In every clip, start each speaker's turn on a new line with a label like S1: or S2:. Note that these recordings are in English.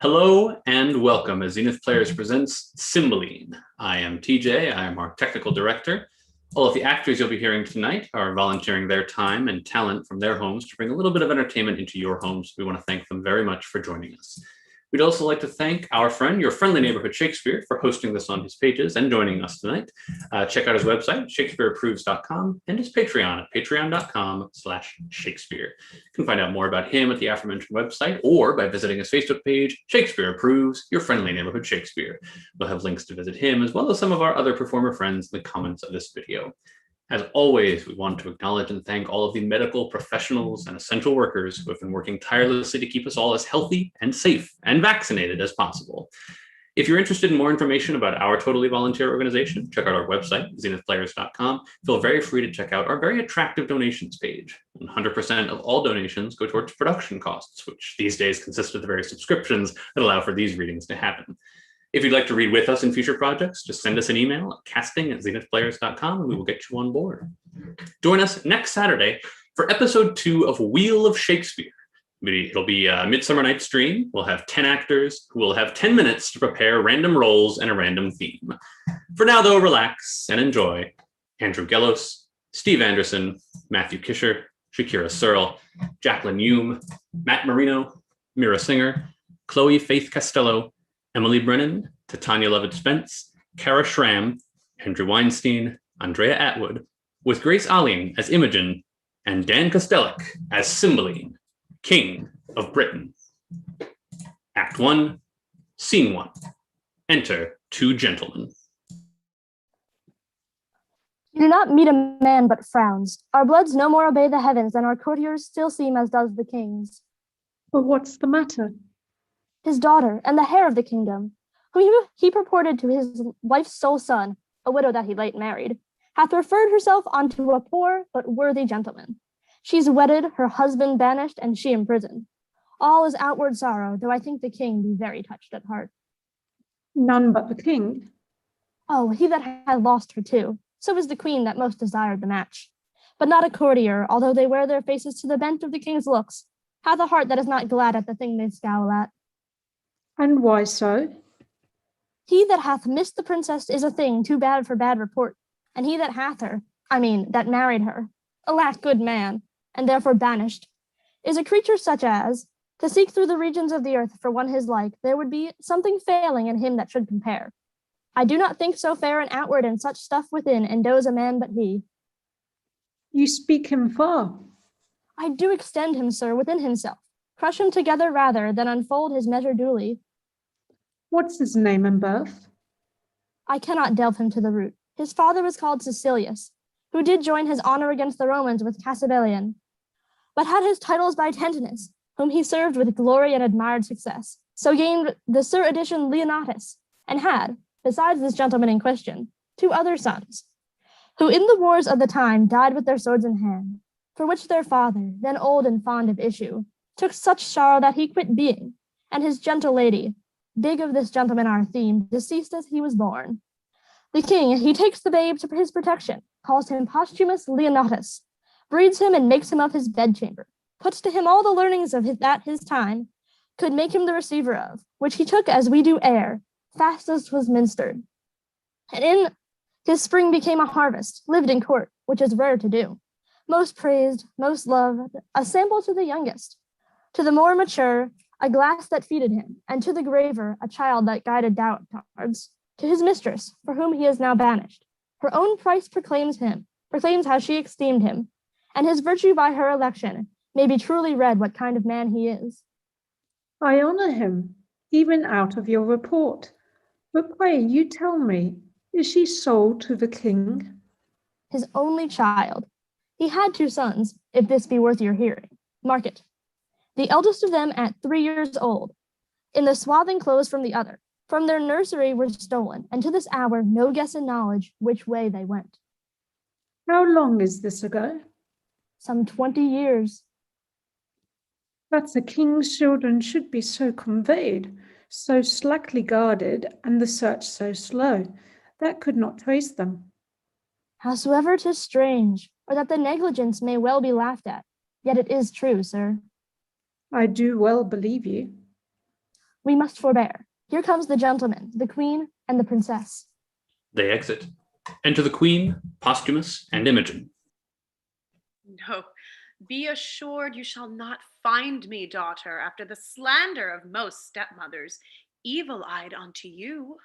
S1: Hello and welcome as Zenith Players presents CYMBELINE. I am TJ, I am our technical director. All of the actors you'll be hearing tonight are volunteering their time and talent from their homes to bring a little bit of entertainment into your homes. We want to thank them very much for joining us. We'd also like to thank our friend, your friendly neighborhood Shakespeare, for hosting this on his pages and joining us tonight. Check out his website, shakespeareapproves.com, and his Patreon at patreon.com/Shakespeare. You can find out more about him at the aforementioned website or by visiting his Facebook page, Shakespeare Approves, your friendly neighborhood Shakespeare. We'll have links to visit him as well as some of our other performer friends in the comments of this video. As always, we want to acknowledge and thank all of the medical professionals and essential workers who have been working tirelessly to keep us all as healthy and safe and vaccinated as possible. If you're interested in more information about our totally volunteer organization, check out our website, zenithplayers.com. Feel very free to check out our very attractive donations page. 100% of all donations go towards production costs, which these days consist of the various subscriptions that allow for these readings to happen. If you'd like to read with us in future projects, just send us an email at casting@zenithplayers.com and we will get you on board. Join us next Saturday for episode 2 of Wheel of Shakespeare. It'll be a Midsummer Night's Dream. We'll have 10 actors who will have 10 minutes to prepare random roles and a random theme. For now, though, relax and enjoy Andrew Gellos, Steve Anderson, Matthew Kisher, Shakira Searle, Jacqueline Hume, Matt Marino, Mira Singer, Chloe Faith Costello, Emily Brennan, Titania Lovett-Spence, Kara Schramm, Andrew Weinstein, Andrea Atwood, with Grace Aline as Imogen, and Dan Kostelik as Cymbeline, King of Britain. Act 1, Scene 1. Enter 2 gentlemen.
S2: You do not meet a man but frowns. Our bloods no more obey the heavens than our courtiers still seem as does the king's.
S3: But what's the matter?
S2: His daughter, and the heir of the kingdom, whom he purported to his wife's sole son, a widow that he late married, hath referred herself unto a poor but worthy gentleman. She's wedded, her husband banished, and she imprisoned. All is outward sorrow, though I think the king be very touched at heart.
S3: None but the king?
S2: Oh, he that had lost her too. So is the queen that most desired the match. But not a courtier, although they wear their faces to the bent of the king's looks, hath a heart that is not glad at the thing they scowl at.
S3: And why so?
S2: He that hath missed the princess is a thing too bad for bad report, and he that hath her, that married her, alack, good man, and therefore banished, is a creature such as, to seek through the regions of the earth for one his like, there would be something failing in him that should compare. I do not think so fair and outward and such stuff within endows a man but he.
S3: You speak him far.
S2: I do extend him, sir, within himself. Crush him together rather than unfold his measure duly.
S3: What's his name and birth?
S2: I cannot delve him to the root. His father was called Cecilius, who did join his honor against the Romans with CYMBELINE, but had his titles by Tentinus, whom he served with glory and admired success, so gained the Sir Addition Leonatus, and had, besides this gentleman in question, 2 other sons, who in the wars of the time died with their swords in hand, for which their father, then old and fond of issue, took such sorrow that he quit being, and his gentle lady, dig of this gentleman our theme, deceased as he was born. The king, he takes the babe to his protection, calls him posthumous Leonatus, breeds him and makes him of his bedchamber, puts to him all the learnings of his time, could make him the receiver of, which he took as we do air, fast as 'twas minstered. And in his spring became a harvest, lived in court, which is rare to do. Most praised, most loved, a sample to the youngest. To the more mature, a glass that feeded him, and to the graver, a child that guided downwards, to his mistress, for whom he is now banished. Her own price proclaims how she esteemed him, and his virtue by her election may be truly read what kind of man he is.
S3: I honour him, even out of your report. But pray, you tell me, is she sold to the king?
S2: His only child. He had 2 sons, if this be worth your hearing. Mark it. The eldest of them at 3 years old, in the swathing clothes from the other, from their nursery were stolen, and to this hour no guess in knowledge which way they went.
S3: How long is this ago?
S2: Some 20 years.
S3: That the king's children should be so conveyed, so slackly guarded, and the search so slow, that could not trace them.
S2: Howsoever 'tis strange, or that the negligence may well be laughed at, yet it is true, sir.
S3: I do well believe you.
S2: We must forbear. Here comes the gentleman, the queen, and the princess.
S1: They exit. Enter the queen, Posthumus, and Imogen.
S4: No, be assured you shall not find me, daughter, after the slander of most stepmothers, evil-eyed unto you.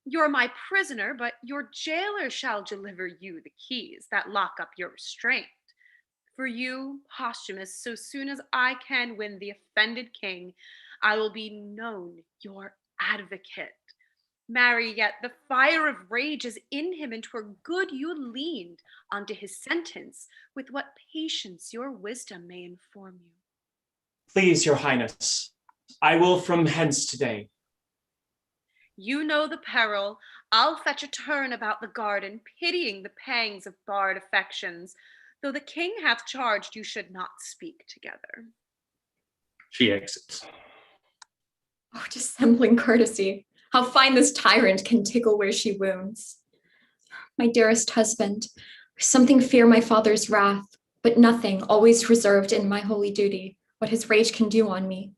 S4: You're my prisoner, but your jailer shall deliver you the keys that lock up your restraint. For you, Posthumus, so soon as I can win the offended king, I will be known your advocate. Marry, yet the fire of rage is in him, and 'twere good you leaned unto his sentence, with what patience your wisdom may inform you.
S5: Please, your highness, I will from hence today.
S4: You know the peril. I'll fetch a turn about the garden, pitying the pangs of barred affections, though the king hath charged you should not speak together.
S1: She exits.
S6: Oh, dissembling courtesy. How fine this tyrant can tickle where she wounds. My dearest husband, something fear my father's wrath, but nothing, always reserved in my holy duty, what his rage can do on me.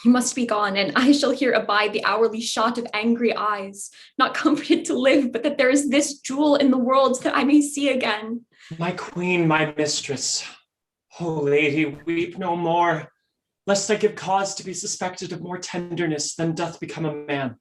S6: You must be gone, and I shall here abide the hourly shot of angry eyes, not comforted to live, but that there is this jewel in the world that I may see again.
S5: My queen, my mistress, O lady, weep no more, lest I give cause to be suspected of more tenderness than doth become a man.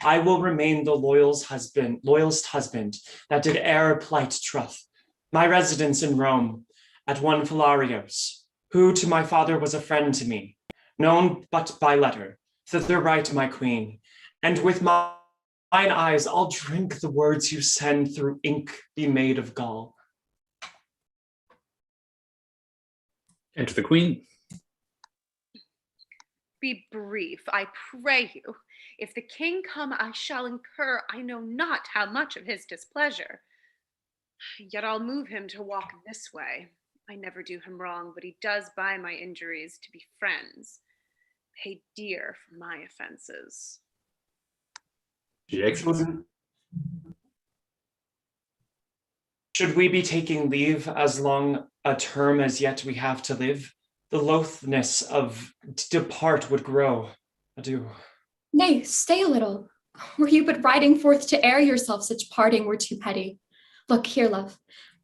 S5: I will remain the loyalest husband that did e'er plight troth. My residence in Rome, at one Philarios, who to my father was a friend to me, known but by letter, thither write my queen, and with mine eyes I'll drink the words you send through ink be made of gall.
S1: Enter the queen.
S4: Be brief, I pray you. If the king come, I shall incur I know not how much of his displeasure. Yet I'll move him to walk this way. I never do him wrong, but he does buy my injuries to be friends. Pay dear for my offenses.
S1: She exits.
S5: Should we be taking leave as long a term as yet we have to live? The loathness of depart would grow. Adieu.
S6: Nay, stay a little. Were you but riding forth to air yourself, such parting were too petty. Look here, love.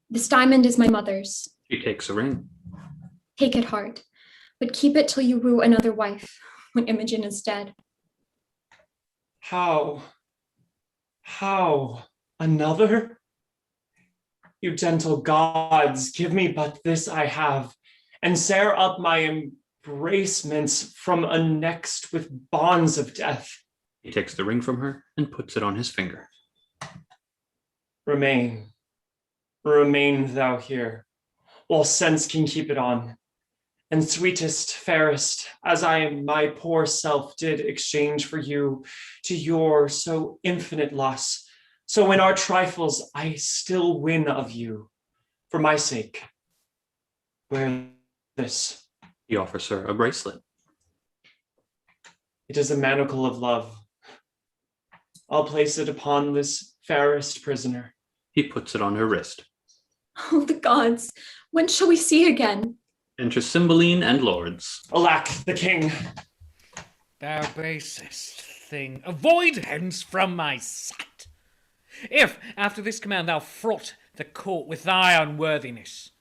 S6: This diamond is my mother's.
S1: She takes a ring.
S6: Take it hard, but keep it till you woo another wife, when Imogen is dead.
S5: How? Another? You gentle gods, give me but this I have, and sear up my embracements from annexed with bonds of death.
S1: He takes the ring from her and puts it on his finger.
S5: Remain thou here, while sense can keep it on. And sweetest, fairest, as I my poor self did exchange for you to your so infinite loss, so in our trifles I still win of you. For my sake, wear this.
S1: He offers her a bracelet.
S5: It is a manacle of love. I'll place it upon this fairest prisoner.
S1: He puts it on her wrist.
S6: Oh, the gods, when shall we see again?
S1: Enter Cymbeline and lords.
S5: Alack, the king.
S7: Thou basest thing, avoid hence from my sight. If, after this command, thou fraught the court with thy unworthiness,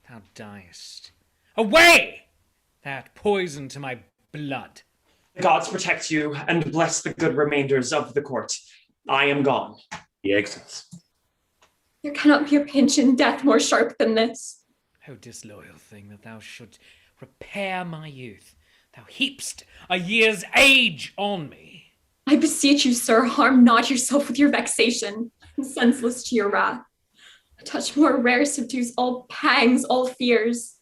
S7: thou diest. Away! Thou art poison to my blood.
S5: The gods protect you and bless the good remainders of the court. I am gone.
S1: He exits.
S6: There cannot be a pinch in death more sharp than this.
S7: O disloyal thing, that thou shouldst repair my youth. Thou heapst a year's age on me.
S6: I beseech you, sir, harm not yourself with your vexation, and senseless to your wrath. A touch more rare subdues all pangs, all fears.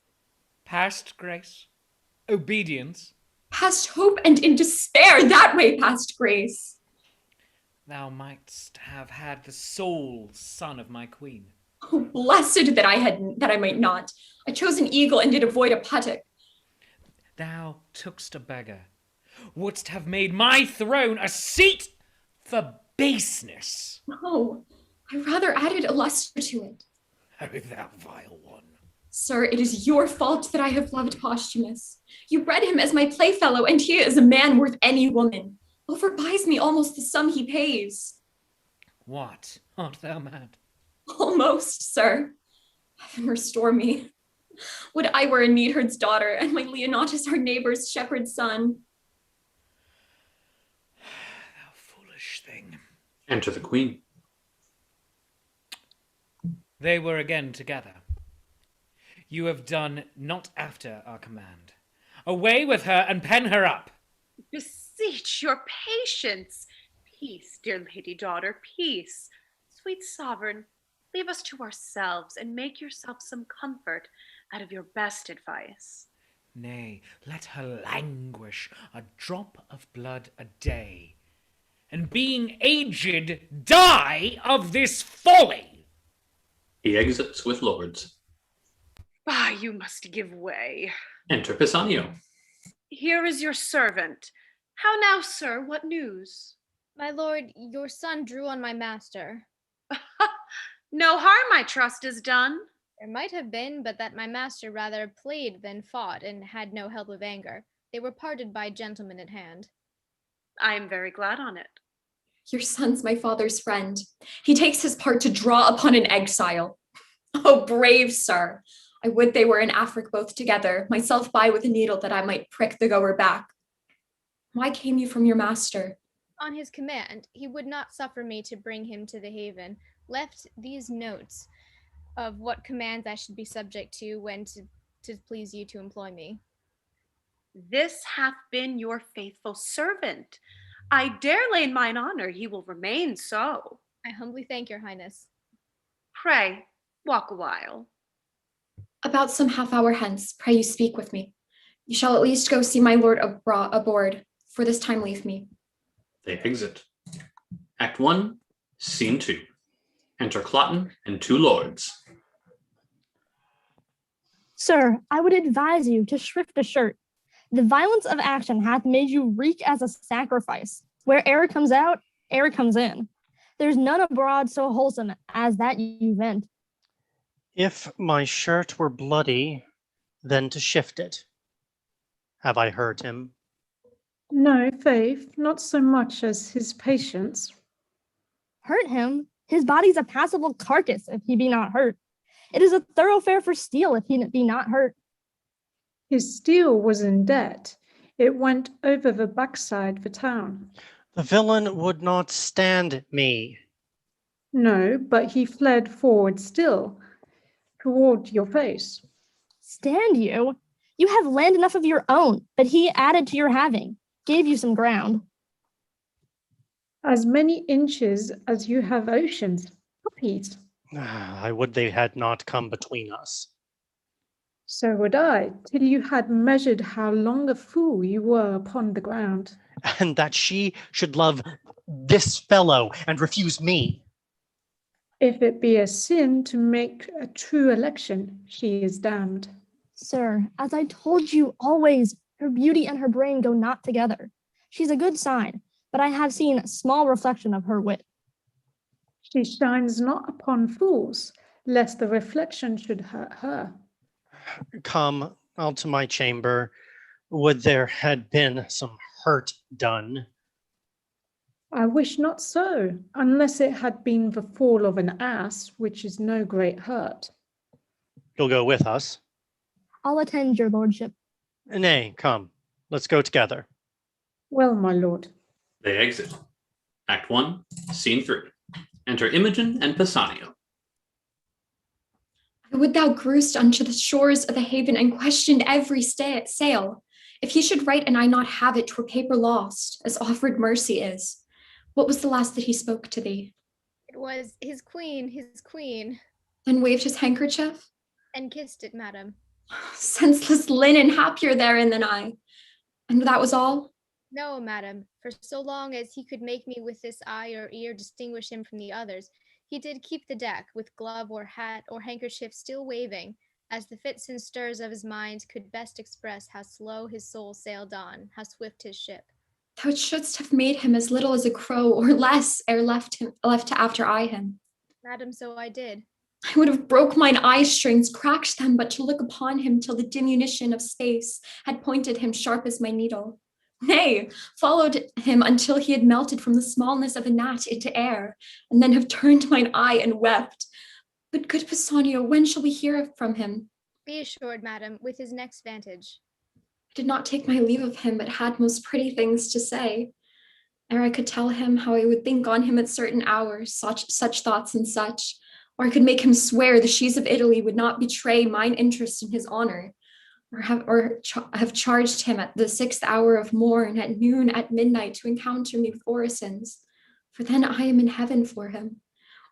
S7: Past grace, obedience,
S6: Past hope and in despair, that way past grace.
S7: thou mightst have had the sole son of my queen.
S6: Oh, blessed that I might not. I chose an eagle and did avoid a puttock.
S7: Thou tookst a beggar, wouldst have made my throne a seat for baseness.
S6: No, I rather added a luster to it.
S7: O thou vile one.
S6: Sir, it is your fault that I have loved Posthumus. You bred him as my playfellow, and he is a man worth any woman. Overbuys me almost the sum he pays.
S7: What? Art thou mad?
S6: Almost, sir. Heaven restore me. Would I were a neatherd's daughter, and my Leonatus our neighbor's shepherd's son.
S7: Thou foolish thing.
S1: Enter the queen.
S7: They were again together. You have done not after our command. Away with her and pen her up.
S4: Beseech your patience. Peace, dear lady daughter, peace. Sweet sovereign, leave us to ourselves and make yourself some comfort out of your best advice.
S7: Nay, let her languish a drop of blood a day, and being aged, die of this folly.
S1: He exits with lords.
S4: Ah, you must give way.
S1: Enter Pisanio.
S4: Here is your servant. How now, sir? What news?
S8: My lord, your son drew on my master.
S4: No harm, I trust, is done.
S8: There might have been, but that my master rather played than fought, and had no help of anger. They were parted by gentlemen at hand.
S4: I am very glad on it.
S6: Your son's my father's friend. He takes his part to draw upon an exile. Oh, brave sir. I would they were in Afric both together, myself by with a needle that I might prick the goer back. Why came you from your master?
S8: On his command, he would not suffer me to bring him to the haven, left these notes of what commands I should be subject to when to please you to employ me.
S4: This hath been your faithful servant. I dare lay in mine honor he will remain so.
S8: I humbly thank your highness.
S4: Pray, walk a while.
S6: About some half hour hence, pray you speak with me. You shall at least go see my lord aboard. For this time leave me.
S1: They exit. Act 1, Scene 2. Enter Cloten and 2 lords.
S2: Sir, I would advise you to shrift a shirt. The violence of action hath made you reek as a sacrifice. Where air comes out, air comes in. There's none abroad so wholesome as that you vent.
S9: If my shirt were bloody, then to shift it. Have I hurt him?
S3: No, faith, not so much as his patience.
S2: Hurt him? His body's a passable carcass if he be not hurt. It is a thoroughfare for steel if he be not hurt.
S3: His steel was in debt. It went over the backside for town.
S9: The villain would not stand me.
S3: No, but he fled forward still, toward your face.
S2: Stand you? You have land enough of your own, but he added to your having, gave you some ground.
S3: As many inches as you have oceans. Puppies.
S9: I would they had not come between us.
S3: So would I, till you had measured how long a fool you were upon the ground.
S9: And that she should love this fellow and refuse me.
S3: If it be a sin to make a true election, she is damned.
S2: Sir, as I told you always, her beauty and her brain go not together. She's a good sign, but I have seen a small reflection of her wit.
S3: She shines not upon fools, lest the reflection should hurt her.
S9: Come, I'll to my chamber. Would there had been some hurt done.
S3: I wish not so, unless it had been the fall of an ass, which is no great hurt.
S9: You'll go with us?
S2: I'll attend your lordship.
S9: Nay, come, let's go together.
S3: Well, my lord.
S1: They exit. Act 1, Scene 3. Enter Imogen and Pisanio.
S6: Would thou grewst unto the shores of the haven and questioned every sail. If he should write and I not have it, 'twere paper lost, as offered mercy is. What was the last that he spoke to thee?
S8: It was his queen,
S6: Then waved his handkerchief?
S8: and kissed it, madam.
S6: Senseless linen, happier therein than I. And that was all?
S8: No, madam, for so long as he could make me with this eye or ear distinguish him from the others, he did keep the deck, with glove or hat or handkerchief still waving, as the fits and stirs of his mind could best express how slow his soul sailed on, how swift his ship.
S6: Thou shouldst have made him as little as a crow, or less, ere left to after eye him.
S8: Madam, so I did.
S6: I would have broke mine eye strings, cracked them, but to look upon him till the diminution of space had pointed him sharp as my needle. Nay, followed him until he had melted from the smallness of a gnat into air, and then have turned mine eye and wept. But good Pisanio, when shall we hear from him?
S8: Be assured, madam, with his next vantage.
S6: I did not take my leave of him, but had most pretty things to say. Ere I could tell him how I would think on him at certain hours, such thoughts and such, or I could make him swear the sheaves of Italy would not betray mine interest in his honor, or have charged him at the 6th hour of morn, at noon, at midnight, to encounter me with orisons, for then I am in heaven for him.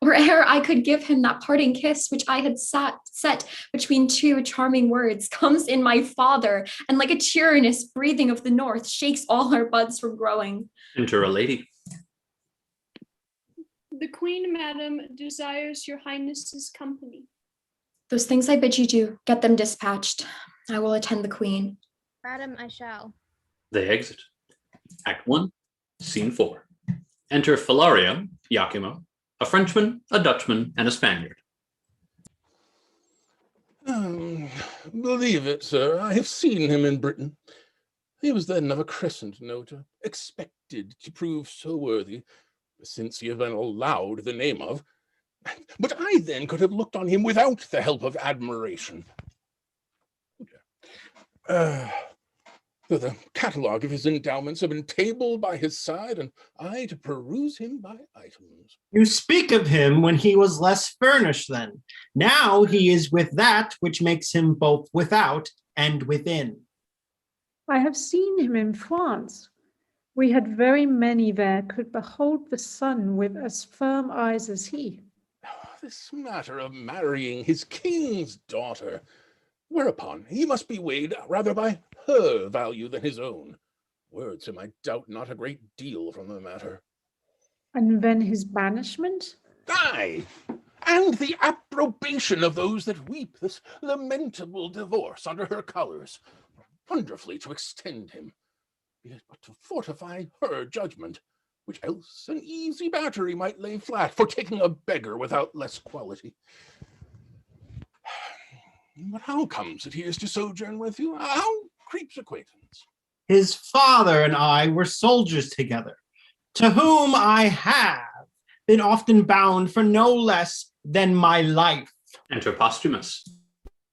S6: Or ere I could give him that parting kiss which I had set between two charming words, comes in my father, and like a tyrannous breathing of the north, shakes all our buds from growing.
S1: Enter a lady.
S10: The queen, madam, desires your highness's company.
S6: Those things I bid you do, get them dispatched. I will attend the queen.
S8: Madam, I shall.
S1: They exit. Act 1, Scene 4. Enter Philario, Iachimo, a Frenchman, a Dutchman, and a Spaniard.
S11: Believe it, sir, I have seen him in Britain. He was then of a crescent note, expected to prove so worthy, since he had been allowed the name of. But I then could have looked on him without the help of admiration. The catalogue of his endowments have been tabled by his side, and I to peruse him by items.
S12: You speak of him when he was less furnished then. Now he is with that which makes him both without and within.
S3: I have seen him in France. We had very many there could behold the sun with as firm eyes as he.
S11: This matter of marrying his king's daughter, whereupon he must be weighed rather by her value than his own. Words him, I doubt not, a great deal from the matter.
S3: And then his banishment?
S11: Aye, and the approbation of those that weep this lamentable divorce under her colours, wonderfully to extend him, be it but to fortify her judgment, which else an easy battery might lay flat for taking a beggar without less quality. But how comes it he is to sojourn with you? How creeps acquaintance?
S12: His father and I were soldiers together, to whom I have been often bound for no less than my life.
S1: Enter Posthumus.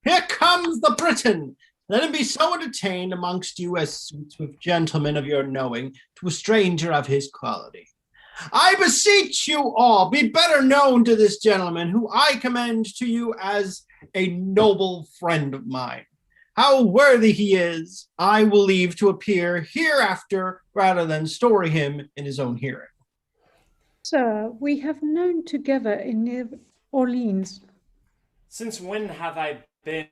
S12: Here comes the Briton. Let him be so entertained amongst you as suits with gentlemen of your knowing to a stranger of his quality. I beseech you all, be better known to this gentleman, who I commend to you as a noble friend of mine. How worthy he is, I will leave to appear hereafter rather than story him in his own hearing.
S3: Sir, we have known together in New Orleans.
S5: Since when have I been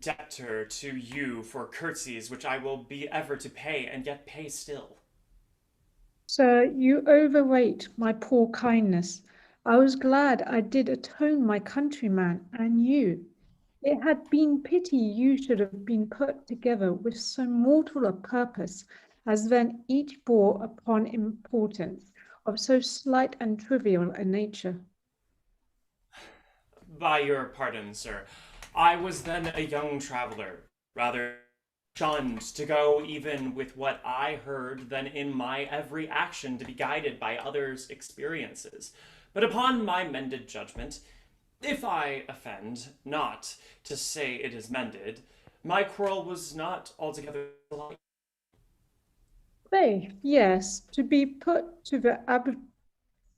S5: debtor to you for curtsies which I will be ever to pay, and yet pay still?
S3: Sir, you overrate my poor kindness. I was glad I did atone my countryman and you. It had been pity you should have been put together with so mortal a purpose, as then each bore upon importance of so slight and trivial a nature.
S5: By your pardon, sir, I was then a young traveler, rather shunned to go even with what I heard than in my every action to be guided by others' experiences. But upon my mended judgment, if I offend not to say it is mended, my quarrel was not altogether alike.
S3: Faith, yes, to be put to the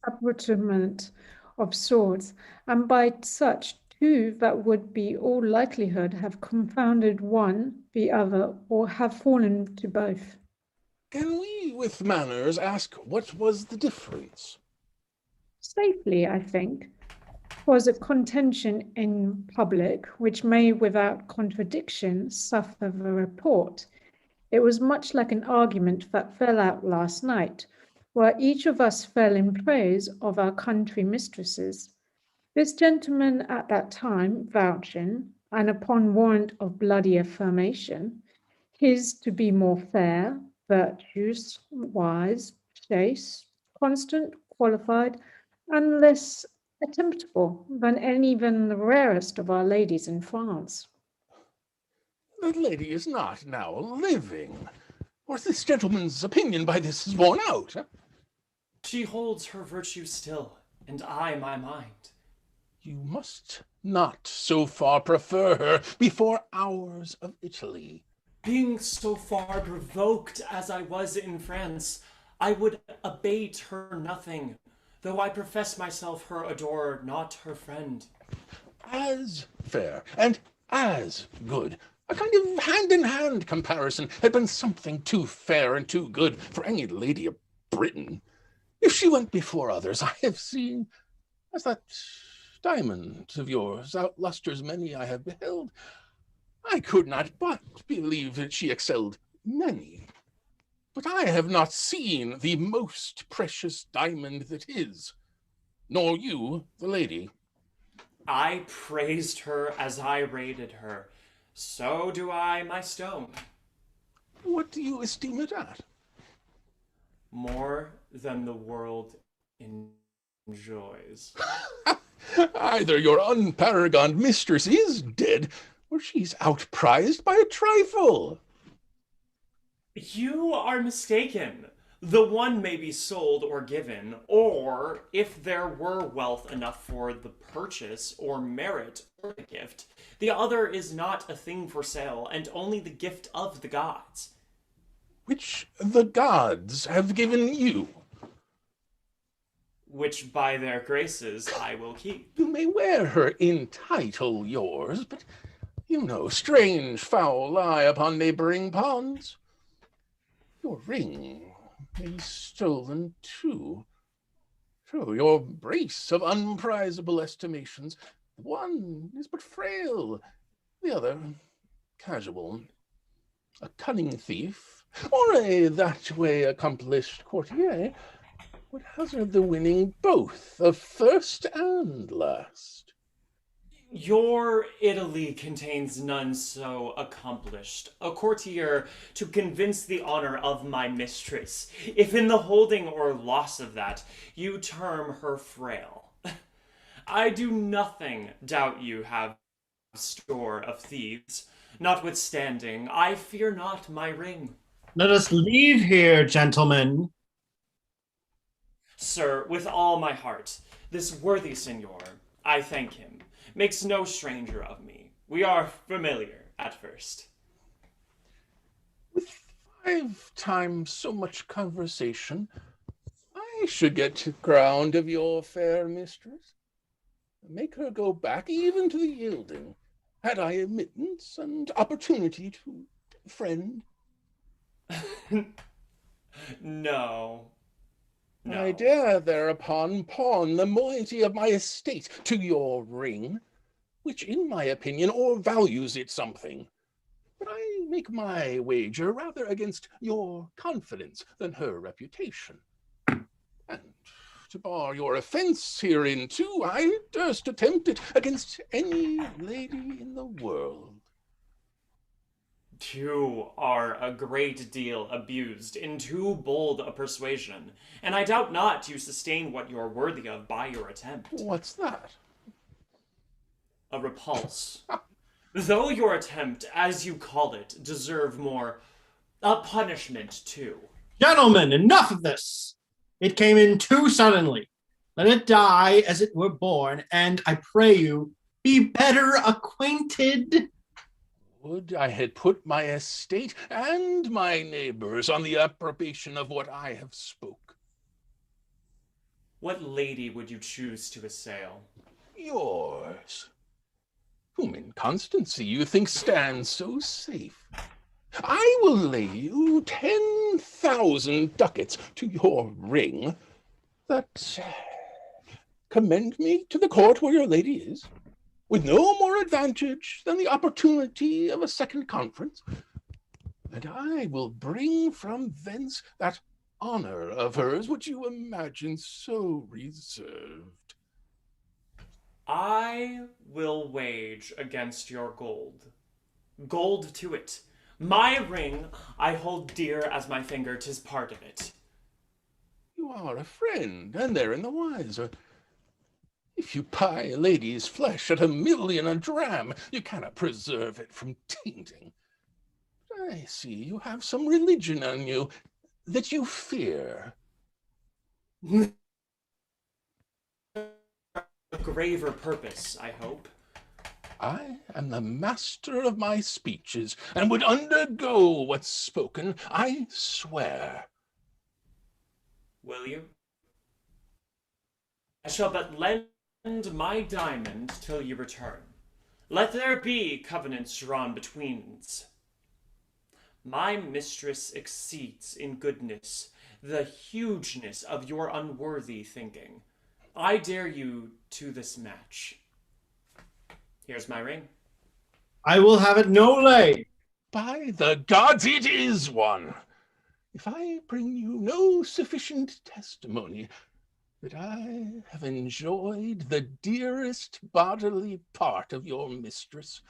S3: abruptment of swords, and by such two that would be all likelihood have confounded one the other, or have fallen to both.
S11: Can we, with manners, ask what was the difference?
S3: Safely, I think, was a contention in public, which may without contradiction suffer the report. It was much like an argument that fell out last night, where each of us fell in praise of our country mistresses. This gentleman at that time vouching, and upon warrant of bloody affirmation, his to be more fair, virtuous, wise, chaste, constant, qualified, and less temptable than even the rarest of our ladies in France.
S11: The lady is not now living. Or is this gentleman's opinion by this is worn out? Huh?
S5: She holds her virtue still, and I my mind.
S11: You must not so far prefer her before ours of Italy.
S5: Being so far provoked as I was in France, I would abate her nothing, though I profess myself her adorer, not her friend.
S11: As fair and as good. A kind of hand-in-hand comparison had been something too fair and too good for any lady of Britain. If she went before others, I have seen, as that diamond of yours outlusters many I have beheld, I could not but believe that she excelled many. But I have not seen the most precious diamond that is, nor you, the lady.
S5: I praised her as I rated her. So do I my stone.
S11: What do you esteem it at?
S5: More than the world enjoys.
S11: Either your unparagoned mistress is dead, or she's outprized by a trifle.
S5: You are mistaken. The one may be sold or given, or if there were wealth enough for the purchase or merit or the gift, the other is not a thing for sale, and only the gift of the gods.
S11: Which the gods have given you.
S5: Which by their graces I will keep.
S11: You may wear her in title yours, but you know strange fowl lie upon neighboring ponds. Your ring may be stolen too. True, your brace of unprizable estimations, one is but frail, the other casual. A cunning thief, or a that way accomplished courtier, would hazard the winning both of first and last.
S5: Your Italy contains none so accomplished, a courtier to convince the honor of my mistress, if in the holding or loss of that you term her frail. I do nothing doubt you have store of thieves. Notwithstanding, I fear not my ring.
S12: Let us leave here, gentlemen.
S5: Sir, with all my heart, this worthy signor, I thank him, makes no stranger of me. We are familiar at first.
S11: With 5 times so much conversation, I should get ground of your fair mistress. Make her go back even to the yielding, had I admittance and opportunity to friend.
S5: No.
S11: I dare thereupon pawn the moiety of my estate to your ring, which in my opinion o'ervalues it something. But I make my wager rather against your confidence than her reputation. And to bar your offence herein too, I durst attempt it against any lady in the world.
S5: You are a great deal abused in too bold a persuasion, and I doubt not you sustain what you're worthy of by your attempt.
S11: What's that?
S5: A repulse. Though your attempt, as you call it, deserve more, a punishment too.
S12: Gentlemen, enough of this. It came in too suddenly. Let it die as it were born, and I pray you, be better acquainted.
S11: Would I had put my estate and my neighbors on the approbation of what I have spoke.
S5: What lady would you choose to assail?
S11: Yours, whom in constancy you think stands so safe. I will lay you 10,000 ducats to your ring that commend me to the court where your lady is, with no more advantage than the opportunity of a second conference, and I will bring from thence that honor of hers which you imagine so reserved.
S5: I will wage against your gold. Gold to it. My ring I hold dear as my finger, 'tis part of it.
S11: You are a friend, and therein the wiser. If you buy a lady's flesh at $1,000,000 a dram, you cannot preserve it from tainting. I see you have some religion on you that you fear.
S5: A graver purpose, I hope.
S11: I am the master of my speeches, and would undergo what's spoken, I swear.
S5: Will you? I shall but lend my diamond till you return. Let there be covenants drawn betweens. My mistress exceeds in goodness the hugeness of your unworthy thinking. I dare you to this match. Here's my ring.
S12: I will have it no lay.
S11: By the gods, it is one. If I bring you no sufficient testimony that I have enjoyed the dearest bodily part of your mistress,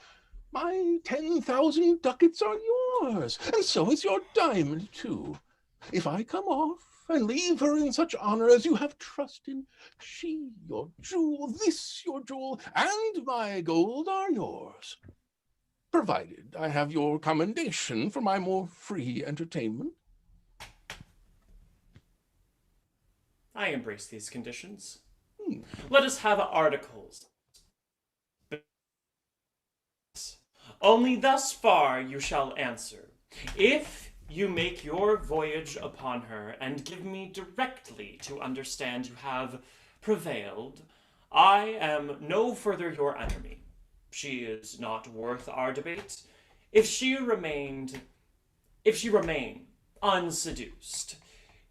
S11: my 10,000 ducats are yours, and so is your diamond too. If I come off and leave her in such honor as you have trust in, she your jewel, this your jewel, and my gold are yours, provided I have your commendation for my more free entertainment.
S5: I embrace these conditions. Let us have articles. Only thus far you shall answer. If you make your voyage upon her and give me directly to understand you have prevailed, I am no further your enemy. She is not worth our debate. If she remain unseduced,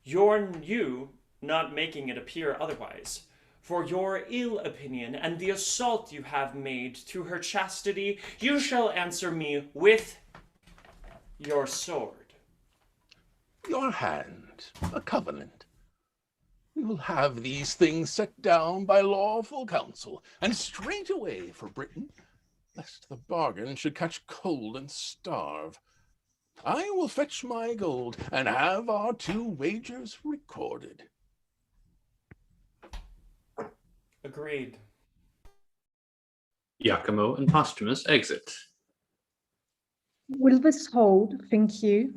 S5: you not making it appear otherwise, for your ill opinion and the assault you have made to her chastity, you shall answer me with your sword.
S11: Your hand, a covenant. We will have these things set down by lawful counsel, and straightway for Britain, lest the bargain should catch cold and starve. I will fetch my gold, and have our 2 wagers recorded.
S5: Agreed.
S1: Iachimo and Posthumus exit.
S3: Will this hold, think you?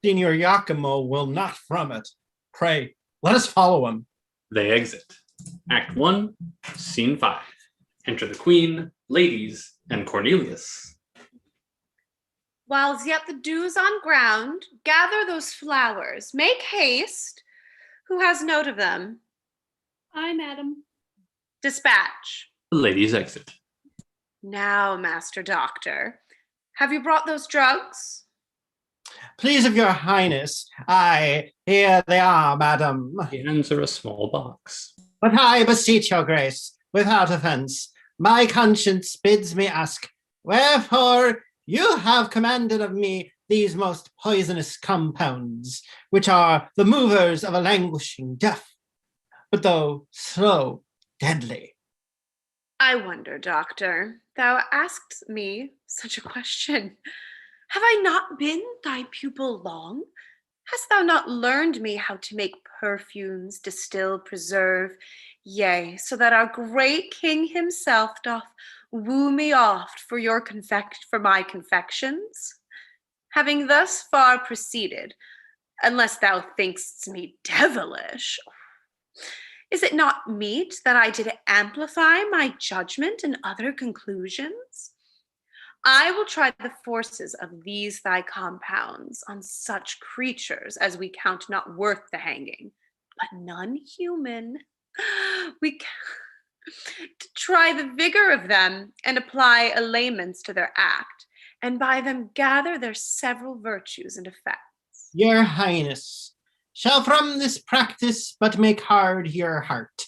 S12: Signor Iachimo will not from it. Pray, let us follow him.
S1: They exit. Act 1, Scene 5. Enter the Queen, ladies, and Cornelius.
S4: Whiles yet the dew's on ground, gather those flowers. Make haste. Who has note of them?
S10: I, madam.
S4: Dispatch.
S1: The ladies exit.
S4: Now, Master Doctor, have you brought those drugs?
S12: Please of your highness, here they are, madam.
S1: He hands her a small box.
S12: But I beseech your grace, without offence, my conscience bids me ask, wherefore you have commanded of me these most poisonous compounds, which are the movers of a languishing death, but though slow, deadly.
S4: I wonder, Doctor, thou ask'st me such a question. Have I not been thy pupil long? Hast thou not learned me how to make perfumes, distill, preserve, yea, so that our great king himself doth woo me oft for my confections? Having thus far proceeded, unless thou think'st me devilish, is it not meet that I did amplify my judgment and other conclusions? I will try the forces of these thy compounds on such creatures as we count not worth the hanging, but none human. We to try the vigor of them and apply allayments to their act, and by them gather their several virtues and effects.
S12: Your highness shall from this practice but make hard your heart.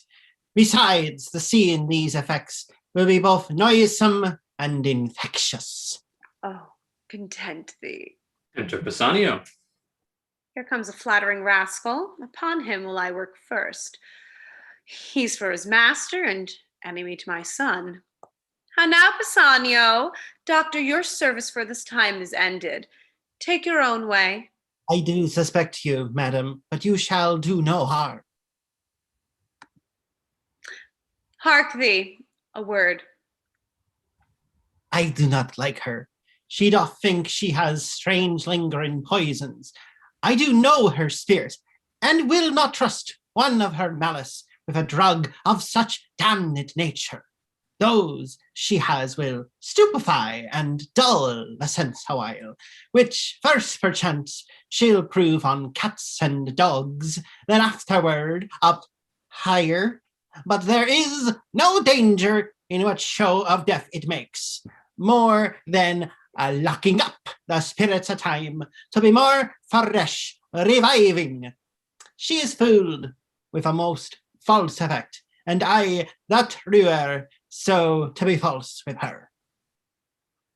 S12: Besides, the seeing these effects will be both noisome and infectious.
S4: Oh, content thee.
S1: Enter Bassanio.
S4: Here comes a flattering rascal. Upon him will I work first. He's for his master and enemy to my son. How now, Bassanio? Doctor, your service for this time is ended. Take your own way.
S12: I do suspect you, madam, but you shall do no harm.
S4: Hark thee, a word.
S12: I do not like her. She doth think she has strange lingering poisons. I do know her spirit, and will not trust one of her malice with a drug of such damned nature. Those she has will stupefy and dull the sense awhile, which first perchance she'll prove on cats and dogs, then afterward up higher. But there is no danger in what show of death it makes, more than locking up the spirits a time to be more fresh, reviving. She is fooled with a most false effect, and I that ruer so to be false with her.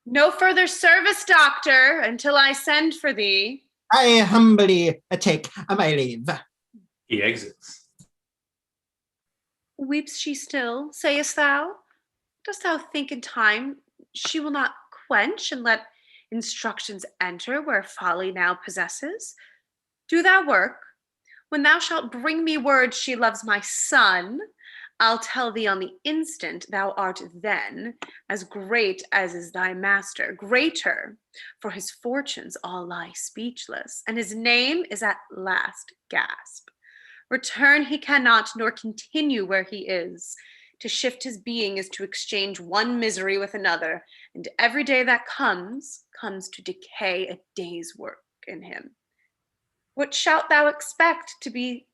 S4: No further service, doctor, until I send for thee.
S12: I humbly take my leave.
S1: He exits.
S4: Weeps she still, sayest thou? Dost thou think in time she will not quench and let instructions enter where folly now possesses? Do thou work. When thou shalt bring me word she loves my son, I'll tell thee on the instant thou art then as great as is thy master, greater, for his fortunes all lie speechless, and his name is at last gasp. Return he cannot, nor continue where he is. To shift his being is to exchange one misery with another, and every day that comes to decay a day's work in him. What shalt thou expect to be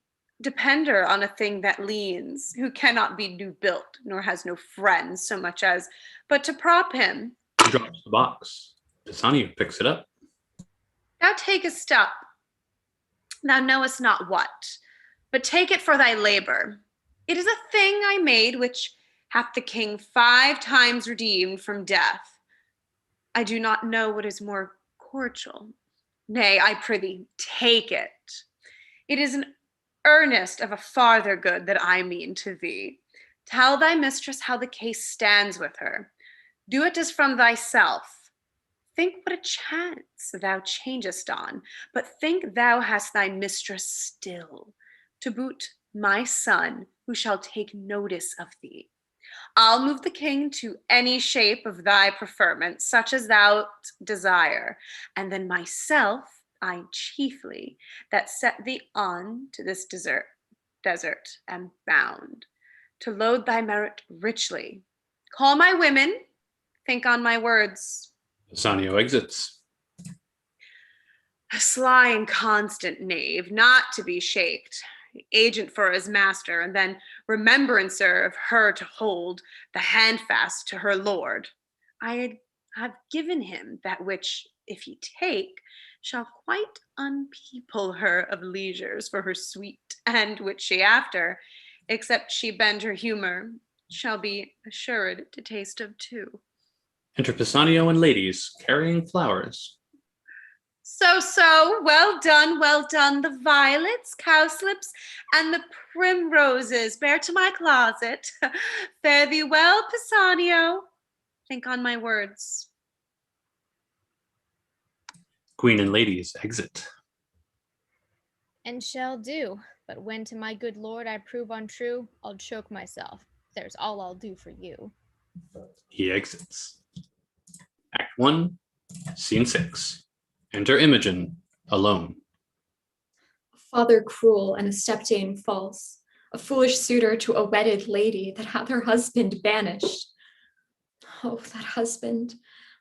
S4: depender on a thing that leans, who cannot be new built, nor has no friends so much as but to prop him?
S1: He drops the box. Pisanio picks it up.
S4: Thou takest up, thou knowest not what, but take it for thy labor. It is a thing I made which hath the king 5 times redeemed from death. I do not know what is more cordial. Nay, I prithee, take it. It is an earnest of a farther good that I mean to thee. Tell thy mistress how the case stands with her. Do it as from thyself. Think what a chance thou changest on, but think thou hast thy mistress still. To boot, my son, who shall take notice of thee. I'll move the king to any shape of thy preferment, such as thou desire, and then myself, I chiefly, that set thee on to this desert, am bound to load thy merit richly. Call my women, think on my words.
S1: Pisanio exits.
S4: A sly and constant knave, not to be shaked, agent for his master, and then remembrancer of her to hold the handfast to her lord. I have given him that which, if he take, shall quite unpeople her of leisures for her sweet, and which she after, except she bend her humor, shall be assured to taste of too.
S1: Enter Pisanio and ladies carrying flowers.
S4: So, well done, the violets, cowslips, and the primroses bear to my closet. Fare thee well, Pisanio. Think on my words.
S1: Queen and ladies exit.
S8: And shall do, but when to my good lord I prove untrue, I'll choke myself. There's all I'll do for you.
S1: He exits. Act 1, Scene 6. Enter Imogen, alone.
S6: A father cruel and a stepdame false, a foolish suitor to a wedded lady that hath her husband banished. Oh, that husband,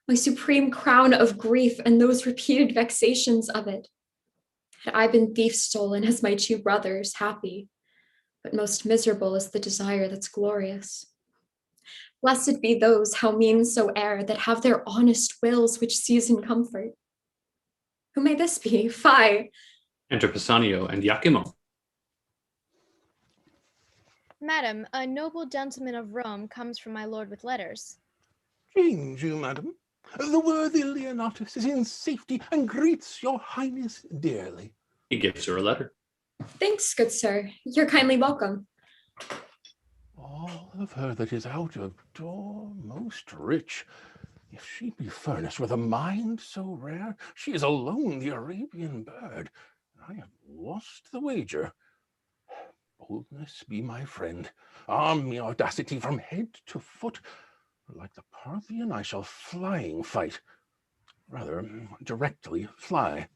S6: my supreme crown of grief and those repeated vexations of it. Had I been thief stolen as my 2 brothers, happy, but most miserable is the desire that's glorious. Blessed be those, how mean soe'er, that have their honest wills which sees in comfort. Who may this be? Fie!
S1: Enter Pisanio and Iachimo.
S8: Madam, a noble gentleman of Rome comes from my lord with letters.
S11: Change you, madam. The worthy Leonatus is in safety and greets your highness dearly.
S1: He gives her a letter.
S6: Thanks, good sir. You're kindly welcome.
S11: All of her that is out of door most rich. If she be furnished with a mind so rare, she is alone the Arabian bird. I have lost the wager. Boldness be my friend. Arm me audacity from head to foot. Like the Parthian, I shall flying fight. Rather, directly fly.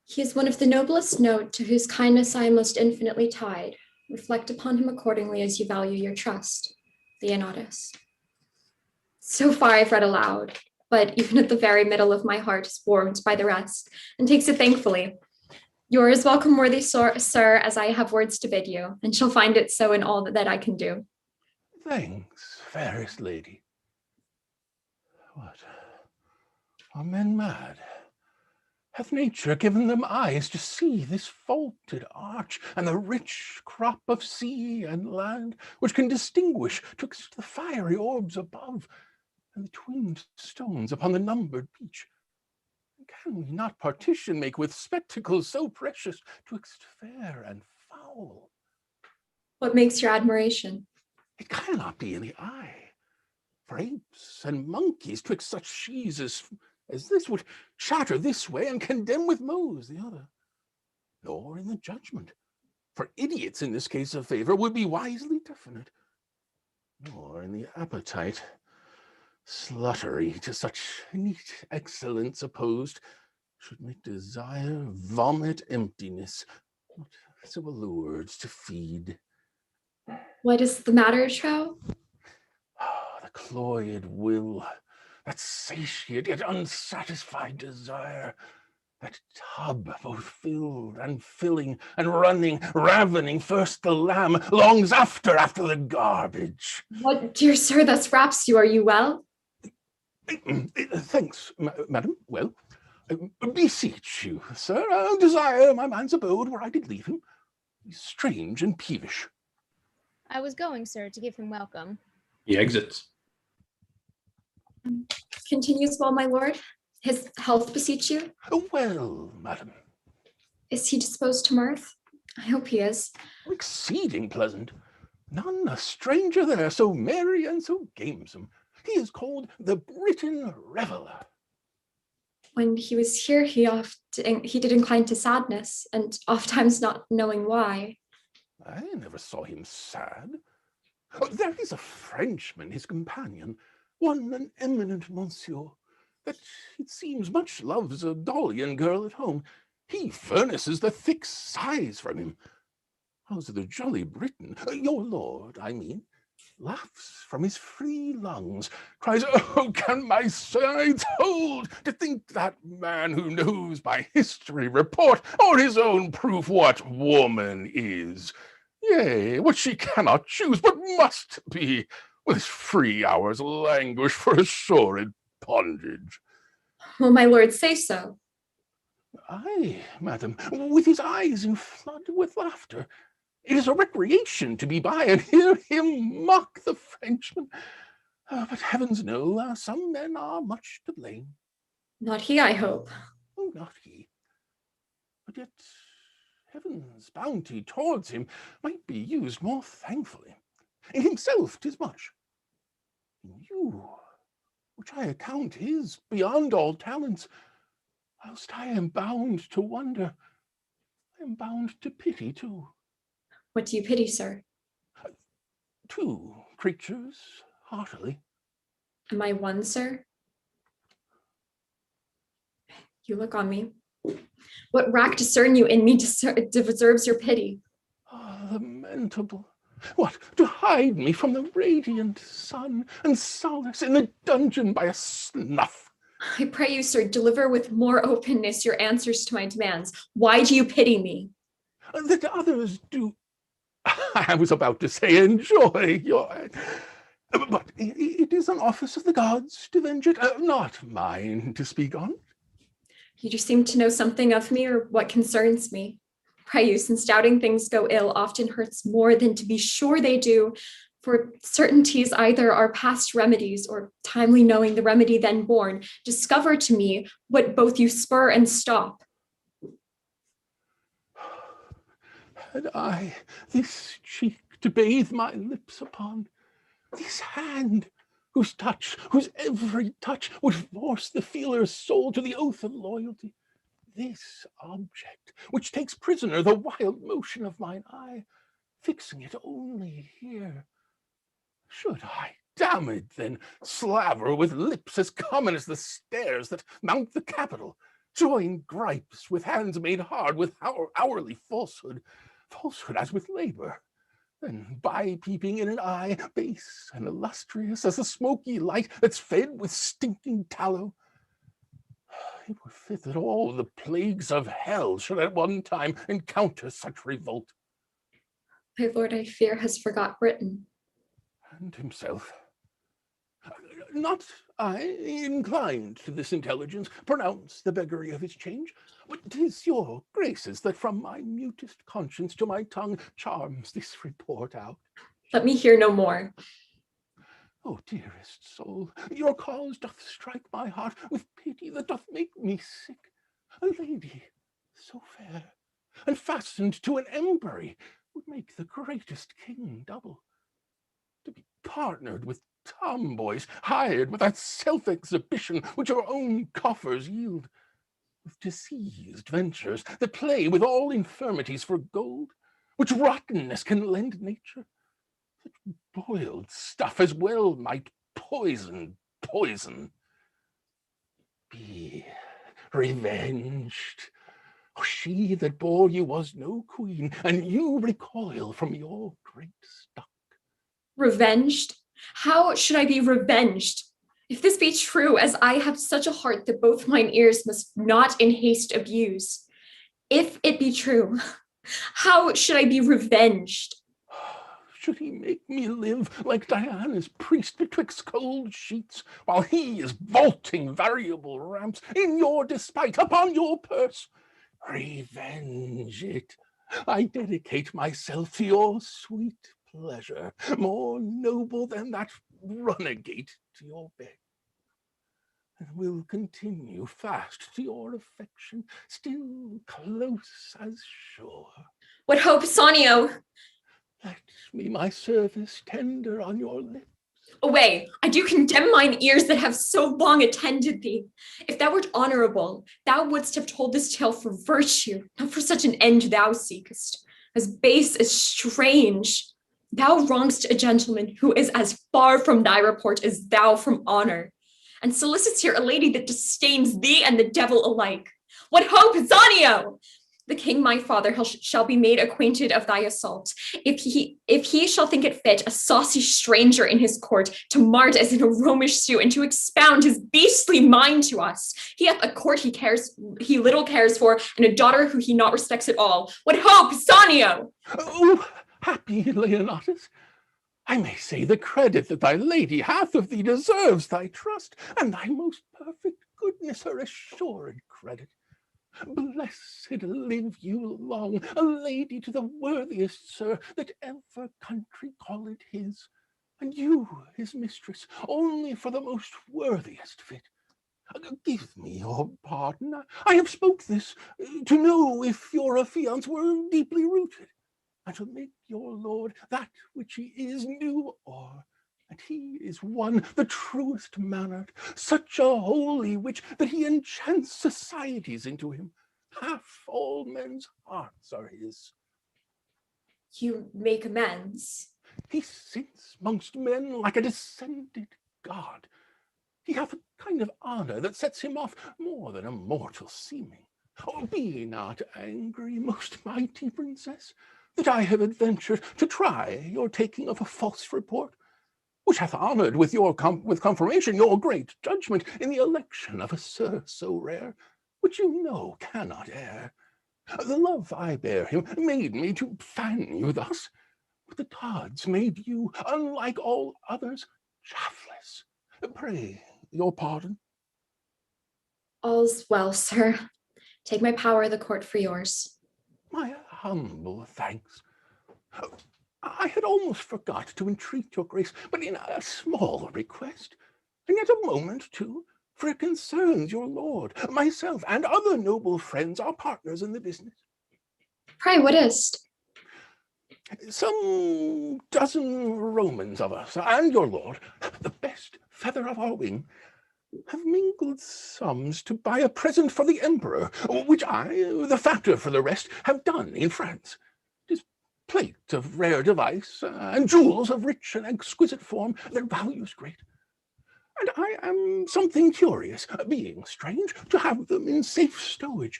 S6: He is one of the noblest note, to whose kindness I am most infinitely tied. Reflect upon him accordingly as you value your trust. Leonatus. So far I've read aloud, but even at the very middle of my heart is warmed by the rest, and takes it thankfully. Yours welcome worthy sir, as I have words to bid you, and shall find it so in all that I can do.
S11: Thanks, fairest lady. What? Are men mad? Hath nature given them eyes to see this vaulted arch and the rich crop of sea and land, which can distinguish twixt the fiery orbs above and the twinned stones upon the numbered beach? Can we not partition make with spectacles so precious twixt fair and foul?
S6: What makes your admiration?
S11: It cannot be in the eye. For apes and monkeys twixt such sheaves as this would chatter this way and condemn with mows the other. Nor in the judgment, for idiots in this case of favor would be wisely definite. Nor in the appetite, sluttery to such neat excellence opposed should make desire vomit emptiness, not so allured to feed.
S6: What is the matter, Trow?
S11: The cloyed will, that satiate yet unsatisfied desire, that tub both filled and filling and running, ravening first the lamb, longs after the garbage.
S6: What, dear sir, thus raps you? Are you well?
S11: Thanks, madam. Well, beseech you, sir, I'll desire my man's abode where I did leave him. He's strange and peevish.
S8: I was going, sir, to give him welcome.
S1: He exits.
S6: Continues well, my lord. His health beseech you?
S11: Well, madam.
S6: Is he disposed to mirth? I hope he is.
S11: Exceeding pleasant. None a stranger there, so merry and so gamesome. He is called the Britain Reveller.
S6: When he was here, he did incline to sadness, and oftentimes not knowing why.
S11: I never saw him sad. Oh, there is a Frenchman, his companion, one an eminent monsieur, that it seems much loves a Dolian girl at home. He furnaces the thick sighs from him. How's the jolly Briton, your lord, I mean, laughs from his free lungs, cries, "Oh, can my sides hold to think that man who knows by history report or his own proof what woman is, yea, what she cannot choose but must be, with his free hours languish for a sordid bondage."
S6: Will my lord say so?
S11: Aye, madam, with his eyes in flood with laughter. It is a recreation to be by and hear him mock the Frenchman. But heavens know, some men are much to blame.
S6: Not he, I hope.
S11: Oh, not he. But yet heaven's bounty towards him might be used more thankfully. In himself 'tis much. In you, which I account is beyond all talents, whilst I am bound to wonder, I am bound to pity too.
S6: What do you pity, sir?
S11: Two creatures, heartily.
S6: Am I one, sir? You look on me. What rack discern you in me deserves your pity?
S11: Lamentable. What, to hide me from the radiant sun and solace in the dungeon by a snuff?
S6: I pray you, sir, deliver with more openness your answers to my demands. Why do you pity me?
S11: That others do. I was about to say enjoy your... But it is an office of the gods to venge it, not mine to speak on.
S6: You just seem to know something of me or what concerns me. Pray you, since doubting things go ill often hurts more than to be sure they do, for certainties either are past remedies or timely knowing the remedy then born, discover to me what both you spur and stop.
S11: Had I this cheek to bathe my lips upon, this hand, whose every touch would force the feeler's soul to the oath of loyalty, this object, which takes prisoner the wild motion of mine eye, fixing it only here. Should I, damn it then, slaver with lips as common as the stairs that mount the Capitol, join gripes with hands made hard with hourly falsehood, falsehood as with labor, then by peeping in an eye, base and illustrious as the smoky light that's fed with stinking tallow, it were fit that all the plagues of hell should at one time encounter such revolt.
S6: My lord, I fear, has forgot Britain.
S11: And himself. Not I, inclined to this intelligence, pronounce the beggary of his change, but 'tis your graces that from my mutest conscience to my tongue charms this report out.
S6: Let me hear no more.
S11: Oh, dearest soul, your cause doth strike my heart with pity that doth make me sick. A lady so fair, and fastened to an empery, would make the greatest king double. To be partnered with tomboys, hired with that self-exhibition which our own coffers yield, with diseased ventures that play with all infirmities for gold, which rottenness can lend nature, such boiled stuff as well might poison. Be revenged. Oh, she that bore you was no queen, and you recoil from your great stock.
S6: Revenged? How should I be revenged? If this be true, as I have such a heart that both mine ears must not in haste abuse. If it be true, how should I be revenged?
S11: Should he make me live like Diana's priest betwixt cold sheets, while he is vaulting variable ramps in your despite upon your purse? Revenge it. I dedicate myself to your sweet pleasure, more noble than that runagate to your bed, and will continue fast to your affection, still close as sure.
S6: What hope, Sonio?
S11: Let me my service tender on your lips.
S6: Away, I do condemn mine ears that have so long attended thee. If thou wert honorable, thou wouldst have told this tale for virtue, not for such an end thou seekest. As base as strange, thou wrongst a gentleman who is as far from thy report as thou from honor, and solicits here a lady that disdains thee and the devil alike. What hope, Zanio? The king my father shall be made acquainted of thy assault. If he shall think it fit, a saucy stranger in his court to mart as in a Romish stew, and to expound his beastly mind to us. He hath a court he little cares for, and a daughter who he not respects at all. What hope, Sanio?
S11: Oh, happy Leonatus! I may say the credit that thy lady hath of thee deserves thy trust, and thy most perfect goodness her assured credit. Blessed live you long, a lady to the worthiest sir that ever country called his, and you his mistress, only for the most worthiest fit. Give me your pardon. I have spoke this to know if your affiance were deeply rooted, and to make your lord that which he is new o'er. And he is one, the truest mannered, such a holy witch that he enchants societies into him. Half all men's hearts are his.
S6: You make amends.
S11: He sits mongst men like a descended god. He hath a kind of honor that sets him off more than a mortal seeming. Oh, be not angry, most mighty princess, that I have adventured to try your taking of a false report, which hath honored with confirmation your great judgment in the election of a sir so rare, which you know cannot err. The love I bear him made me to fan you thus, but the gods made you, unlike all others, chaffless. Pray your pardon.
S6: All's well, sir. Take my power the court for yours.
S11: My humble thanks. I had almost forgot to entreat your grace, but in a small request, and yet a moment too, for it concerns your lord, myself, and other noble friends, our partners in the business.
S6: Pray, what is't?
S11: Some dozen Romans of us, and your lord, the best feather of our wing, have mingled sums to buy a present for the emperor, which I, the factor for the rest, have done in France. 'Tis plate of rare device, and jewels of rich and exquisite form, their values great. And I am something curious, being strange, to have them in safe stowage.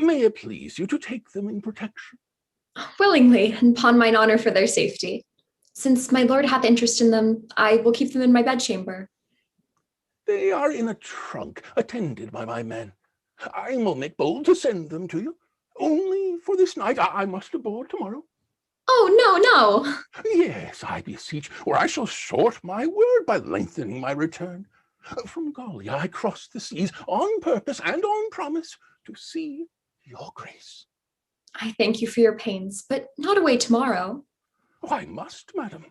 S11: May it please you to take them in protection?
S6: Willingly, and upon mine honor for their safety. Since my lord hath interest in them, I will keep them in my bedchamber.
S11: They are in a trunk, attended by my men. I will make bold to send them to you. Only for this night I must aboard tomorrow.
S6: Oh, no.
S11: Yes, I beseech, or I shall short my word by lengthening my return. From Gallia I crossed the seas on purpose and on promise to see your grace.
S6: I thank you for your pains, but not away tomorrow.
S11: Oh, I must, madam.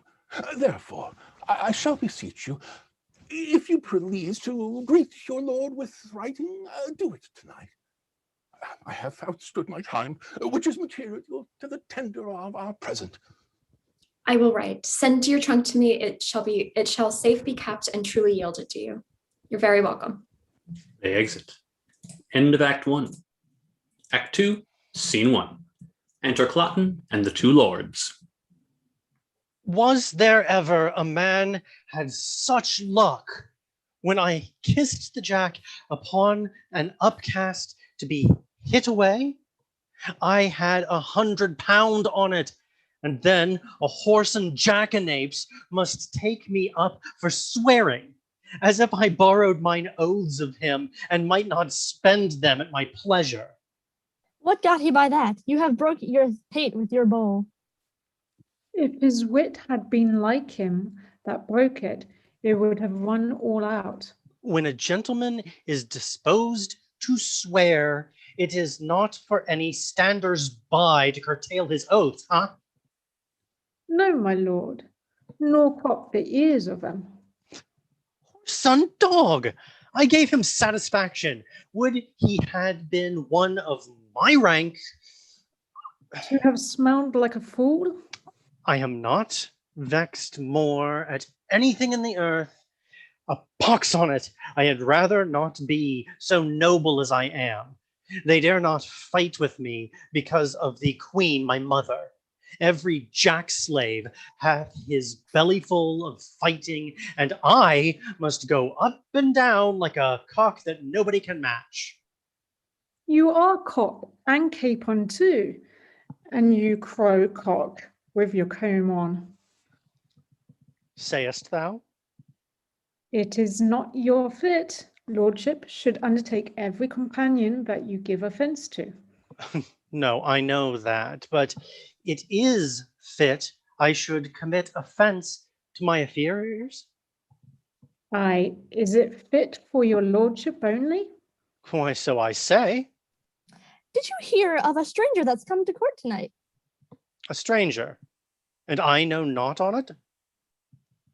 S11: Therefore, I shall beseech you, if you please to greet your lord with writing, do it tonight. I have outstood my time, which is material to the tender of our present.
S6: I will write. Send your trunk to me. It shall safe be kept and truly yielded to you. You're very welcome.
S1: They exit. End of Act 1. Act 2, Scene 1. Enter Cloten and the two lords.
S9: Was there ever a man had such luck? When I kissed the jack upon an upcast to be hit away, I had £100 on it, and then a horse and jackanapes must take me up for swearing, as if I borrowed mine oaths of him and might not spend them at my pleasure.
S2: What got he by that? You have broke your pate with your bowl.
S3: If his wit had been like him that broke it, it would have run all out.
S9: When a gentleman is disposed to swear, it is not for any standers by to curtail his oaths, huh?
S3: No, my lord, nor crop the ears of them.
S9: Son dog, I gave him satisfaction. Would he had been one of my rank?
S3: To have smelled like a fool?
S9: I am not vexed more at anything in the earth. A pox on it, I had rather not be so noble as I am. They dare not fight with me because of the queen, my mother. Every jack slave hath his belly full of fighting, and I must go up and down like a cock that nobody can match.
S3: You are cock and capon too, and you crow cock with your comb on.
S9: Sayest thou?
S3: It is not your fit, lordship should undertake every companion that you give offence to.
S9: No, I know that, but it is fit I should commit offence to my inferiors.
S3: Aye, is it fit for your lordship only?
S9: Why, so I say.
S2: Did you hear of a stranger that's come to court tonight?
S9: A stranger, and I know not on it?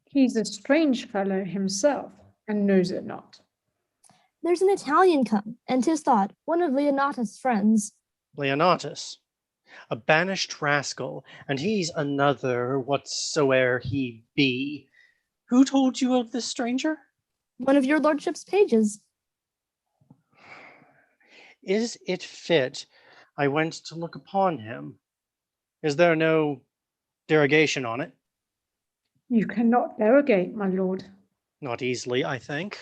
S3: He's a strange fellow himself, and knows it not.
S2: There's an Italian come, and 'tis thought one of Leonatus' friends.
S9: Leonatus, a banished rascal, and he's another whatsoe'er he be. Who told you of this stranger?
S2: One of your lordship's pages.
S9: Is it fit I went to look upon him? Is there no derogation on it?
S3: You cannot derogate, my lord.
S9: Not easily, I think.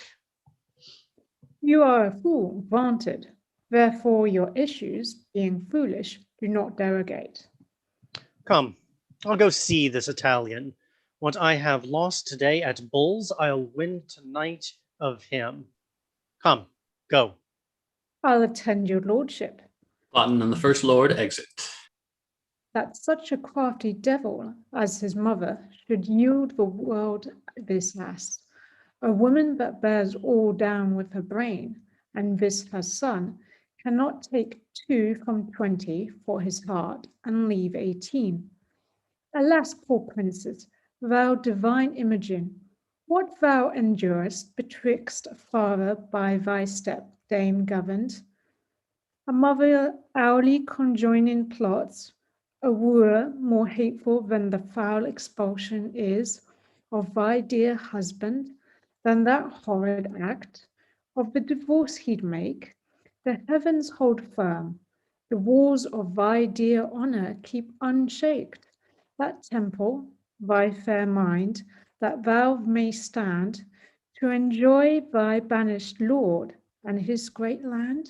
S3: You are a fool, granted. Therefore your issues, being foolish, do not derogate.
S9: Come, I'll go see this Italian. What I have lost today at Bulls, I'll win tonight of him. Come, go.
S3: I'll attend your lordship.
S1: Cloten and the First Lord exit.
S3: That such a crafty devil as his mother should yield the world this ass, a woman that bears all down with her brain, and this her son, cannot take 2 from 20 for his heart and leave 18. Alas, poor princess, thou divine Imogen, what thou endurest betwixt a father by thy step dame governed, a mother hourly conjoining plots, a wooer more hateful than the foul expulsion is of thy dear husband, than that horrid act, of the divorce he'd make. The heavens hold firm. The walls of thy dear honor keep unshaked. That temple, thy fair mind, that thou may stand to enjoy thy banished lord and his great land.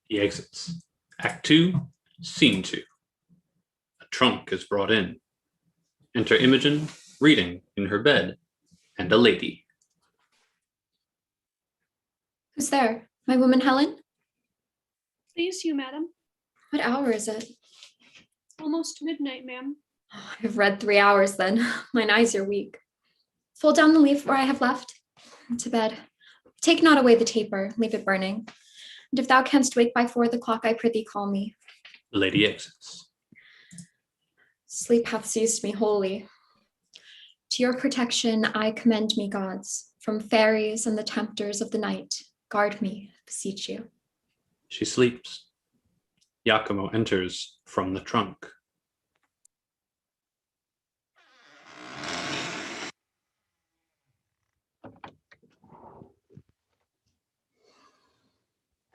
S1: He exits. Act 2, Scene 2. A trunk is brought in. Enter Imogen, reading in her bed, and a lady.
S6: Who's there? My woman Helen?
S10: Please you, madam.
S6: What hour is it?
S10: Almost midnight, ma'am.
S6: Oh, I've read 3 hours then. Mine eyes are weak. Fold down the leaf where I have left. To bed. Take not away the taper, leave it burning. And if thou canst wake by 4 the clock, I prithee call me.
S1: The lady exits.
S6: Sleep hath seized me wholly. To your protection I commend me, gods. From fairies and the tempters of the night, guard me, beseech you.
S1: She sleeps. Giacomo enters from the trunk.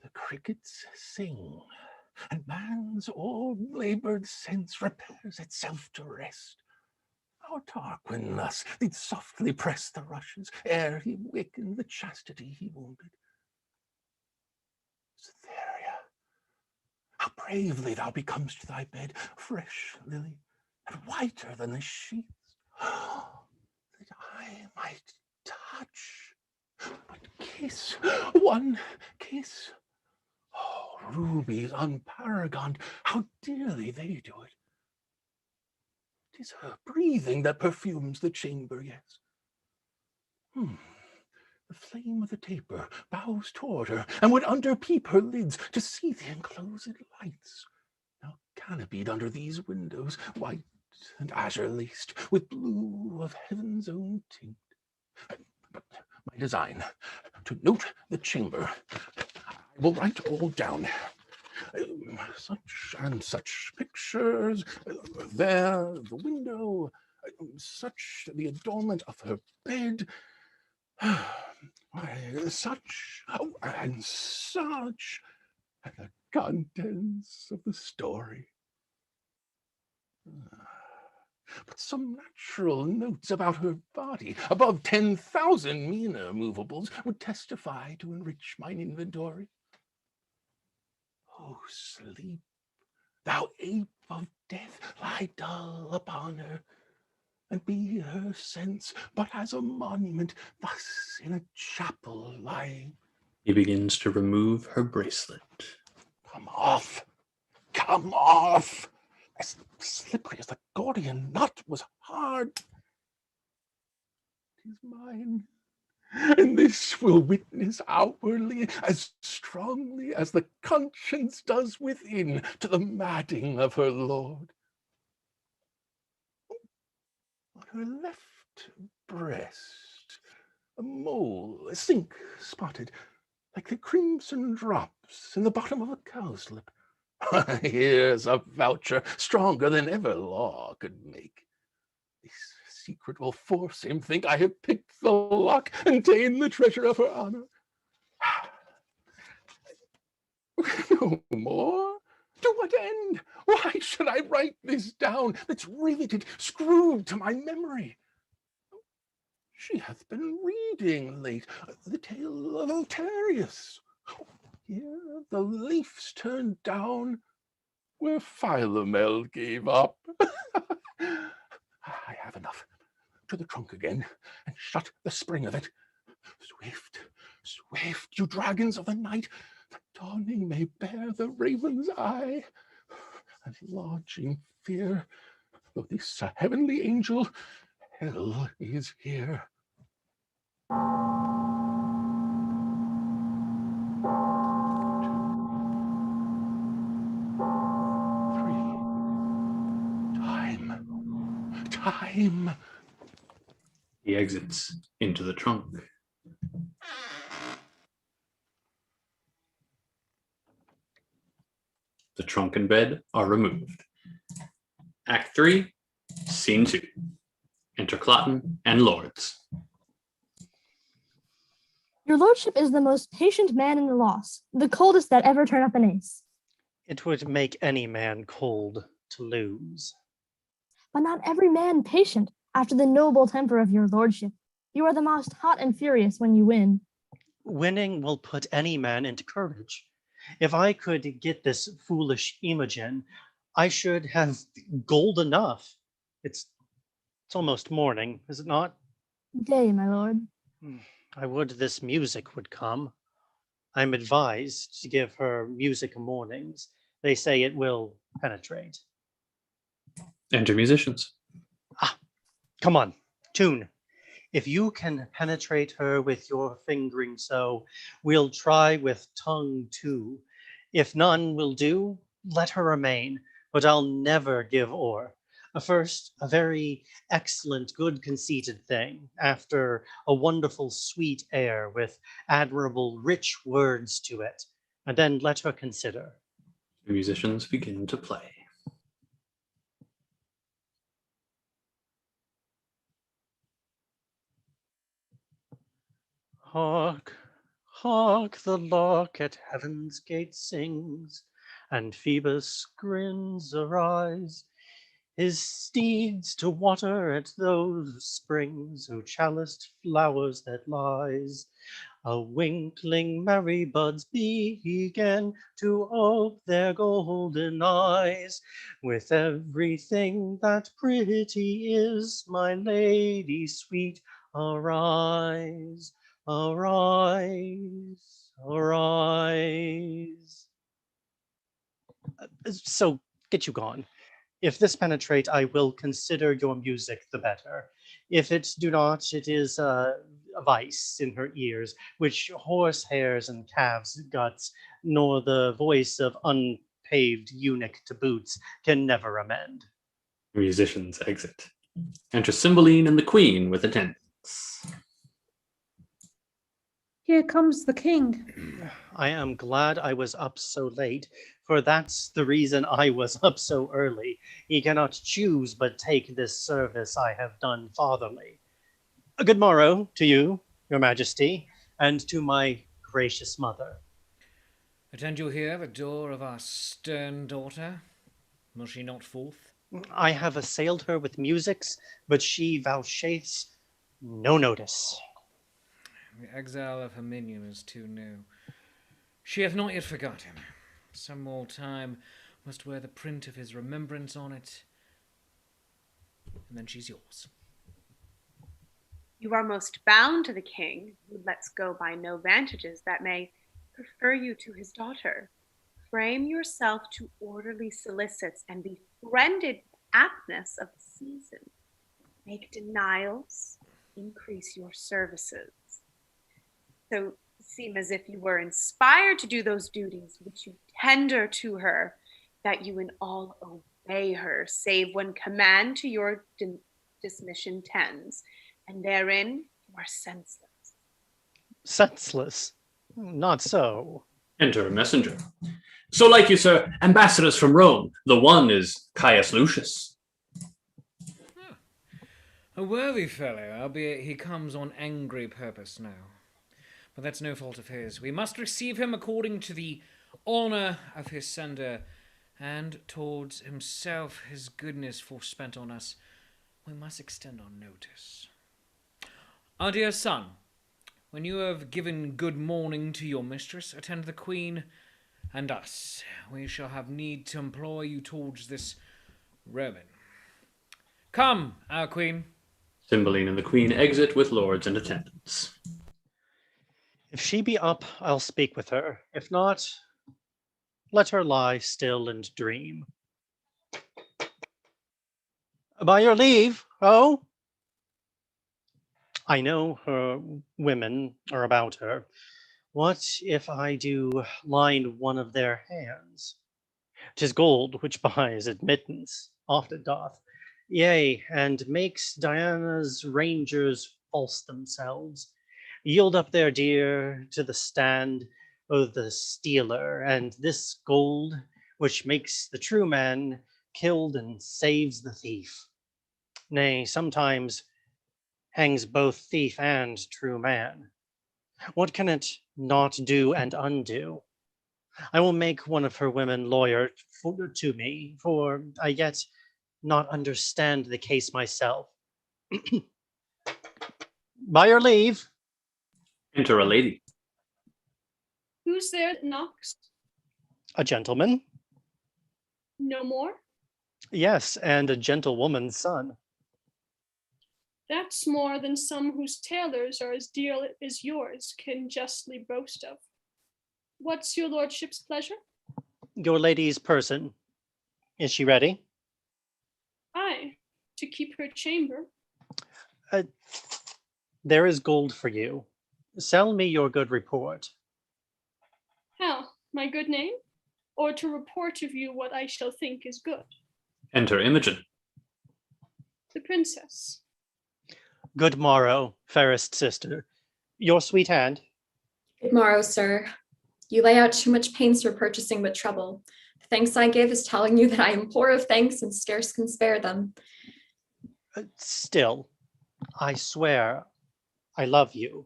S11: The crickets sing, and man's old labored sense repairs itself to rest. Our Tarquin thus did softly press the rushes, ere he wakened the chastity he wounded. Cytherea, how bravely thou becomest to thy bed, fresh lily, and whiter than the sheets, that I might touch, but kiss, one kiss. Oh, rubies unparagoned, how dearly they do it. 'Tis her breathing that perfumes the chamber, yes. The flame of the taper bows toward her, and would underpeep her lids to see the enclosed lights, now canopied under these windows, white and azure laced, with blue of heaven's own tint. But my design, to note the chamber, I will write all down. Such and such pictures, there the window, such the adornment of her bed, such and such the contents of the story. But some natural notes about her body, above 10,000 meaner movables, would testify to enrich mine inventory. Oh, sleep, thou ape of death, lie dull upon her, and be her sense but as a monument, thus in a chapel lying.
S1: He begins to remove her bracelet.
S11: Come off! Come off! As slippery as the Gordian knot was hard. 'Tis mine. And this will witness outwardly as strongly as the conscience does within to the madding of her lord. On her left breast, a mole, a sink spotted, like the crimson drops in the bottom of a cowslip. Here's a voucher stronger than ever law could make. This secret will force him think I have picked the lock and ta'en the treasure of her honor. No more? To what end? Why should I write this down that's riveted, screwed to my memory? She hath been reading late the tale of Altarius. Here the leaf's turned down where Philomel gave up. I have enough. To the trunk again, and shut the spring of it. Swift, swift, you dragons of the night, the dawning may bear the raven's eye. And lodging fear, though this a heavenly angel, hell is here. Time.
S1: He exits into the trunk. The trunk and bed are removed. Act 3, Scene 2. Enter Cloten and Lords.
S2: Your lordship is the most patient man in the loss, the coldest that ever turned up an ace.
S9: It would make any man cold to lose.
S2: But not every man patient after the noble temper of your lordship. You are the most hot and furious when you win.
S9: Winning will put any man into courage. If I could get this foolish Imogen, I should have gold enough. It's almost morning, is it not?
S2: Day, my lord.
S9: I would this music would come. I'm advised to give her music mornings. They say it will penetrate.
S1: Enter musicians.
S9: Come on, tune. If you can penetrate her with your fingering so, we'll try with tongue too. If none will do, let her remain, but I'll never give o'er. First, a very excellent, good conceited thing, after a wonderful sweet air with admirable rich words to it, and then let her consider.
S1: The musicians begin to play.
S9: Hark, hark, the lark at heaven's gate sings, and Phoebus grins arise, his steeds to water at those springs who chaliced flowers that lies. A winkling merry buds begin to ope their golden eyes. With everything that pretty is, my lady sweet, arise, arise, arise. So get you gone. If this penetrate, I will consider your music the better. If it do not, it is a vice in her ears, which horse hairs and calves' guts, nor the voice of unpaved eunuch to boots, can never amend.
S1: The musicians exit. Enter Cymbeline and the Queen with attendants.
S3: Here comes the king.
S9: I am glad I was up so late, for that's the reason I was up so early. He cannot choose but take this service I have done fatherly. A good morrow to you, your majesty, and to my gracious mother.
S7: Attend you here the door of our stern daughter? Will she not forth?
S9: I have assailed her with musics, but she vouchsafes no notice.
S7: The exile of her minion is too new. She hath not yet forgot him. Some more time must wear the print of his remembrance on it, and then she's yours.
S4: You are most bound to the king, who lets go by no vantages that may prefer you to his daughter. Frame yourself to orderly solicits and befriended aptness of the season. Make denials, increase your services. So seem as if you were inspired to do those duties which you tender to her, that you in all obey her, save when command to your dismission tends, and therein you are senseless.
S9: Senseless? Not so.
S1: Enter a messenger. So like you, sir, ambassadors from Rome. The one is Caius Lucius.
S7: A worthy fellow, albeit he comes on angry purpose now. But that's no fault of his. We must receive him according to the honour of his sender, and towards himself his goodness forespent on us, we must extend our notice. Our dear son, when you have given good morning to your mistress, attend the queen and us. We shall have need to employ you towards this Roman. Come, our queen.
S1: Cymbeline and the Queen exit with lords and attendants.
S9: If she be up, I'll speak with her. If not, let her lie still and dream. By your leave, oh? I know her women are about her. What if I do line one of their hands? 'Tis gold which buys admittance, oft it doth. Yea, and makes Diana's rangers false themselves, yield up their deer to the stand of the stealer, and this gold which makes the true man killed and saves the thief. Nay, sometimes hangs both thief and true man. What can it not do and undo? I will make one of her women lawyer to me, for I yet not understand the case myself. By your leave.
S1: Enter a lady.
S10: Who's there that knocks?
S9: A gentleman?
S10: No more?
S9: Yes, and a gentlewoman's son.
S10: That's more than some whose tailors are as dear as yours can justly boast of. What's your lordship's pleasure?
S9: Your lady's person. Is she ready?
S10: Aye, to keep her chamber.
S9: There is gold for you. Sell me your good report.
S10: How, my good name? Or to report of you what I shall think is good?
S1: Enter Imogen.
S10: The princess.
S9: Good morrow, fairest sister. Your sweet hand.
S6: Good morrow, sir. You lay out too much pains for purchasing but trouble. The thanks I give is telling you that I am poor of thanks and scarce can spare them.
S9: Still, I swear, I love you.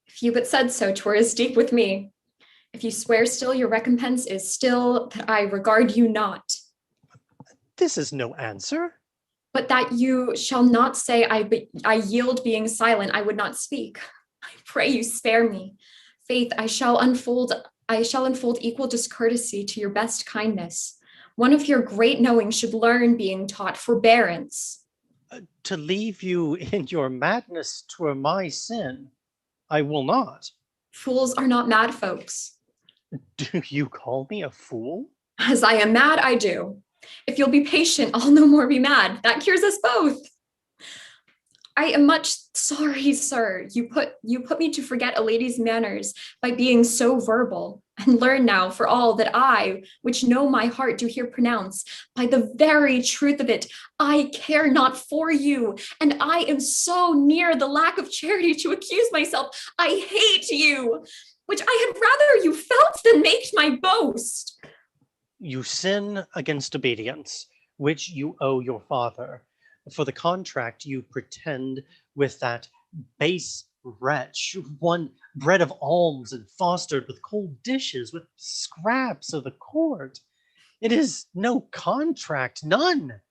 S6: If you but said so, 'twere as deep with me. If you swear still, your recompense is still that I regard you not.
S9: This is no answer.
S6: But that you shall not say I yield being silent, I would not speak. I pray you spare me. Faith, I shall unfold equal discourtesy to your best kindness. One of your great knowing should learn being taught forbearance.
S9: To leave you in your madness 'twere my sin. I will not.
S6: Fools are not mad folks.
S9: Do you call me a fool?
S6: As I am mad, I do. If you'll be patient, I'll no more be mad. That cures us both. I am much sorry, sir. You put me to forget a lady's manners by being so verbal, and learn now for all that I, which know my heart, do here pronounce, by the very truth of it, I care not for you, and I am so near the lack of charity to accuse myself. I hate you, which I had rather you felt than make my boast.
S9: You sin against obedience, which you owe your father. For the contract you pretend with that base wretch, one bred of alms and fostered with cold dishes, with scraps of the court. It is no contract, none.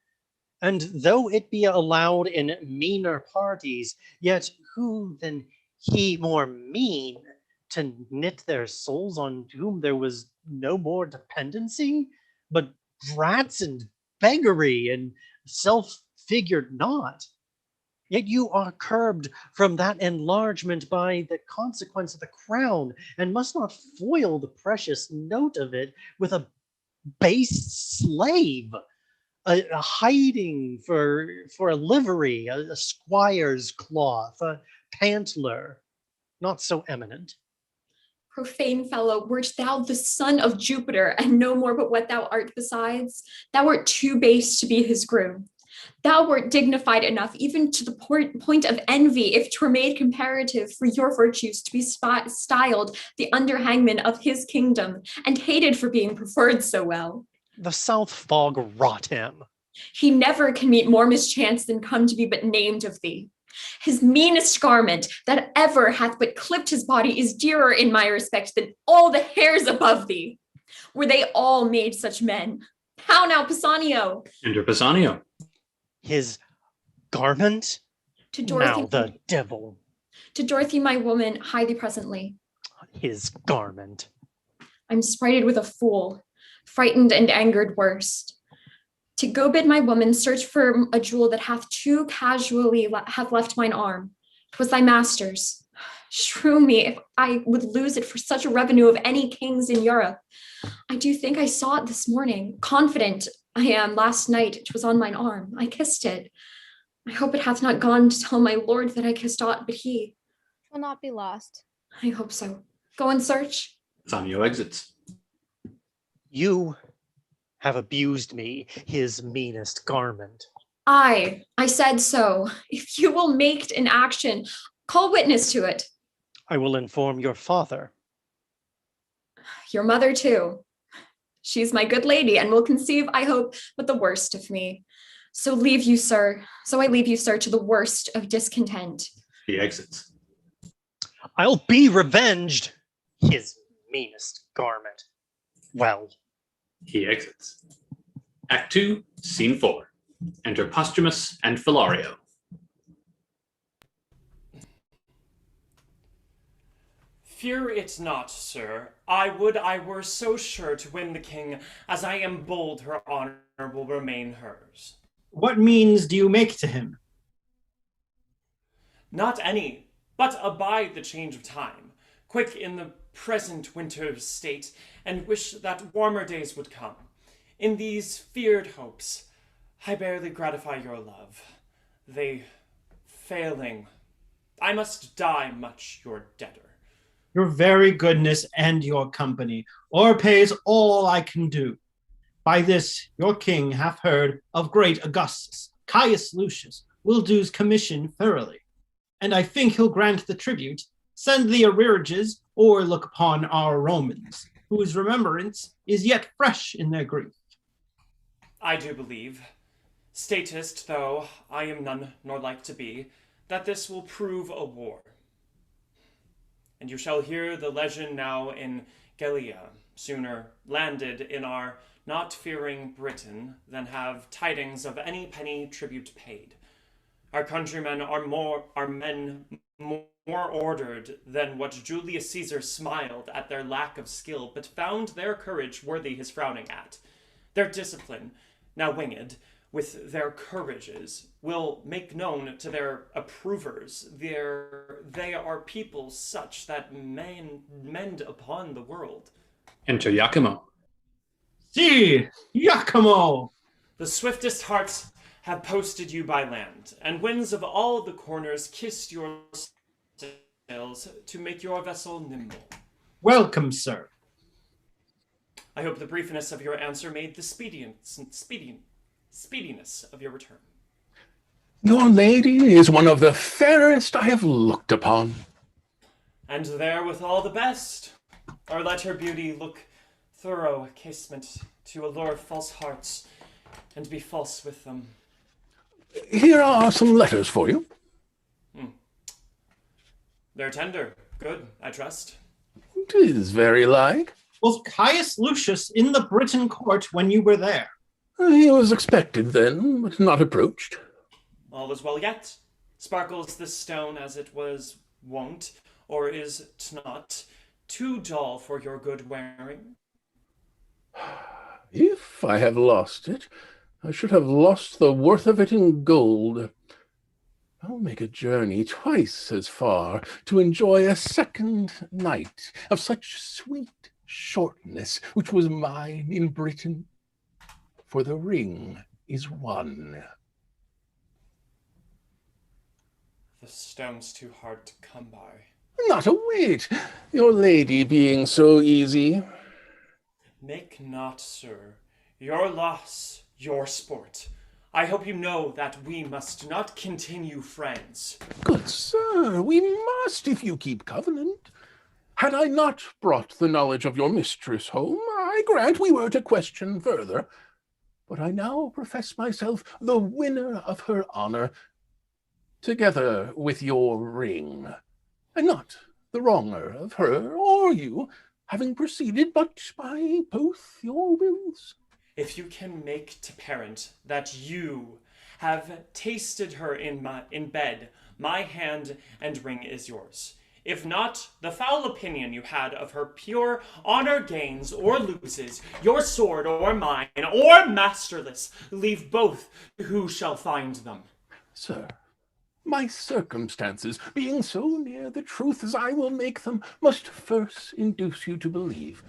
S9: And though it be allowed in meaner parties, yet who than he more mean to knit their souls on whom there was no more dependency, but brats and beggary and self-figured not? Yet you are curbed from that enlargement by the consequence of the crown, and must not foil the precious note of it with a base slave, a hiding for a livery, a squire's cloth, a pantler, not so eminent.
S6: Profane fellow, wert thou the son of Jupiter, and no more but what thou art besides, thou wert too base to be his groom. Thou wert dignified enough, even to the point of envy, if 'twere made comparative for your virtues, to be styled the underhangman of his kingdom, and hated for being preferred so well.
S9: The south fog rot him.
S6: He never can meet more mischance than come to be but named of thee. His meanest garment that ever hath but clipped his body is dearer in my respect than all the hairs above thee. Were they all made such men? How now, Pisanio?
S1: Enter Pisanio.
S9: His garment?
S6: To Dorothy,
S9: now the devil.
S6: To Dorothy, my woman, highly presently.
S9: His garment.
S6: I'm sprited with a fool, frightened and angered worst. To go bid my woman search for a jewel that hath too casually have left mine arm. 'Twas thy master's. Shrew me if I would lose it for such a revenue of any kings in Europe. I do think I saw it this morning. Confident I am last night 'twas on mine arm. I kissed it. I hope it hath not gone to tell my lord that I kissed aught but he.
S8: Will not be lost.
S6: I hope so. Go and search.
S1: Pisanio exits.
S9: You have abused me, his meanest garment.
S6: I said so. If you will make an action, call witness to it.
S9: I will inform your father.
S6: Your mother too. She's my good lady and will conceive, I hope, but the worst of me. So I leave you, sir, to the worst of discontent.
S1: He exits.
S9: I'll be revenged. His meanest garment. Well,
S1: He exits. Act 2, Scene 4. Enter Posthumus and Philario.
S5: Fear it not, sir. I would I were so sure to win the king, as I am bold her honor will remain hers.
S12: What means do you make to him?
S5: Not any, but abide the change of time, quick in the present winter's state, and wish that warmer days would come. In these feared hopes, I barely gratify your love. They failing, I must die much your debtor.
S12: Your very goodness and your company o'erpays all I can do. By this your king hath heard of great Augustus, Caius Lucius, will do's commission thoroughly. And I think he'll grant the tribute, send the arrearages, or look upon our Romans, whose remembrance is yet fresh in their grief.
S5: I do believe, statist though I am none nor like to be, that this will prove a war. And you shall hear the legend now in Gallia, sooner landed in our not fearing Britain than have tidings of any penny tribute paid. Our countrymen are men more ordered than what Julius Caesar smiled at their lack of skill, but found their courage worthy his frowning at. Their discipline, now winged, with their courages, will make known to their approvers they are people such that mend upon the world.
S1: Enter Iachimo.
S12: See, Iachimo!
S5: The swiftest hearts have posted you by land, and winds of all the corners kissed your sails to make your vessel nimble.
S12: Welcome, sir.
S5: I hope the briefness of your answer made the speediness of your return.
S11: Your lady is one of the fairest I have looked upon.
S5: And there with all the best, or let her beauty look thorough casement to allure false hearts, and be false with them.
S11: Here are some letters for you.
S5: They're tender. Good, I trust.
S11: 'Tis very like.
S12: Was Caius Lucius in the Britain court when you were there?
S11: He was expected then, but not approached.
S5: All is well yet. Sparkles this stone as it was wont, or is 't not too dull for your good wearing?
S11: If I have lost it, I should have lost the worth of it in gold. I'll make a journey twice as far to enjoy a second night of such sweet shortness, which was mine in Britain. For the ring is won.
S5: The stone's too hard to come by.
S11: Not a whit, your lady being so easy.
S5: Make not, sir, your loss your sport. I hope you know that we must not continue friends.
S11: Good sir, we must if you keep covenant. Had I not brought the knowledge of your mistress home, I grant we were to question further. But I now profess myself the winner of her honor, together with your ring, and not the wronger of her or you, having proceeded but by both your wills.
S5: If you can make to parent that you have tasted her in bed, my hand and ring is yours. If not, the foul opinion you had of her pure honor gains or loses, your sword or mine, or masterless, leave both to who shall find them.
S11: Sir, my circumstances, being so near the truth as I will make them, must first induce you to believe,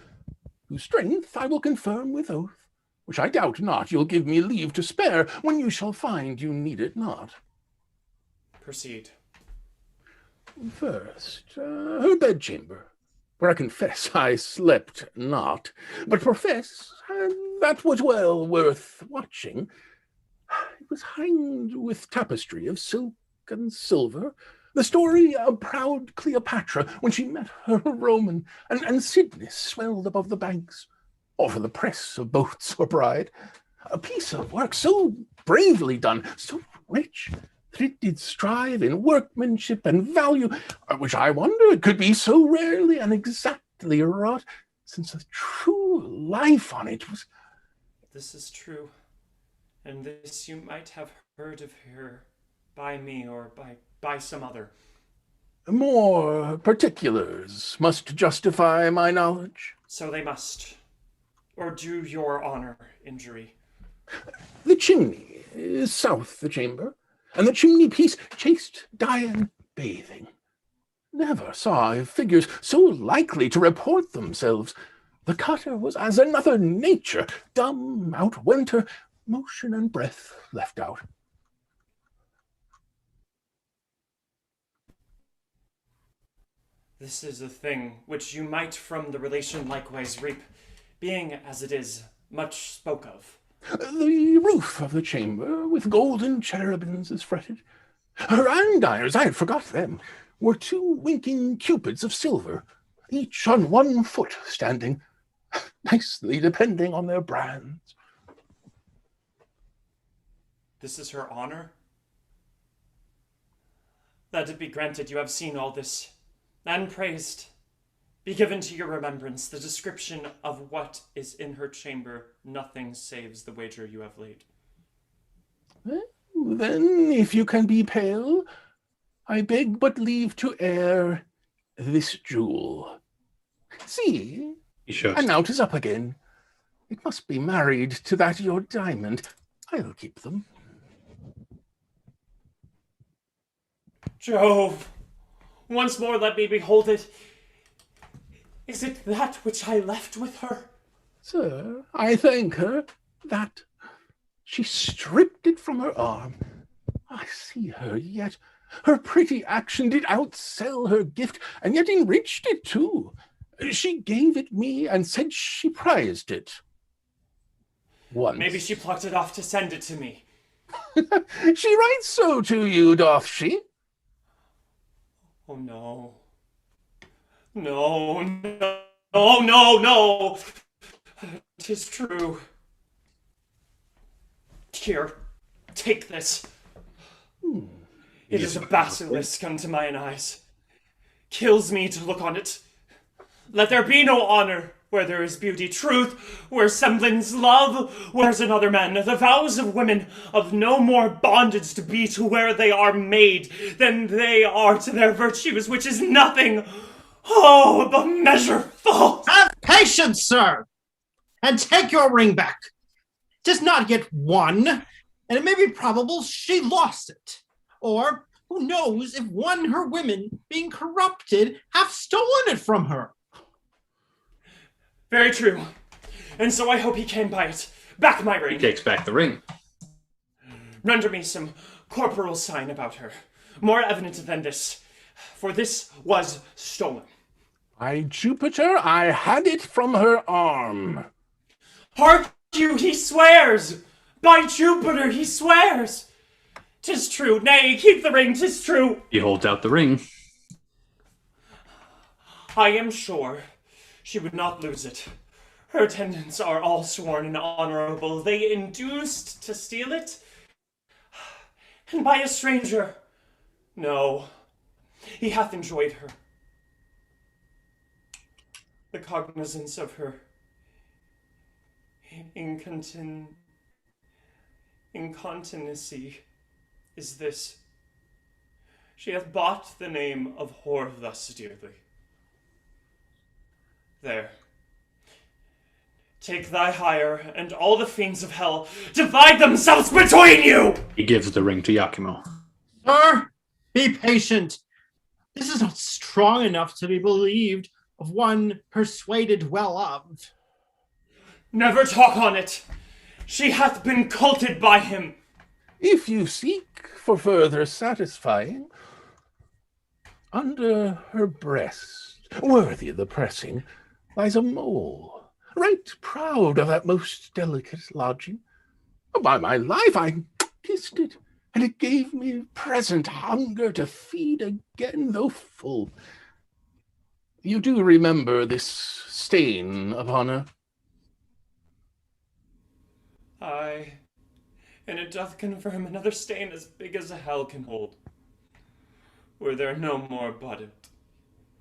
S11: whose strength I will confirm with oath, which I doubt not you'll give me leave to spare when you shall find you need it not.
S5: Proceed.
S11: First, her bedchamber, where I confess I slept not, but profess that was well worth watching. It was hanged with tapestry of silk and silver, the story of proud Cleopatra when she met her Roman, and Cydnus swelled above the banks, or for the press of boats or bride. A piece of work so bravely done, so rich, that it did strive in workmanship and value, which I wonder it could be so rarely and exactly wrought, since the true life on it was...
S5: This is true, and this you might have heard of her by me or by some other.
S11: More particulars must justify my knowledge.
S5: So they must, or do your honor injury.
S11: The chimney is south the chamber, and the chimney piece chased Dian bathing. Never saw I figures so likely to report themselves. The cutter was as another nature, dumb outwent her, motion and breath left out.
S5: This is a thing which you might from the relation likewise reap, being, as it is, much spoke of.
S11: The roof of the chamber with golden cherubims is fretted. Her andirons, I had forgot them, were 2 winking cupids of silver, each on 1 foot standing, nicely depending on their brands.
S5: This is her honor? Let it be granted you have seen all this, and praised. Be given to your remembrance the description of what is in her chamber. Nothing saves the wager you have laid.
S11: Well, then, if you can be pale, I beg but leave to air this jewel. See, and now 'tis up again. It must be married to that your diamond. I'll keep them.
S5: Jove! Once more let me behold it. Is it that which I left with her?
S11: Sir, I thank her that she stripped it from her arm. I see her yet. Her pretty action did outsell her gift, and yet enriched it too. She gave it me and said she prized it. Once.
S5: Maybe she plucked it off to send it to me.
S11: She writes so to you, doth she?
S5: Oh no. No, no, no, no, no. 'Tis true. Here, take this. It is a basilisk unto mine eyes. Kills me to look on it. Let there be no honor where there is beauty, truth, where semblance, love, where's another man, the vows of women, of no more bondage to be to where they are made than they are to their virtues, which is nothing. Oh, the measure false.
S12: Have patience, sir, and take your ring back. 'Tis not yet won, and it may be probable she lost it. Or who knows if one her women, being corrupted, have stolen it from her.
S5: Very true. And so I hope he can buy it. Back my ring.
S1: He takes back the ring.
S5: Render me some corporal sign about her, more evident than this, for this was stolen.
S11: By Jupiter, I had it from her arm.
S5: Hark you, he swears! By Jupiter, he swears! 'Tis true, nay, keep the ring, 'tis true.
S1: He holds out the ring.
S5: I am sure she would not lose it. Her attendants are all sworn and honorable. They induced to steal it? And by a stranger? No, he hath enjoyed her. The cognizance of her incontinency is this. She hath bought the name of whore thus dearly. There. Take thy hire, and all the fiends of hell divide themselves between you!
S1: He gives the ring to Iachimo.
S12: Sir, be patient. This is not strong enough to be believed of one persuaded well of.
S5: Never talk on it. She hath been culted by him.
S11: If you seek for further satisfying, under her breast, worthy the pressing, lies a mole, right proud of that most delicate lodging. By my life, I kissed it, and it gave me present hunger to feed again, though full. You do remember this stain upon her?
S5: Aye, and it doth confirm another stain as big as a hell can hold. Were there no more but it?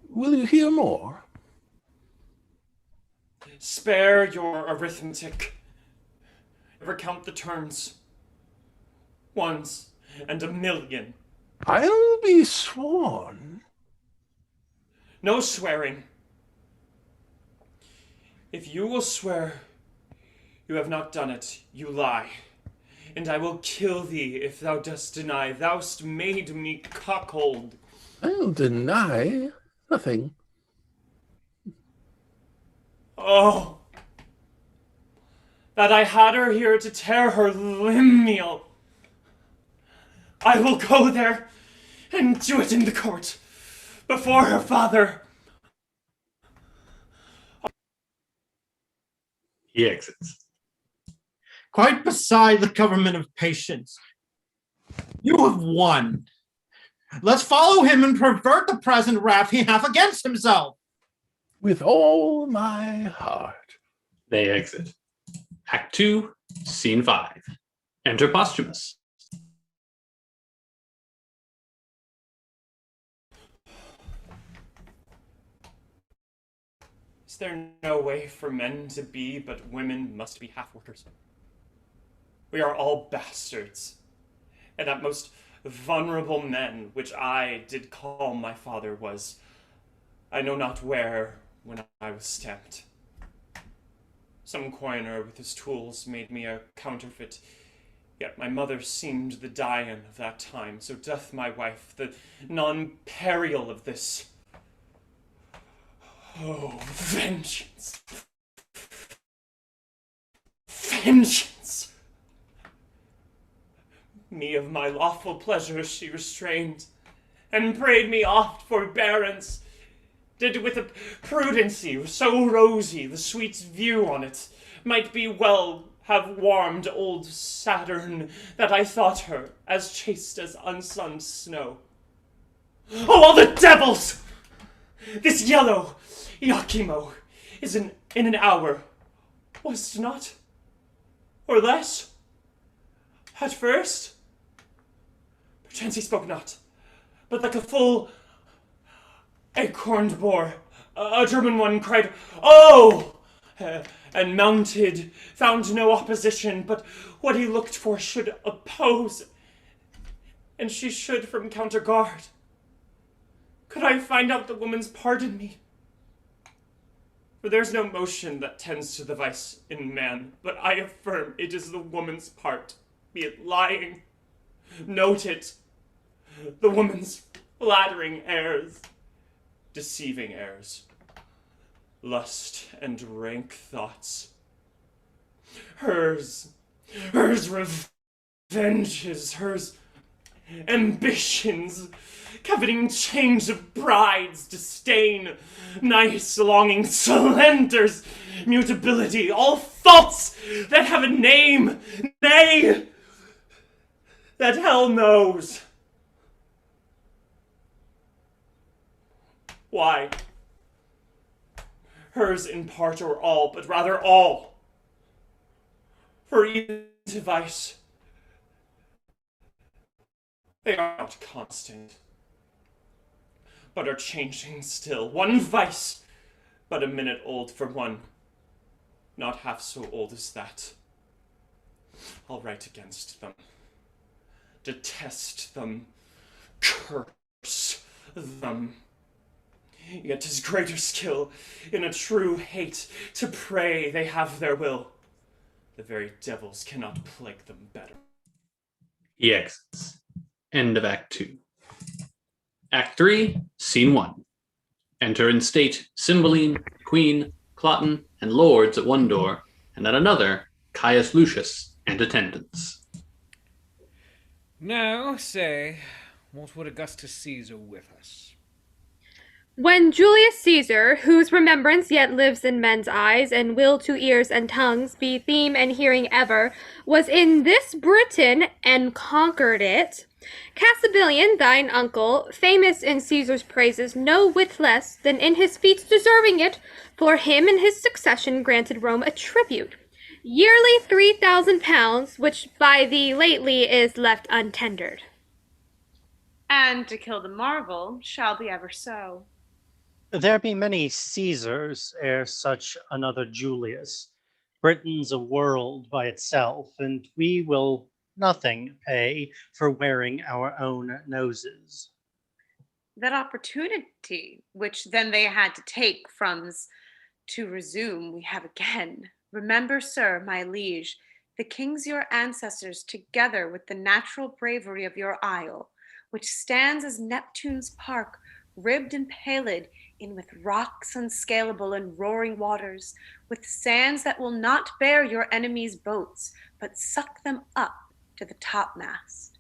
S11: Will you hear more?
S5: Spare your arithmetic. Never count the turns. Ones and a million.
S11: I'll be sworn.
S5: No swearing. If you will swear you have not done it, you lie. And I will kill thee if thou dost deny. Thou'st made me cuckold.
S11: I'll deny nothing.
S5: Oh, that I had her here to tear her limb meal. I will go there and do it in the court, before her father.
S1: He exits.
S12: Quite beside the government of patience. You have won. Let's follow him and pervert the present wrath he hath against himself.
S11: With all my heart.
S1: They exit. Act 2, Scene 5. Enter Posthumus.
S5: Is there no way for men to be, but women must be half-workers? We are all bastards, and that most vulnerable men, which I did call my father, was I know not where when I was stamped. Some coiner with his tools made me a counterfeit, yet my mother seemed the Dian of that time, so doth my wife, the non-perial of this. Oh, vengeance! Vengeance! Me of my lawful pleasures she restrained, and prayed me oft forbearance, did with a prudency so rosy the sweet view on it might be well have warmed old Saturn, that I thought her as chaste as unsunned snow. Oh, all the devils! This yellow Iachimo is in an hour, was't not? Or less? At first? Perchance he spoke not, but like a full acorned boar, a German one cried, "Oh!" And mounted, found no opposition, but what he looked for should oppose, and she should from counterguard. Could I find out the woman's pardon me? For there's no motion that tends to the vice in man, but I affirm it is the woman's part, be it lying. Note it, the woman's flattering airs, deceiving airs, lust and rank thoughts. Hers revenges, hers ambitions, coveting change of brides, disdain, nice longing, slenders, mutability, all faults that have a name, nay, that hell knows. Why? Hers in part or all, but rather all. For even to vice, they are not constant, but are changing still. One vice, but a minute old for one, not half so old as that. I'll write against them, detest them, curse them. Yet 'tis greater skill in a true hate to pray they have their will. The very devils cannot plague them better.
S1: He exits. End of Act 2. Act 3, Scene 1. Enter in state Cymbeline, Queen, Cloten, and lords at one door, and at another, Caius Lucius and attendants.
S7: Now, say, what would Augustus Caesar with us?
S13: When Julius Caesar, whose remembrance yet lives in men's eyes, and will to ears and tongues be theme and hearing ever, was in this Britain and conquered it, Cassibilian, thine uncle, famous in Caesar's praises no whit less than in his feats deserving it, for him in his succession granted Rome a tribute. yearly 3,000 pounds, which by thee lately is left untendered.
S4: And to kill the marvel shall be ever so.
S9: There be many Caesars ere such another Julius. Britain's a world by itself, and we will nothing pay for wearing our own noses.
S4: That opportunity, which then they had to take from's to resume, we have again. Remember, sir, my liege, the kings your ancestors, together with the natural bravery of your isle, which stands as Neptune's park, ribbed and paled in with rocks unscalable and roaring waters, with sands that will not bear your enemies' boats, but suck them up to the topmast.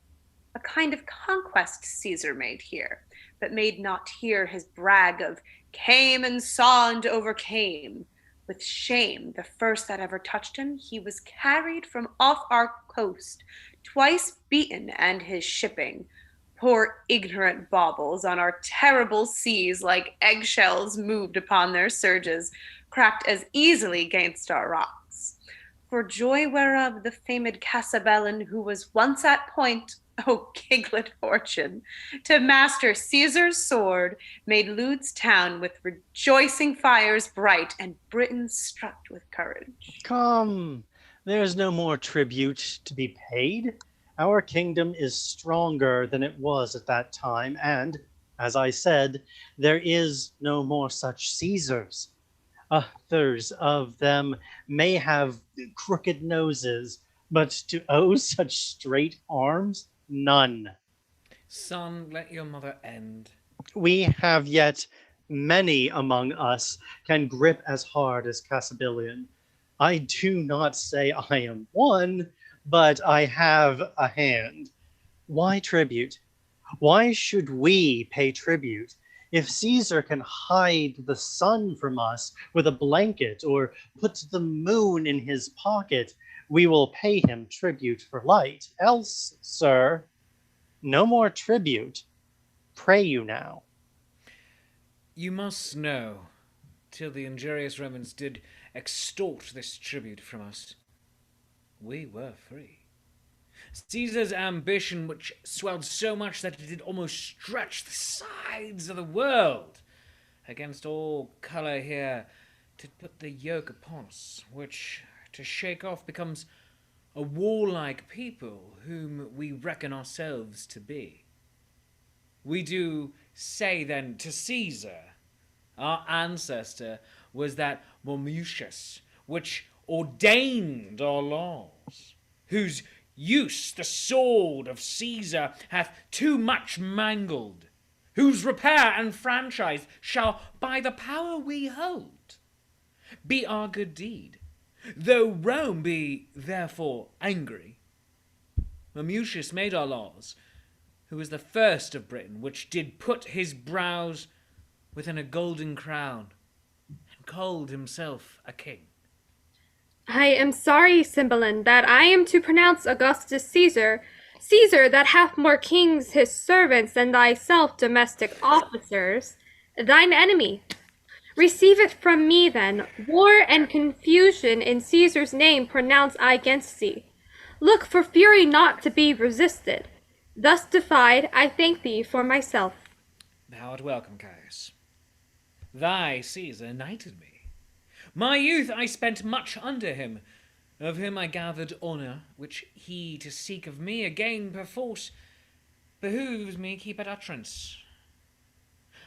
S4: A kind of conquest Caesar made here, but made not here his brag of came and saw and overcame. With shame, the first that ever touched him, he was carried from off our coast, twice beaten and his shipping. Poor ignorant baubles on our terrible seas, like eggshells moved upon their surges, cracked as easily gainst our rocks. For joy whereof the famed Casabellan, who was once at point, O giglet fortune, to master Caesar's sword, made Lude's town with rejoicing fires bright, and Britain struck with courage.
S9: Come, there's no more tribute to be paid. Our kingdom is stronger than it was at that time, and, as I said, there is no more such Caesars. Others of them may have crooked noses, but to owe such straight arms, none.
S7: Son, let your mother end.
S9: We have yet many among us can grip as hard as Casabellian. I do not say I am one, but I have a hand. Why tribute? Why should we pay tribute? If Caesar can hide the sun from us with a blanket or put the moon in his pocket, we will pay him tribute for light. Else, sir, no more tribute. Pray you now.
S7: You must know, till the injurious Romans did extort this tribute from us, we were free. Caesar's ambition, which swelled so much that it did almost stretch the sides of the world, against all colour here, did put the yoke upon us, which, to shake off, becomes a warlike people whom we reckon ourselves to be. We do say then to Caesar, our ancestor was that Mamucius, which ordained our laws, whose use the sword of Caesar hath too much mangled, whose repair and franchise shall, by the power we hold, be our good deed, though Rome be therefore angry. Mamucius made our laws, who was the first of Britain which did put his brows within a golden crown, and called himself a king.
S13: I am sorry, Cymbeline, that I am to pronounce Augustus Caesar, Caesar that hath more kings his servants than thyself domestic officers, thine enemy. Receive it from me then, war and confusion in Caesar's name pronounce I against thee. Look for fury not to be resisted. Thus defied, I thank thee for myself.
S7: Thou art welcome, Caius. Thy Caesar knighted me. My youth I spent much under him, of whom I gathered honour, which he to seek of me again perforce behooves me keep at utterance.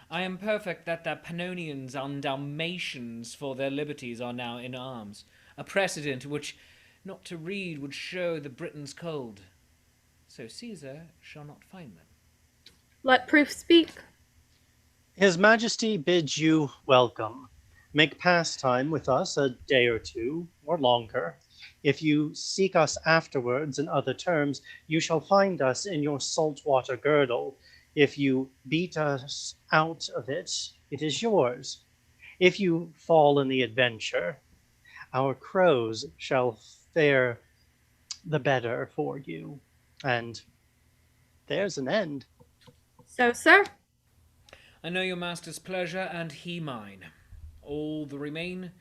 S7: I am perfect that the Pannonians and Dalmatians for their liberties are now in arms, a precedent which not to read would show the Britons cold. So Caesar shall not find them.
S13: Let proof speak.
S9: His Majesty bids you welcome. Make pastime with us a day or two, or longer. If you seek us afterwards in other terms, you shall find us in your saltwater girdle. If you beat us out of it, it is yours. If you fall in the adventure, our crows shall fare the better for you. And there's an end.
S13: So, sir?
S7: I know your master's pleasure, and he mine. All the remain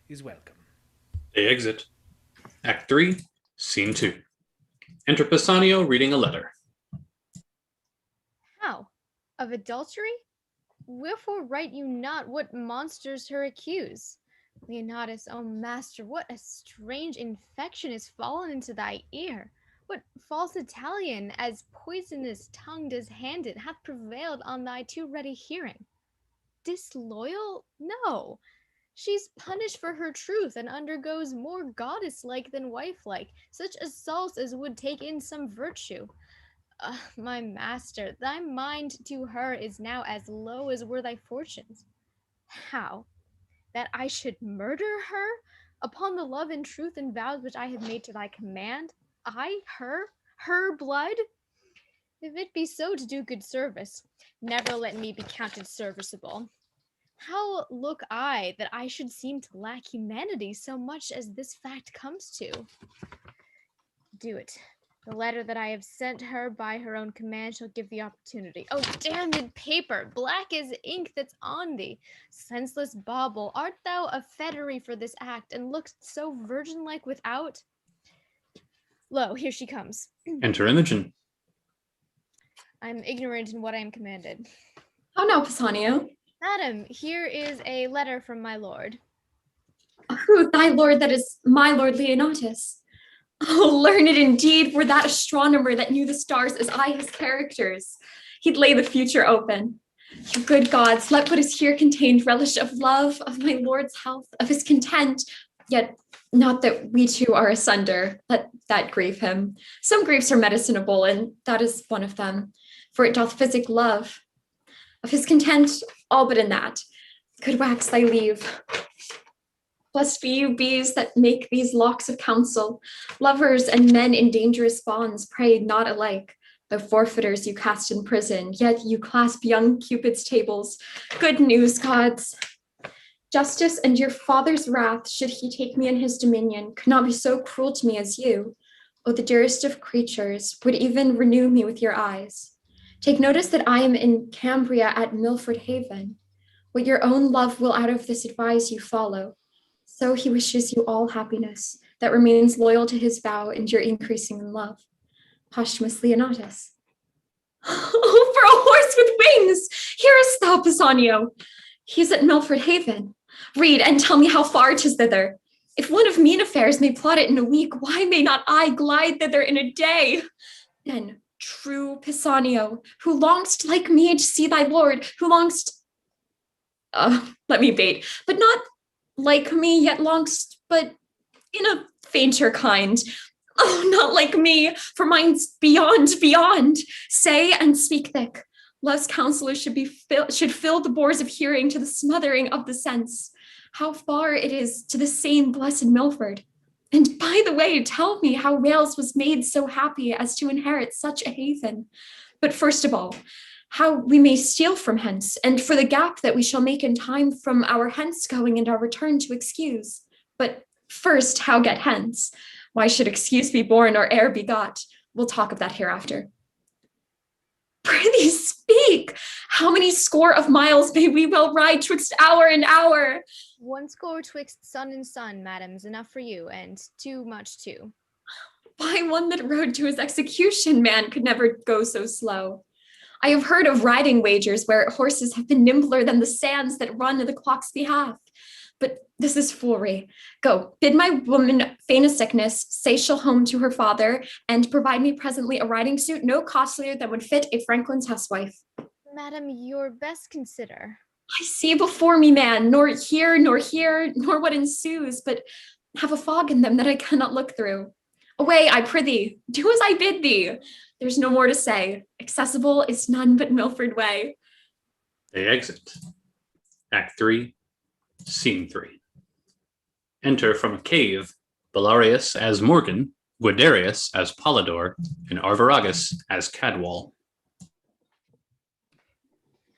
S7: is welcome.
S1: They exit. Act 3, Scene 2. Enter Pisanio reading a letter.
S8: How? Of adultery? Wherefore write you not what monsters her accuse? Leonatus, O master, what a strange infection is fallen into thy ear! What false Italian, as poisonous tongued as handed, hath prevailed on thy too ready hearing? Disloyal? No. She's punished for her truth, and undergoes more goddess-like than wife-like, such assaults as would take in some virtue. My master, thy mind to her is now as low as were thy fortunes. How? That I should murder her? Upon the love and truth and vows which I have made to thy command? I, her blood? If it be so to do good service, never let me be counted serviceable. How look I that I should seem to lack humanity so much as this fact comes to? Do it. The letter that I have sent her by her own command shall give the opportunity. Oh, damned paper, black as ink that's on thee. Senseless bauble, art thou a fettery for this act, and look'st so virgin-like without? Lo, here she comes.
S1: Enter Imogen.
S8: I'm ignorant in what I am commanded.
S6: How now, Pisanio?
S8: Madam, here is a letter from my lord.
S6: Who, thy lord that is my lord Leonatus? Oh, learned indeed were that astronomer that knew the stars as I his characters. He'd lay the future open. You good gods, let what is here contained relish of love, of my lord's health, of his content, yet not that we two are asunder. Let that grieve him. Some griefs are medicinable, and that is one of them, for it doth physic love. Of his content, all but in that. Good wax thy leave. Blessed be you bees that make these locks of counsel. Lovers and men in dangerous bonds pray not alike. Though forfeiters you cast in prison, yet you clasp young Cupid's tables. Good news, gods. Justice and your father's wrath, should he take me in his dominion, could not be so cruel to me as you. O the dearest of creatures, would even renew me with your eyes. Take notice that I am in Cambria at Milford Haven. What your own love will out of this advise you follow. So he wishes you all happiness, that remains loyal to his vow and your increasing in love. Posthumous Leonatus. Oh, for a horse with wings! Hearest thou, Pisanio? He is at Milford Haven. Read and tell me how far 'tis thither. If one of mean affairs may plot it in a week, why may not I glide thither in a day? Then, true Pisanio, who longst like me to see thy lord, who longst, let me bait, but not like me, yet longst, but in a fainter kind. Oh, not like me, for mine's beyond. Say and speak thick. Love's counselors should fill the bores of hearing to the smothering of the sense. How far it is to the same blessed Milford. And by the way, tell me how Wales was made so happy as to inherit such a haven. But first of all, how we may steal from hence, and for the gap that we shall make in time from our hence going and our return to excuse. But first, how get hence? Why should excuse be born or e'er be got? We'll talk of that hereafter. Prithee speak! How many score of miles may we well ride twixt hour and hour?
S8: 1 score twixt sun and sun, madam's enough for you, and too much too.
S6: Why, one that rode to his execution, man, could never go so slow. I have heard of riding wagers where horses have been nimbler than the sands that run in the clock's behalf. But this is foolery. Go, bid my woman feign a sickness, say she'll home to her father, and provide me presently a riding suit no costlier than would fit a Franklin's housewife.
S8: Madam, your best consider.
S6: I see before me, man, nor here, nor what ensues, but have a fog in them that I cannot look through. Away, I prithee, do as I bid thee. There's no more to say. Accessible is none but Milford way.
S1: They exit. Act 3, Scene 3. Enter from a cave Belarius as Morgan, Guiderius as Polydor, and Arviragus as Cadwal.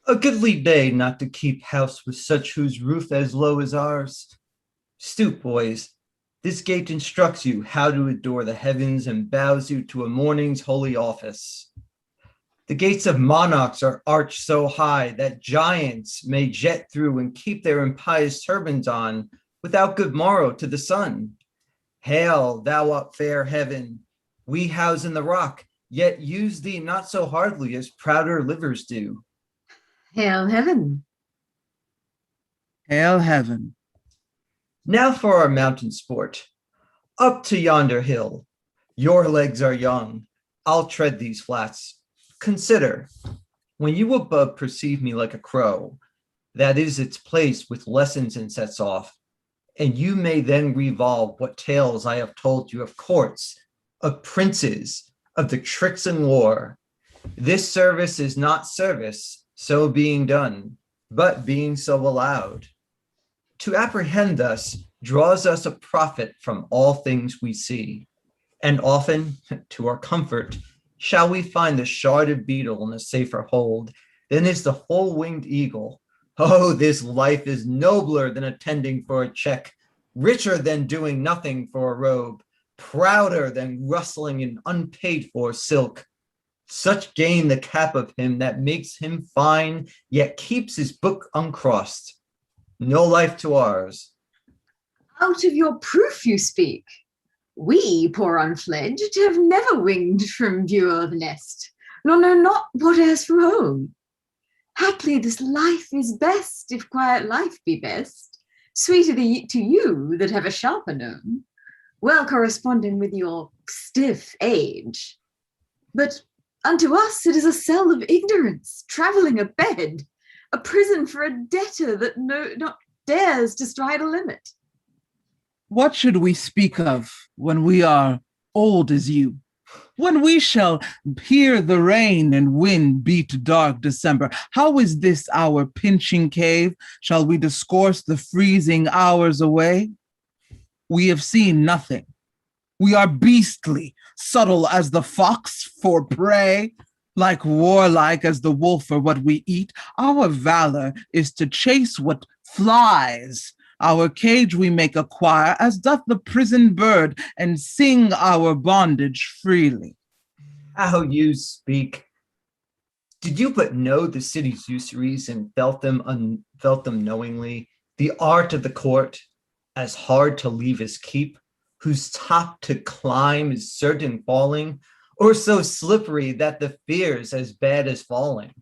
S14: A goodly day not to keep house with such whose roof as low as ours. Stoop, boys. This gate instructs you how to adore the heavens and bows you to a morning's holy office. The gates of monarchs are arched so high that giants may jet through and keep their impious turbans on without good morrow to the sun. Hail, thou up fair heaven, we house in the rock, yet use thee not so hardly as prouder livers do.
S15: Hail heaven.
S16: Hail heaven.
S14: Now for our mountain sport. Up to yonder hill. Your legs are young. I'll tread these flats. Consider, when you above perceive me like a crow, that is its place with lessons and sets off. And you may then revolve what tales I have told you of courts, of princes, of the tricks in war. This service is not service, so being done, but being so allowed. To apprehend thus draws us a profit from all things we see. And often, to our comfort, shall we find the sharded beetle in a safer hold than is the full-winged eagle. Oh, this life is nobler than attending for a check, richer than doing nothing for a robe, prouder than rustling in unpaid-for silk. Such gain the cap of him that makes him fine, yet keeps his book uncrossed. No life to ours.
S15: Out of your proof you speak. We, poor unfledged, have never winged from view of nest, nor know not what as from home. Haply this life is best, if quiet life be best, sweeter to you that have a sharper known, well corresponding with your stiff age. But unto us it is a cell of ignorance, travelling a bed, a prison for a debtor that not dares to stride a limit.
S16: What should we speak of when we are old as you? When we shall hear the rain and wind beat dark December, how is this our pinching cave? Shall we discourse the freezing hours away? We have seen nothing. We are beastly, subtle as the fox for prey, like warlike as the wolf for what we eat. Our valor is to chase what flies. Our cage we make acquire, as doth the prison bird, and sing our bondage freely.
S14: How you speak. Did you but know the city's usuries and felt them knowingly, the art of the court, as hard to leave as keep, whose top to climb is certain falling, or so slippery that the fear's as bad as falling?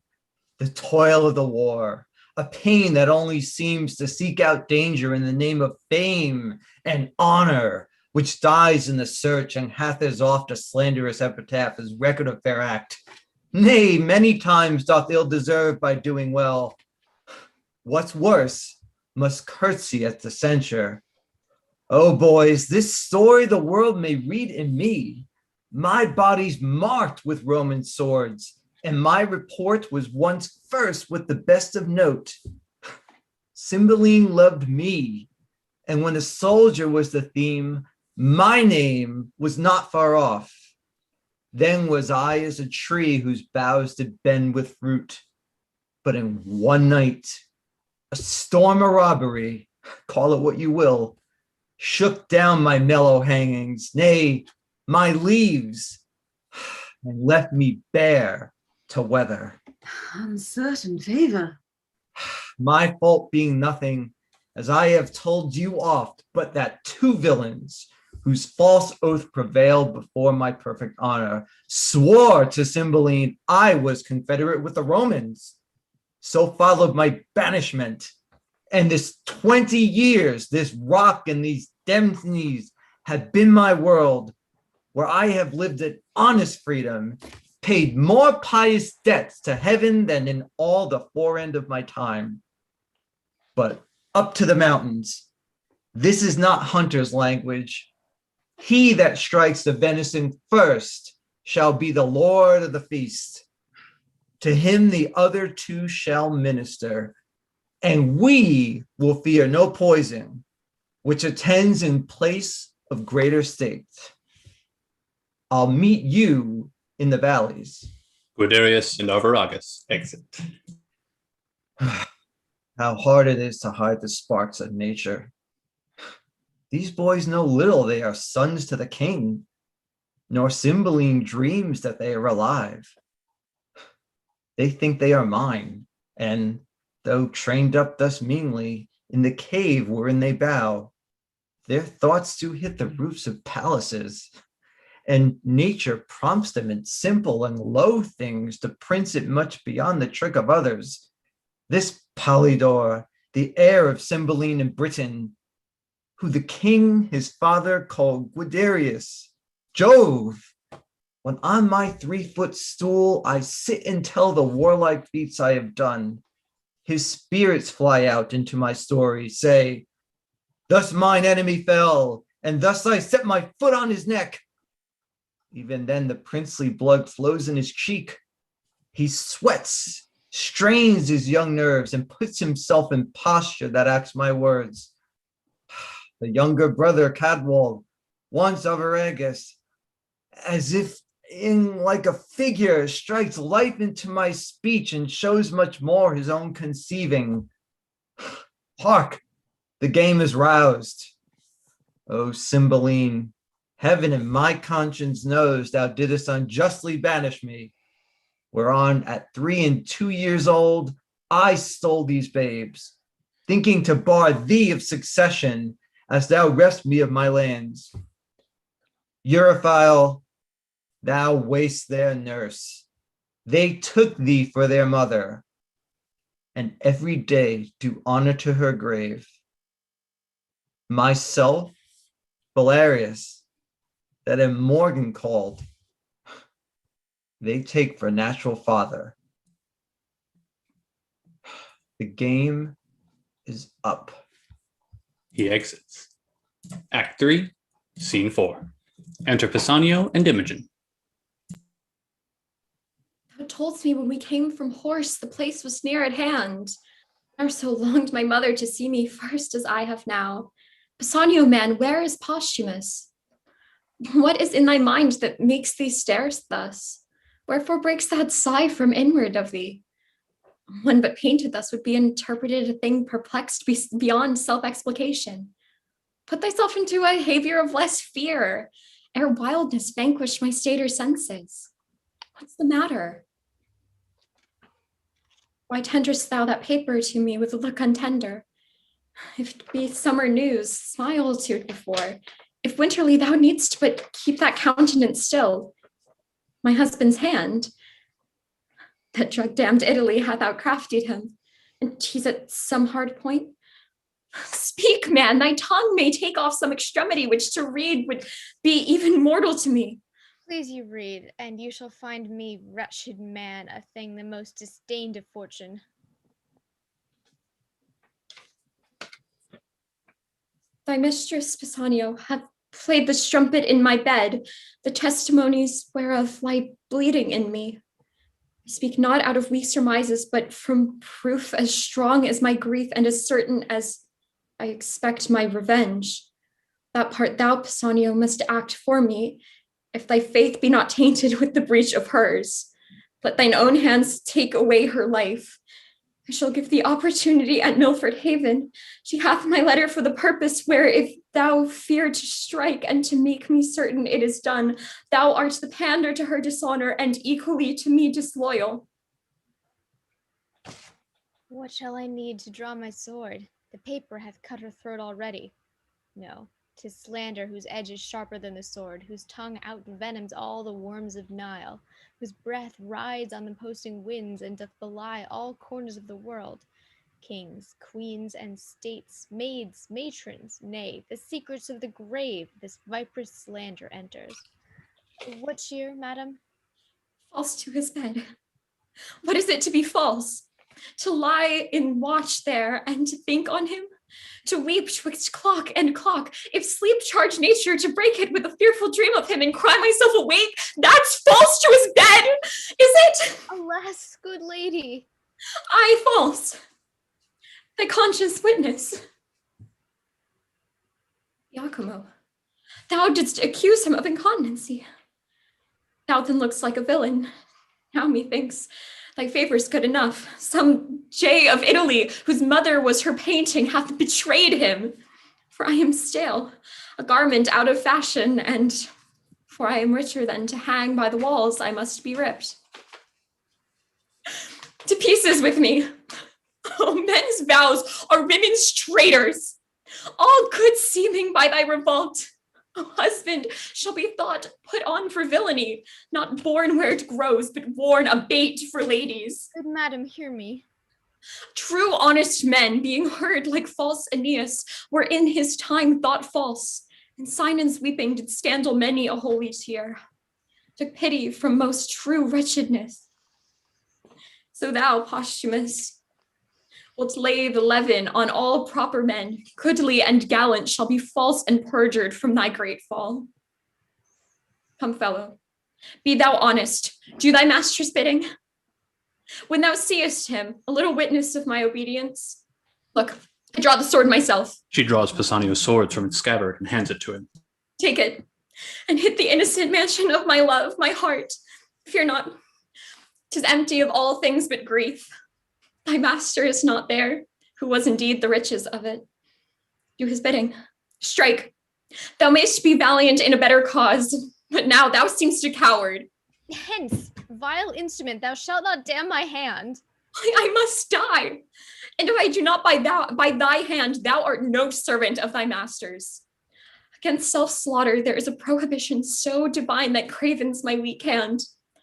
S14: The toil of the war, a pain that only seems to seek out danger in the name of fame and honor, which dies in the search and hath as oft a slanderous epitaph as record of fair act. Nay, many times doth ill deserve by doing well. What's worse, must curtsy at the censure. Oh, boys, this story the world may read in me. My body's marked with Roman swords, and my report was once first with the best of note. Cymbeline loved me, and when a soldier was the theme, my name was not far off. Then was I as a tree whose boughs did bend with fruit. But in one night, a storm of robbery, call it what you will, shook down my mellow hangings, nay, my leaves, and left me bare to weather.
S15: Uncertain favor.
S14: My fault being nothing, as I have told you oft, but that two villains, whose false oath prevailed before my perfect honor, swore to Cymbeline I was confederate with the Romans. So followed my banishment. And this 20 years, this rock and these destinies have been my world, where I have lived in honest freedom, paid more pious debts to heaven than in all the forend of my time. But up to the mountains, this is not hunter's language. He that strikes the venison first shall be the lord of the feast. To him the other two shall minister, and we will fear no poison, which attends in place of greater state. I'll meet you in the valleys.
S1: Guiderius and Arviragus exit.
S14: How hard it is to hide the sparks of nature. These boys know little they are sons to the king, nor Cymbeline dreams that they are alive. They think they are mine, and though trained up thus meanly, in the cave wherein they bow, their thoughts do hit the roofs of palaces, and nature prompts them in simple and low things to prince it much beyond the trick of others. This Polydor, the heir of Cymbeline in Britain, who the king his father called Guiderius, Jove, when on my 3-foot stool I sit and tell the warlike feats I have done, his spirits fly out into my story, say, thus mine enemy fell, and thus I set my foot on his neck. Even then the princely blood flows in his cheek. He sweats, strains his young nerves, and puts himself in posture that acts my words. The younger brother, Cadwal, once Arviragus, as if in like a figure, strikes life into my speech and shows much more his own conceiving. Hark, the game is roused. O Cymbeline, heaven and my conscience knows thou didst unjustly banish me, whereon at 3 and 2 years old I stole these babes, thinking to bar thee of succession, as thou reft me of my lands. Euryphile, thou wast their nurse. They took thee for their mother, and every day do honor to her grave. Myself, Valerius, that am Morgan called, they take for natural father. The game is up.
S1: He exits. Act 3, Scene 4. Enter Pisanio and Imogen.
S6: Thou toldst me when we came from horse the place was near at hand. Nor so longed my mother to see me first as I have now. Pisanio, man, where is Posthumus? What is in thy mind that makes thee stare thus? Wherefore breaks that sigh from inward of thee? One but painted thus would be interpreted a thing perplexed beyond self-explication. Put thyself into a behavior of less fear, ere wildness vanquish my stater senses. What's the matter? Why tenderest thou that paper to me with a look untender? If it be summer news, smile to it before. If winterly thou needst but keep that countenance still. My husband's hand, that drug-damned Italy hath outcrafted him, and he's at some hard point. Speak, man, thy tongue may take off some extremity which to read would be even mortal to me.
S8: Please you read, and you shall find me, wretched man, a thing the most disdained of fortune.
S6: Thy mistress, Pisanio, hath played the strumpet in my bed, the testimonies whereof lie bleeding in me. I speak not out of weak surmises, but from proof as strong as my grief and as certain as I expect my revenge. That part thou, Pisanio, must act for me, if thy faith be not tainted with the breach of hers. Let thine own hands take away her life. I shall give thee opportunity at Milford Haven. She hath my letter for the purpose where if thou fear to strike and to make me certain it is done, thou art the pander to her dishonor and equally to me disloyal.
S8: What shall I need to draw my sword? The paper hath cut her throat already. No, 'tis slander whose edge is sharper than the sword, whose tongue outvenoms all the worms of Nile, whose breath rides on the posting winds and doth belie all corners of the world. Kings, queens, and states, maids, matrons, nay, the secrets of the grave, this viper's slander enters. What cheer, madam?
S6: False to his bed. What is it to be false? To lie in watch there and to think on him? To weep twixt clock and clock, if sleep charge nature to break it with a fearful dream of him and cry myself awake, that's false to his bed, is it?
S8: Alas, good lady.
S6: I false. Thy conscience witness. Iachimo, thou didst accuse him of incontinency. Thou then lookst like a villain. Now methinks thy favor's good enough. Some jay of Italy, whose mother was her painting, hath betrayed him. For I am stale, a garment out of fashion, and for I am richer than to hang by the walls, I must be ripped. To pieces with me. Oh, men's vows are women's traitors. all good seeming by thy revolt. A husband shall be thought put on for villainy, not born where it grows, but worn a bait for ladies.
S8: Good madam, hear me.
S6: True honest men, being heard like false Aeneas, were in his time thought false, and Sinon's weeping did scandal many a holy tear, took pity from most true wretchedness. So thou, Posthumus, wilt lay the leaven on all proper men, goodly and gallant shall be false and perjured from thy great fall. Come, fellow, be thou honest, do thy master's bidding. When thou seest him, a little witness of my obedience. Look, I draw the sword myself.
S1: She draws Pisanio's sword from its scabbard and hands it to him.
S6: Take it, and hit the innocent mansion of my love, my heart. Fear not, 'tis empty of all things but grief. Thy master is not there, who was indeed the riches of it. Do his bidding. Strike. Thou mayst be valiant in a better cause, but now thou seemst a coward.
S8: Hence, vile instrument, thou shalt not damn my hand.
S6: I must die. And if I do not by thy hand, thou art no servant of thy master's. Against self-slaughter, there is a prohibition so divine that cravens my weak hand.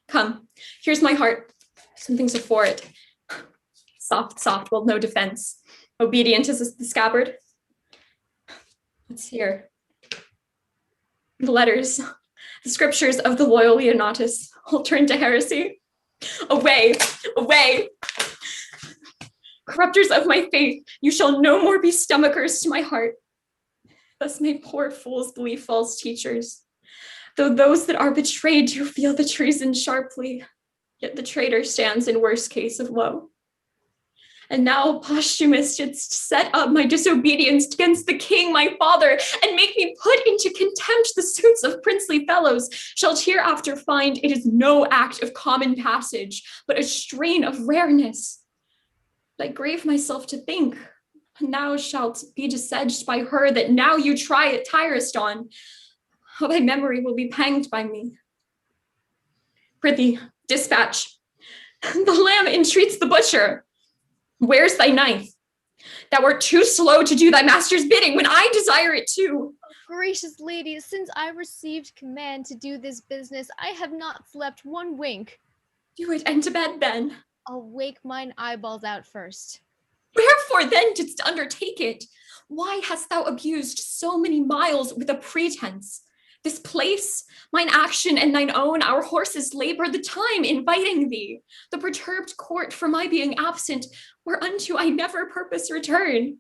S6: Come, here's my heart. Some things are for it. Soft, soft, well, no defense. Obedient as the scabbard. What's here? The letters, the scriptures of the loyal Leonatus, all turned to heresy. Away, away. Corrupters of my faith, you shall no more be stomachers to my heart. Thus may poor fools believe false teachers. Though those that are betrayed do feel the treason sharply, yet the traitor stands in worse case of woe. And now, Posthumus, didst set up my disobedience against the king, my father, and make me put into contempt the suits of princely fellows, shalt hereafter find it is no act of common passage, but a strain of rareness. I grave myself to think, now shalt be dissedged by her that now you tirest on, how thy memory will be panged by me. Prithee, dispatch. The lamb entreats the butcher. Where's thy knife? Thou art too slow to do thy master's bidding when I desire it too.
S8: Gracious lady, since I received command to do this business, I have not slept one wink.
S6: Do it, and to bed then.
S8: I'll wake mine eyeballs out first.
S6: Wherefore then didst undertake it? Why hast thou abused so many miles with a pretense? This place, mine action and thine own, our horses labor the time inviting thee. The perturbed court for my being absent, whereunto I never purpose return.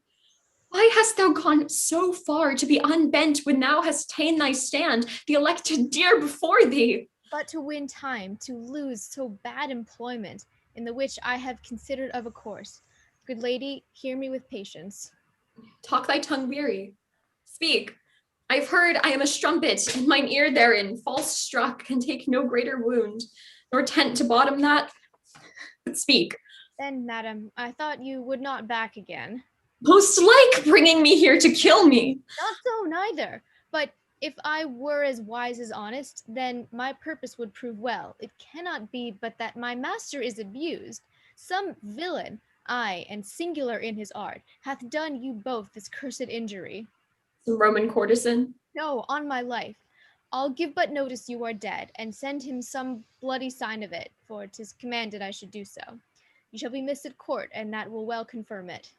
S6: Why hast thou gone so far to be unbent when thou hast ta'en thy stand, the elected dear before thee?
S8: But to win time, to lose so bad employment, in the which I have considered of a course. Good lady, hear me with patience.
S6: Talk thy tongue weary. Speak. I've heard I am a strumpet, and mine ear therein, false struck, can take no greater wound, nor tent to bottom that. But speak.
S8: Then, madam, I thought you would not back again.
S6: Most like bringing me here to kill me.
S8: Not so neither, but if I were as wise as honest, then my purpose would prove well. It cannot be but that my master is abused. Some villain, aye, and singular in his art, hath done you both this cursed injury.
S6: Some Roman courtesan?
S8: No, on my life. I'll give but notice you are dead, and send him some bloody sign of it, for 'tis commanded I should do so. You shall be missed at court, and that will well confirm it.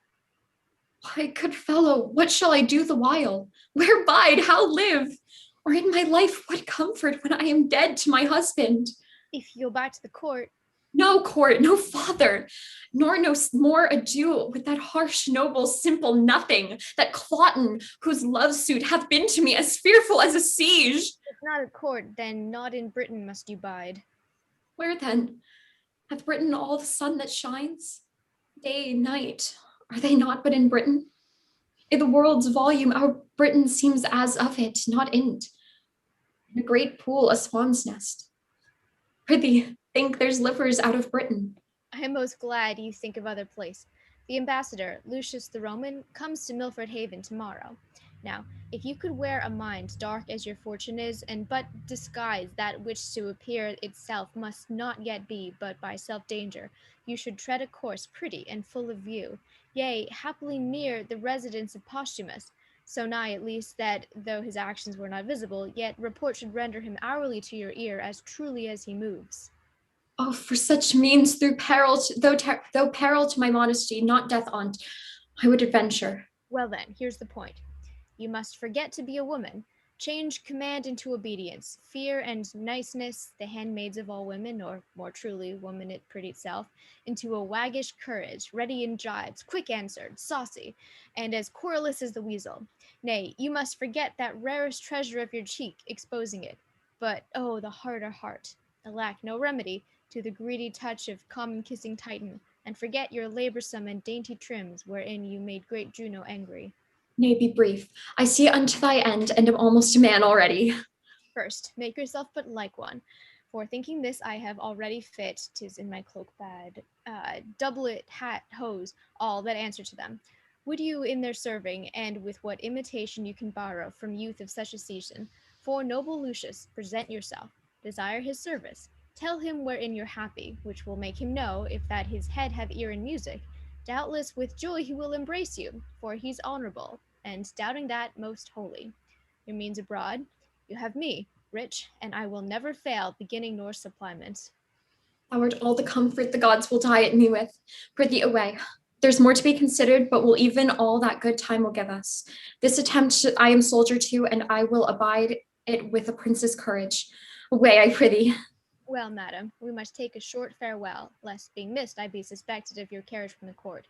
S6: Why, good fellow, what shall I do the while? Where bide? How live? Or in my life what comfort when I am dead to my husband?
S8: If you go back to the court.
S6: No court, no father, nor no more ado with that harsh, noble, simple nothing, that Cloten, whose love suit hath been to me as fearful as a siege.
S8: If not at court, then not in Britain must you bide.
S6: Where then? Hath Britain all the sun that shines? Day, night, are they not but in Britain? In the world's volume, our Britain seems as of it, not in't. In a great pool, a swan's nest. Prithee, think there's livers out of Britain.
S8: I am most glad you think of other place. The ambassador, Lucius the Roman, comes to Milford Haven tomorrow. Now, if you could wear a mind dark as your fortune is, and but disguise that which to appear itself must not yet be but by self-danger, you should tread a course pretty and full of view, yea, happily near the residence of Posthumus. so nigh at least that, though his actions were not visible, yet report should render him hourly to your ear as truly as he moves.
S6: Oh, for such means, through peril, though peril to my modesty, not death on't, I would adventure.
S8: Well then, here's the point. You must forget to be a woman. Change command into obedience, fear and niceness, the handmaids of all women, or more truly, woman it pretty self, into a waggish courage, ready in jibes, quick answered, saucy, and as querulous as the weasel. Nay, you must forget that rarest treasure of your cheek, exposing it. But, oh, the harder heart, alack, no remedy, to the greedy touch of common kissing Titan, and forget your laborsome and dainty trims, wherein you made great Juno angry.
S6: Nay, be brief. I see unto thy end, and am almost a man already.
S8: First, make yourself but like one. For thinking this I have already fit, 'tis in my cloak bag, doublet, hat, hose, all that answer to them. Would you in their serving, and with what imitation you can borrow from youth of such a season, for noble Lucius, present yourself, desire his service, tell him wherein you're happy, which will make him know, if that his head have ear in music, doubtless with joy he will embrace you, for he's honorable, and doubting that, most holy. Your means abroad, you have me, rich, and I will never fail, beginning nor supplement.
S6: Thou art all the comfort the gods will diet me with. Prithee away. There's more to be considered, but will even all that good time will give us. This attempt I am soldier to, and I will abide it with a prince's courage. Away, I prithee.
S8: Well, madam, we must take a short farewell, lest being missed I be suspected of your carriage from the court.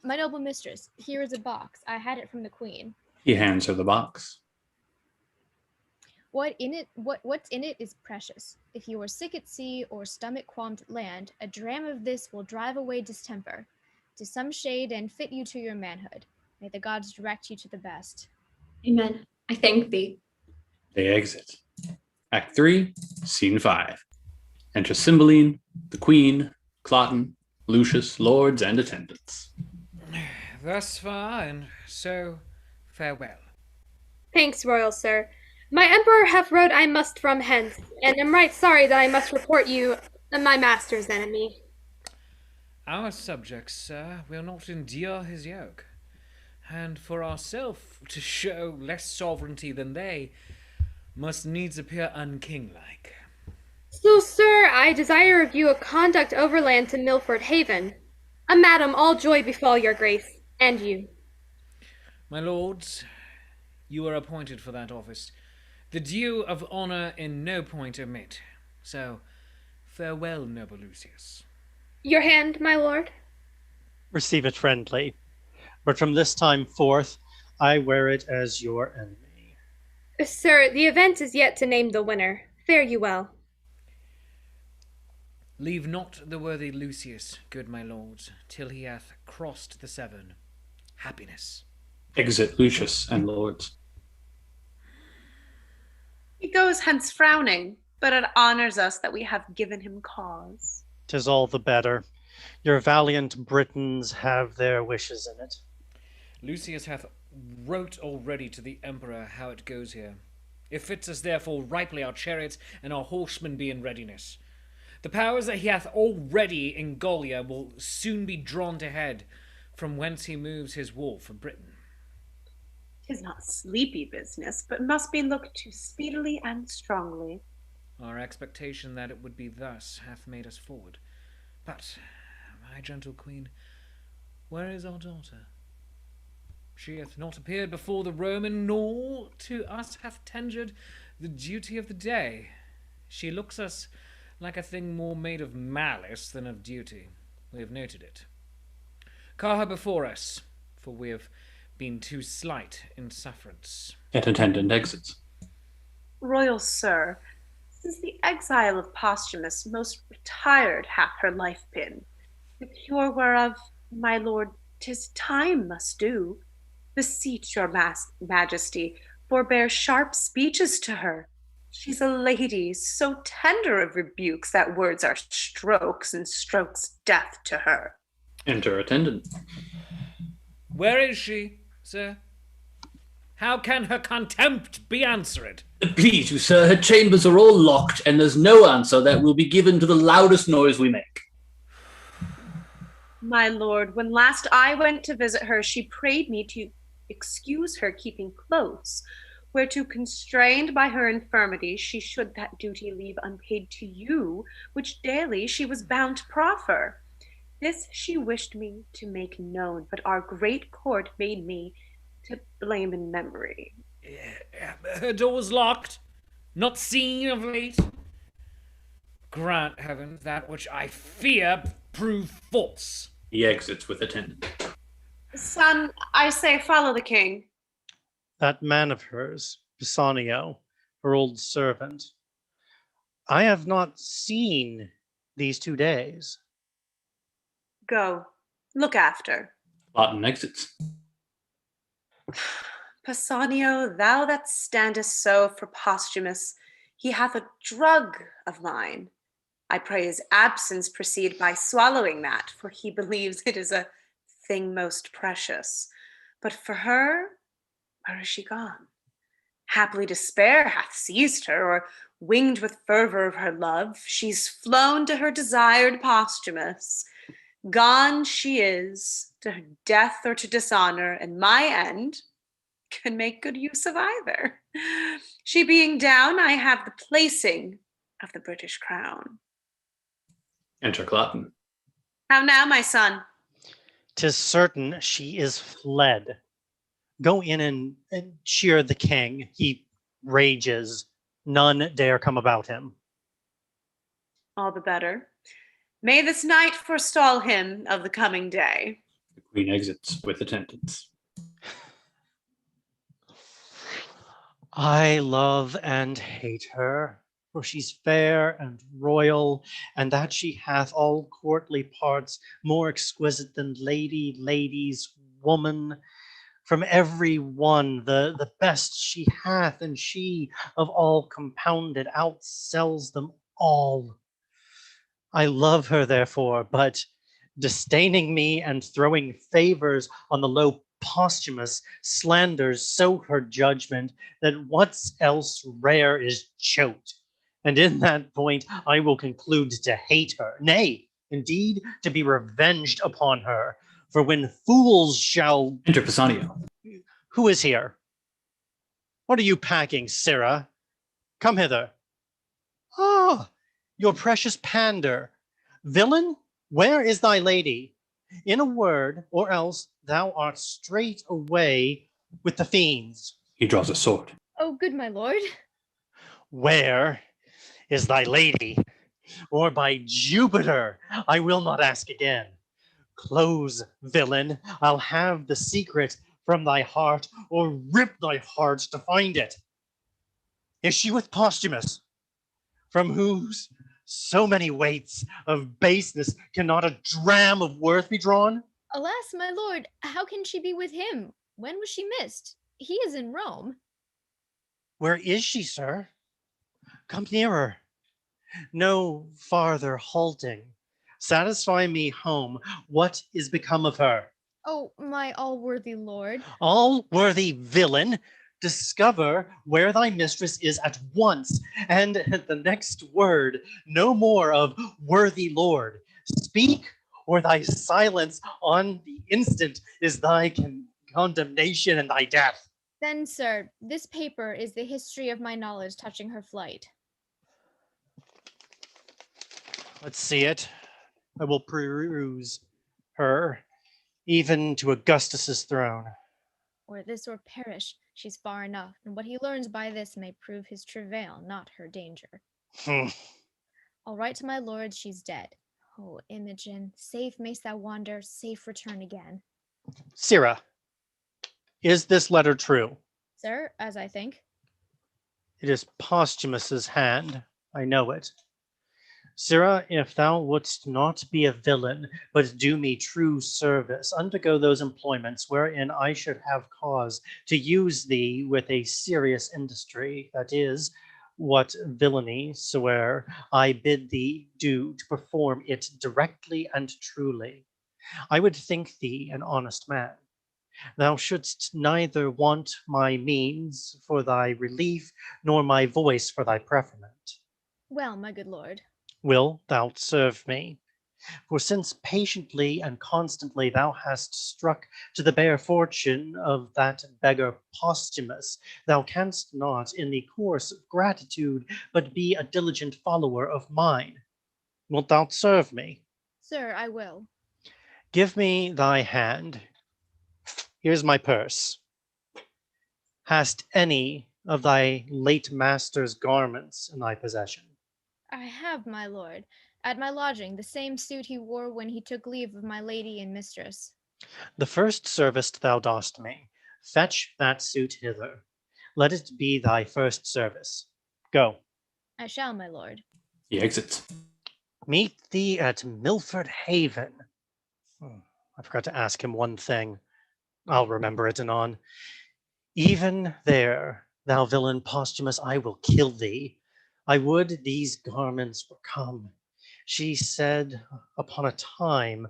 S8: My noble mistress, here is a box. I had it from the queen.
S1: He hands her the box.
S8: What's in it is precious. If you are sick at sea or stomach qualmed at land, a dram of this will drive away distemper. To some shade and fit you to your manhood. May the gods direct you to the best.
S6: Amen. I thank thee.
S1: They exit. Act 3, Scene 5. Enter Cymbeline, the Queen, Cloten, Lucius, lords, and attendants.
S7: Thus far, and so farewell.
S13: Thanks, royal sir. My emperor hath wrote I must from hence, and am right sorry that I must report you my master's enemy.
S7: Our subjects, sir, will not endure his yoke, and for ourself to show less sovereignty than they, must needs appear unkinglike.
S13: So, sir, I desire of you a conduct overland to Milford Haven. Madam, all joy befall your grace, and you.
S7: My lords, you are appointed for that office. The due of honour in no point omit. So, farewell, noble Lucius.
S13: Your hand, my lord.
S9: Receive it friendly, but from this time forth, I wear it as your enemy.
S13: Sir, the event is yet to name the winner. Fare you well.
S7: Leave not the worthy Lucius, good my lords, till he hath crossed the Severn. Happiness.
S1: Exit Lucius and lords.
S4: He goes hence frowning, but it honors us that we have given him cause.
S9: 'Tis all the better. Your valiant Britons have their wishes in it.
S7: Lucius hath wrote already to the emperor how it goes here. It fits us therefore ripely our chariots and our horsemen be in readiness. The powers that he hath already in Gallia will soon be drawn to head, from whence he moves his war for Britain.
S4: 'Tis not sleepy business, but must be looked to speedily and strongly.
S7: Our expectation that it would be thus hath made us forward. But, my gentle queen, where is our daughter? She hath not appeared before the Roman, nor to us hath tendered the duty of the day. She looks us like a thing more made of malice than of duty. We have noted it. Call her before us, for we have been too slight in sufferance.
S1: An attendant exits.
S4: Royal sir, since the exile of Posthumus most retired hath her life been, the cure whereof, my lord, 'tis time must do. Beseech your majesty, forbear sharp speeches to her. She's a lady, so tender of rebukes that words are strokes, and strokes death to her.
S1: Enter attendant.
S7: Where is she, sir? How can her contempt be answered?
S1: Please you, sir, her chambers are all locked, and there's no answer that will be given to the loudest noise we make.
S4: My lord, when last I went to visit her, she prayed me to excuse her keeping close, whereto constrained by her infirmity, she should that duty leave unpaid to you, which daily she was bound to proffer. This she wished me to make known, but our great court made me to blame in memory.
S7: Her door was locked, not seen of late. Grant heaven that which I fear prove false.
S1: He exits with attendant.
S4: Son, I say follow the king.
S9: That man of hers, Pisanio, her old servant, I have not seen these 2 days.
S4: Go, look after.
S1: Lawton exits.
S4: Pisanio, thou that standest so for Posthumus, he hath a drug of mine. I pray his absence proceed by swallowing that, for he believes it is a thing most precious. But for her, where is she gone? Haply despair hath seized her, or winged with fervor of her love, she's flown to her desired Posthumus. Gone she is, to her death or to dishonor, and my end can make good use of either. She being down, I have the placing of the British crown.
S1: Enter Cloten.
S4: How now, my son?
S9: 'Tis certain she is fled. Go in and cheer the king. He rages. None dare come about him.
S4: All the better. May this night forestall him of the coming day.
S1: The queen exits with attendants.
S9: I love and hate her, for she's fair and royal, and that she hath all courtly parts more exquisite than ladies, woman. From every one the best she hath, and she of all compounded outsells them all. I love her therefore, but disdaining me and throwing favors on the low Posthumus slanders so her judgment that what's else rare is choked. And in that point I will conclude to hate her, nay, indeed, to be revenged upon her. For when fools shall...
S1: Enter Pisanio.
S9: Who is here? What are you packing, Sirrah? Come hither. Ah, your precious pander. Villain, where is thy lady? In a word, or else thou art straight away with the fiends.
S1: He draws a sword.
S8: Oh, good my lord.
S9: Where is thy lady? Or by Jupiter, I will not ask again. Close, villain, I'll have the secret from thy heart, or rip thy heart to find it. Is she with Posthumus, from whose so many weights of baseness cannot a dram of worth be drawn?
S8: Alas, my lord, how can she be with him? When was she missed? He is in Rome.
S9: Where is she, sir? Come nearer. No farther halting. Satisfy me home. What is become of her?
S8: Oh, my all-worthy lord.
S9: All-worthy villain, discover where thy mistress is at once, and at the next word, no more of worthy lord. Speak, or thy silence on the instant is thy condemnation and thy death.
S8: Then, sir, this paper is the history of my knowledge touching her flight.
S9: Let's see it. I will peruse her, even to Augustus's throne.
S8: Or this or perish, she's far enough, and what he learns by this may prove his travail, not her danger. I'll write to my lord she's dead. Oh, Imogen, safe mayst thou wander, safe return again.
S9: Sirrah, is this letter true?
S8: Sir, as I think.
S9: It is Posthumus's hand, I know it. Sirrah, if thou wouldst not be a villain, but do me true service, undergo those employments wherein I should have cause to use thee with a serious industry, that is, what villainy soe'er I bid thee do, to perform it directly and truly. I would think thee an honest man. Thou shouldst neither want my means for thy relief, nor my voice for thy preferment.
S8: Well, my good lord.
S9: Wilt thou serve me? For since patiently and constantly thou hast struck to the bare fortune of that beggar Posthumus, thou canst not in the course of gratitude but be a diligent follower of mine. Wilt thou serve me?
S8: Sir, I will.
S9: Give me thy hand. Here's my purse. Hast any of thy late master's garments in thy possession?
S8: I have, my lord, at my lodging, the same suit he wore when he took leave of my lady and mistress.
S9: The first service thou dost me, fetch that suit hither. Let it be thy first service. Go.
S8: I shall, my lord.
S1: He exits.
S9: Meet thee at Milford Haven. I forgot to ask him one thing. I'll remember it anon. Even there, thou villain Posthumus, I will kill thee. I would these garments were come. She said upon a time,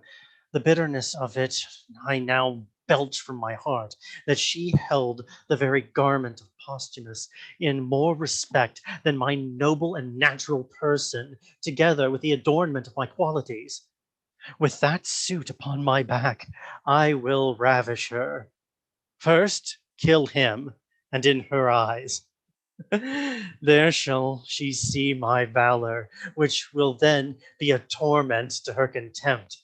S9: the bitterness of it I now belch from my heart, that she held the very garment of Posthumus in more respect than my noble and natural person, together with the adornment of my qualities. With that suit upon my back, I will ravish her. First, kill him, and in her eyes. There shall she see my valor, which will then be a torment to her contempt.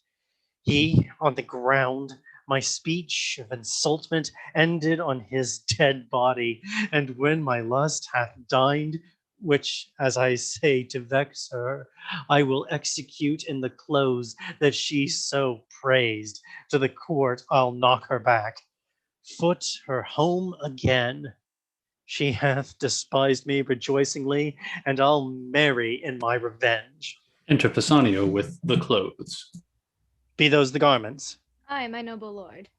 S9: He on the ground, my speech of insultment ended on his dead body, and when my lust hath dined, which, as I say, to vex her, I will execute in the clothes that she so praised. To the court I'll knock her back, foot her home again. She hath despised me rejoicingly, and I'll marry in my revenge.
S1: Enter Pisanio with the clothes.
S9: Be those the garments?
S8: Aye, my noble lord.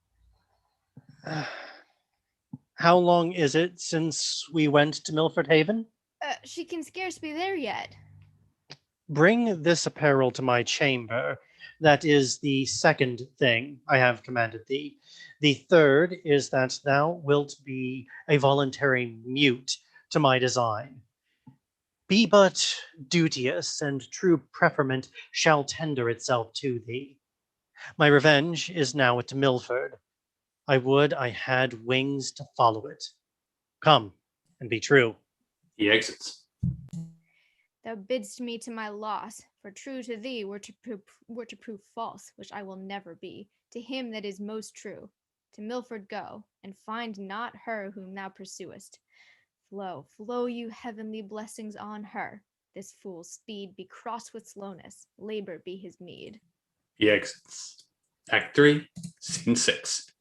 S9: How long is it since we went to Milford Haven?
S8: She can scarce be there yet.
S9: Bring this apparel to my chamber. That is the second thing I have commanded thee. The third is that thou wilt be a voluntary mute to my design. Be but duteous, and true preferment shall tender itself to thee. My revenge is now at Milford. I would I had wings to follow it. Come and be true.
S1: He exits.
S8: Thou bidst me to my loss, for true to thee were to prove false, which I will never be, to him that is most true. To Milford go, and find not her whom thou pursuest. Flow, flow you heavenly blessings on her. This fool's speed be crossed with slowness, labor be his meed.
S1: He exits. Act 3, Scene 6.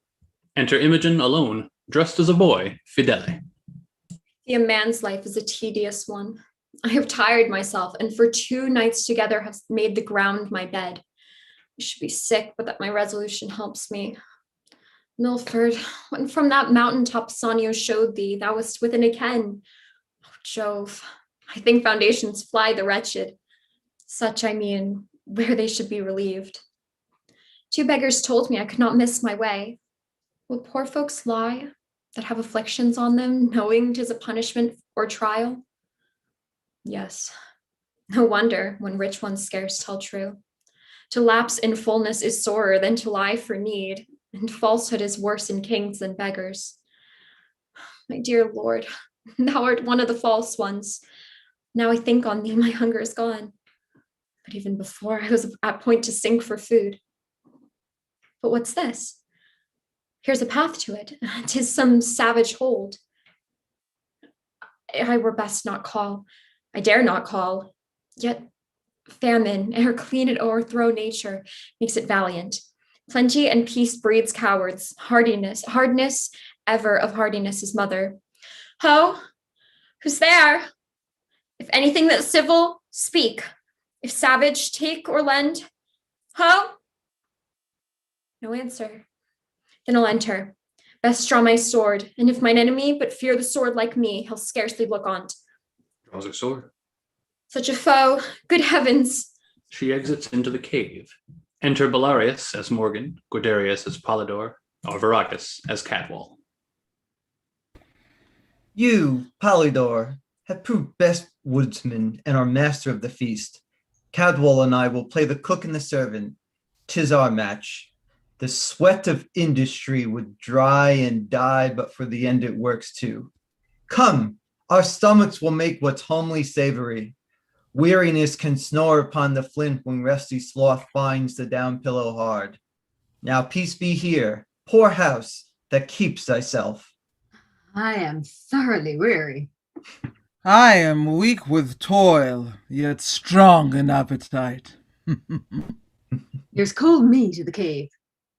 S1: Enter Imogen alone, dressed as a boy, Fidele.
S6: A man's life is a tedious one. I have tired myself, and for 2 nights together have made the ground my bed. I should be sick, but that my resolution helps me. Milford, when from that mountaintop Pisanio showed thee, thou wast within a ken. Oh, Jove, I think foundations fly the wretched. Such, I mean, where they should be relieved. 2 beggars told me I could not miss my way. Will poor folks lie, that have afflictions on them, knowing 'tis a punishment or trial? Yes, no wonder when rich ones scarce tell true. To lapse in fullness is sorer than to lie for need, and falsehood is worse in kings than beggars. My dear Lord, thou art one of the false ones. Now I think on thee, my hunger is gone. But even before, I was at point to sink for food. But what's this? Here's a path to it. 'Tis some savage hold. I were best not call. I dare not call. Yet famine, ere clean it o'erthrow nature, makes it valiant. Plenty and peace breeds cowards. Hardness ever of hardiness is mother. Ho! Who's there? If anything that's civil, speak. If savage, take or lend. Ho! No answer. Then I'll enter. Best draw my sword, and if mine enemy but fear the sword like me, he'll scarcely look on't.
S1: Draws her sword.
S6: Such a foe, good heavens!
S1: She exits into the cave. Enter Belarius as Morgan, Guiderius as Polydor, Arvarachus as Cadwal.
S14: You, Polydor, have proved best woodsman and are master of the feast. Cadwal and I will play the cook and the servant. 'Tis our match. The sweat of industry would dry and die, but for the end it works too. Come, our stomachs will make what's homely savory. Weariness can snore upon the flint when resty sloth binds the down pillow hard. Now peace be here, poor house that keeps thyself.
S15: I am thoroughly weary.
S16: I am weak with toil, yet strong in appetite.
S15: Here's cold meat in the cave.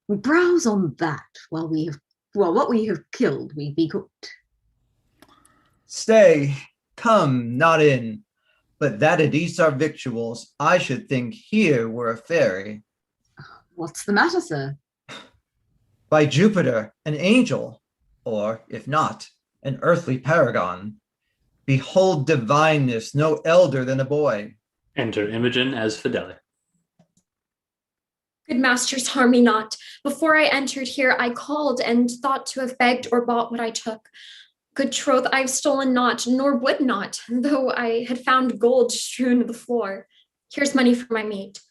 S15: We browse on that while what we have killed we be cooked.
S14: Stay, come not in, but that it eats our victuals, I should think here were a fairy.
S15: What's the matter, sir?
S14: By Jupiter, an angel, or if not, an earthly paragon. Behold divineness, no elder than a boy.
S1: Enter Imogen as Fidelia.
S6: Good masters, harm me not. Before I entered here, I called and thought to have begged or bought what I took. Good troth, I've stolen not, nor would not, though I had found gold strewn the floor. Here's money for my meat.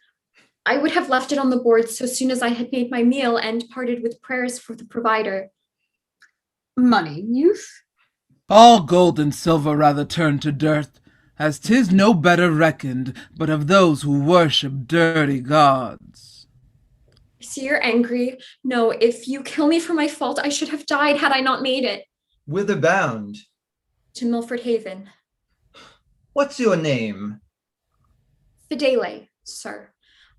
S6: I would have left it on the board so soon as I had made my meal and parted with prayers for the provider.
S15: Money, youth?
S16: All gold and silver rather turn to dirt, as 'tis no better reckoned, but of those who worship dirty gods.
S6: I see you're angry. No, if you kill me for my fault, I should have died had I not made it.
S14: Whither bound?
S6: To Milford Haven.
S14: What's your name?
S6: Fidele, sir.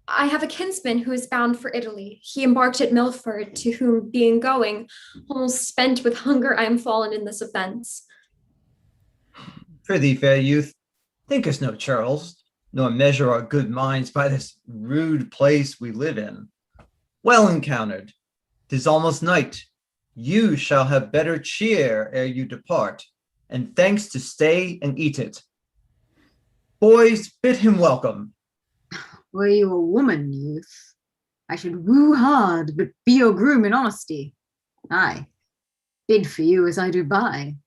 S6: I have a kinsman who is bound for Italy. He embarked at Milford, to whom, being going, almost spent with hunger, I am fallen in this offence.
S14: Prithee, fair youth, think us no churls, nor measure our good minds by this rude place we live in. Well encountered. 'Tis almost night. You shall have better cheer ere you depart, and thanks to stay and eat it. Boys, bid him welcome.
S15: Were you a woman, youth, I should woo hard, but be your groom in honesty. Aye, bid for you as I do buy.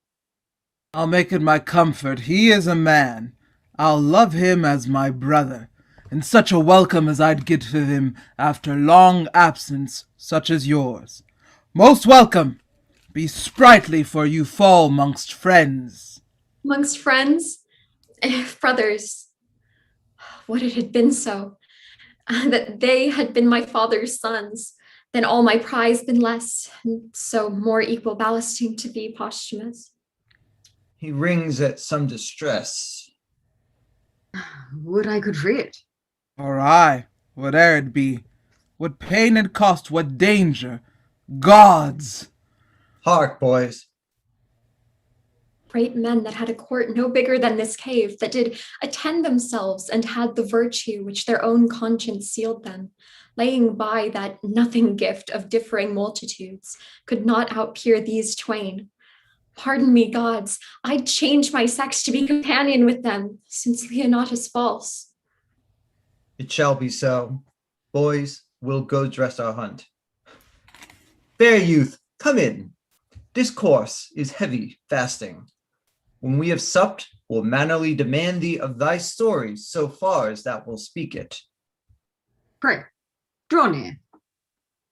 S16: I'll make it my comfort, he is a man. I'll love him as my brother, and such a welcome as I'd get for him after long absence such as yours. Most welcome. Be sprightly, for you fall mongst friends.
S6: Amongst friends? Brothers. What it had been so, that they had been my father's sons, then all my prize been less, and so more equal ballasting to be posthumous.
S14: He rings at some distress.
S15: Would I could free it.
S16: Or I, whate'er it be, what pain and cost, what danger, gods!
S14: Hark, boys.
S6: Great men that had a court no bigger than this cave, that did attend themselves and had the virtue which their own conscience sealed them, laying by that nothing gift of differing multitudes could not outpeer these twain. Pardon me, gods, I'd change my sex to be companion with them, since Leonatus false.
S14: It shall be so. Boys, we'll go dress our hunt. Fair youth, come in. Discourse is heavy fasting. When we have supped, we'll mannerly demand thee of thy stories so far as that will speak it.
S15: Pray, draw near.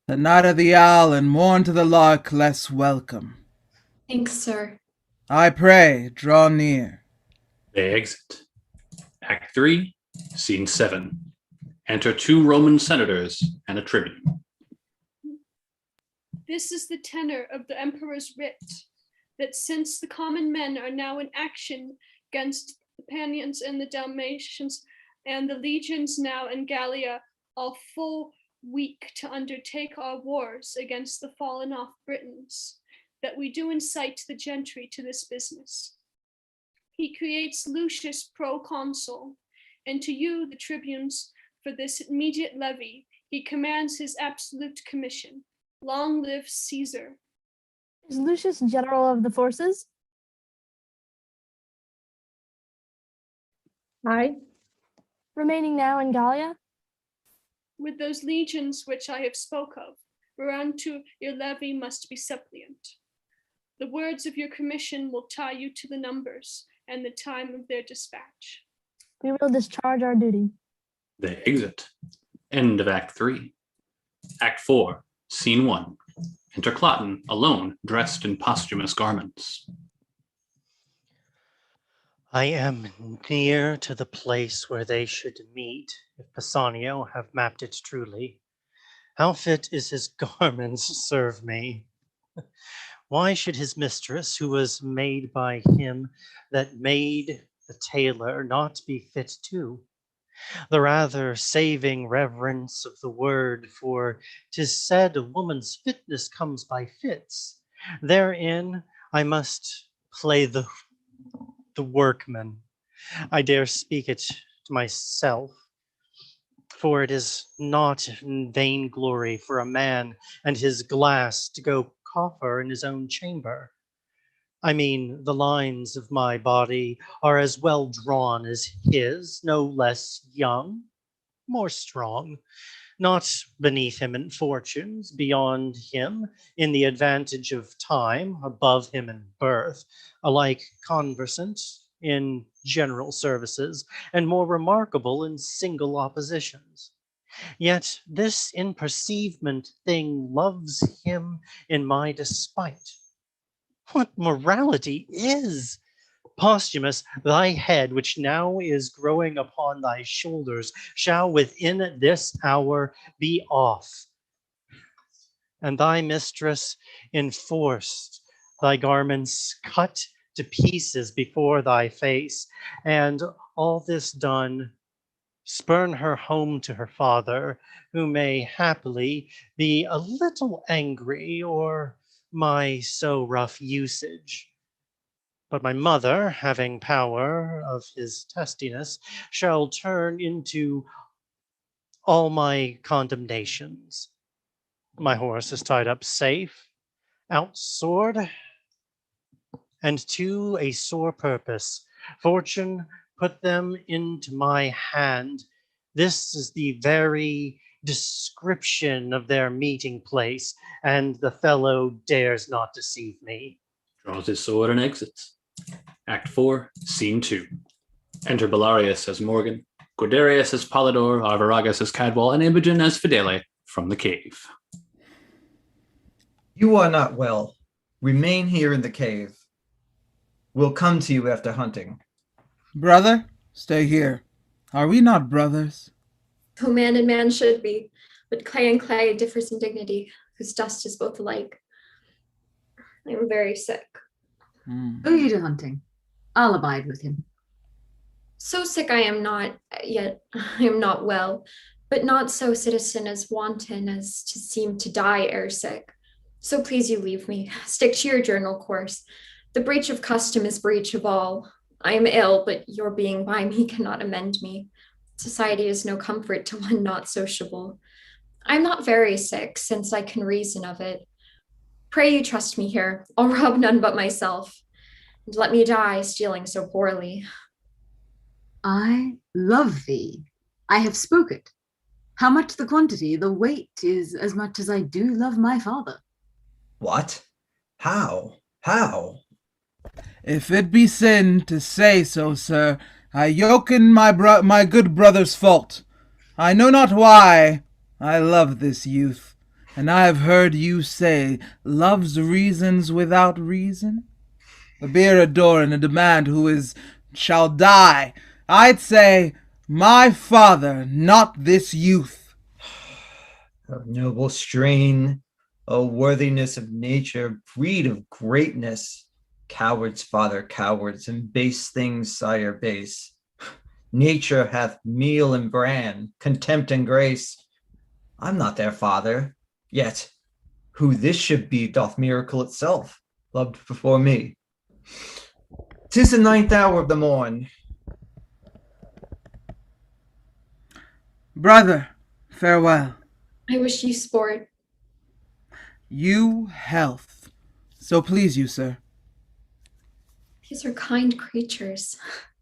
S16: The night of the owl and morn to the lark less welcome.
S6: Thanks, sir.
S16: I pray, draw near.
S1: They exit. Act 3, Scene 7. Enter 2 Roman senators and a tribune.
S10: This is the tenor of the emperor's writ, that since the common men are now in action against the Panions and the Dalmatians, and the legions now in Gallia, all full weak to undertake our wars against the fallen off Britons, that we do incite the gentry to this business. He creates Lucius proconsul, and to you, the tribunes, for this immediate levy, he commands his absolute commission. Long live Caesar.
S2: Is Lucius general of the forces?
S3: Aye.
S2: Remaining now in Gallia?
S10: With those legions which I have spoke of, whereunto your levy must be suppliant. The words of your commission will tie you to the numbers and the time of their dispatch.
S2: We will discharge our duty.
S1: They exit. End of Act 3. Act 4, Scene 1. Enter Cloten, alone, dressed in posthumous garments.
S9: I am near to the place where they should meet, if Pisanio have mapped it truly. How fit is his garments serve me? Why should his mistress, who was made by him that made the tailor, not be fit too? The rather saving reverence of the word, for 'tis said a woman's fitness comes by fits. Therein I must play the workman. I dare speak it to myself, for it is not in vainglory for a man and his glass to go coffer in his own chamber. I mean, the lines of my body are as well drawn as his, no less young, more strong, not beneath him in fortunes, beyond him in the advantage of time, above him in birth, alike conversant in general services, and more remarkable in single oppositions. Yet this imperceivement thing loves him in my despite. What morality is? Posthumus, thy head, which now is growing upon thy shoulders, shall within this hour be off, and thy mistress enforced, thy garments cut to pieces before thy face, and all this done, spurn her home to her father, who may happily be a little angry o'er my so rough usage. But my mother, having power of his testiness, shall turn into all my condemnations. My horse is tied up safe, out sword, and to a sore purpose. Fortune put them into my hand. This is the very description of their meeting place, and the fellow dares not deceive me.
S1: Draws his sword and exits. Act 4, Scene 2. Enter Belarius as Morgan, Guiderius as Polydor, Arviragus as Cadwal, and Imogen as Fidele from the cave.
S14: You are not well. Remain here in the cave. We'll come to you after hunting.
S16: Brother, stay here. Are we not brothers?
S6: So man and man should be, but clay and clay differs in dignity, whose dust is both alike. I am very sick.
S15: Go you to hunting. I'll abide with him.
S6: So sick I am not, yet I am not well, but not so citizen as wanton as to seem to die ere sick. So please you leave me, stick to your journal course. The breach of custom is breach of all. I am ill, but your being by me cannot amend me. Society is no comfort to one not sociable. I am not very sick, since I can reason of it. Pray you trust me here. I'll rob none but myself, and let me die stealing so poorly.
S15: I love thee. I have spoke it. How much the quantity, the weight is as much as I do love my father.
S14: What? How? How?
S16: If it be sin to say so, sir, I yoken my good brother's fault. I know not why I love this youth, and I have heard you say love's reasons without reason. The beer adore and a demand who is shall die. I'd say my father, not this youth.
S14: O noble strain, O worthiness of nature, breed of greatness. Cowards father cowards, and base things sire base. Nature hath meal and bran, contempt and grace. I'm not their father, yet who this should be doth miracle itself, loved before me. 'Tis the 9th hour of the morn.
S16: Brother, farewell.
S6: I wish you sport.
S16: You health. So please you, sir.
S6: These are kind creatures.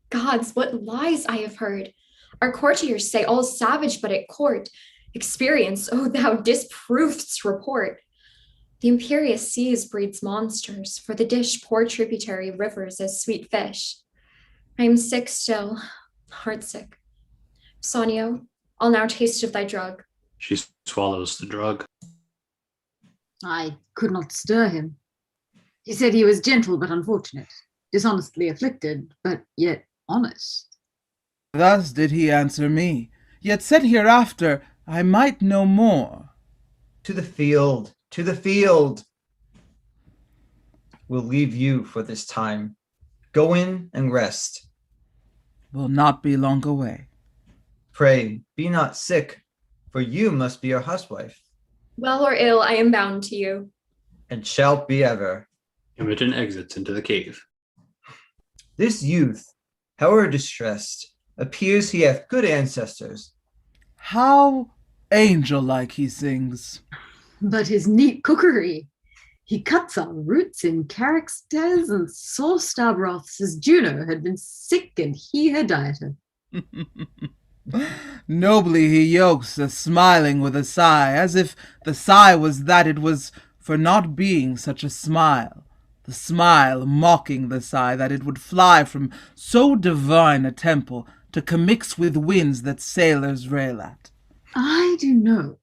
S6: Gods, what lies I have heard. Our courtiers say all savage but at court. Experience, oh thou disproved'st report. The imperious seas breeds monsters, for the dish pour tributary rivers as sweet fish. I am sick still, heartsick. Sonio, I'll now taste of thy drug.
S1: She swallows the drug.
S15: I could not stir him. He said he was gentle but unfortunate, dishonestly afflicted, but yet honest.
S16: Thus did he answer me, yet said hereafter I might know more.
S14: To the field, to the field. We'll leave you for this time. Go in and rest.
S16: Will not be long away.
S14: Pray, be not sick, for you must be our housewife.
S6: Well or ill, I am bound to you.
S14: And shalt be ever.
S1: Imogen exits into the cave.
S14: This youth, however distressed, appears he hath good ancestors.
S16: How angel-like he sings.
S15: But his neat cookery. He cuts our roots in characters and sauced our broths as Juno had been sick and he her dieter.
S16: Nobly he yokes the smiling with a sigh, as if the sigh was that it was for not being such a smile, the smile mocking the sigh that it would fly from so divine a temple to commix with winds that sailors rail at.
S15: I do note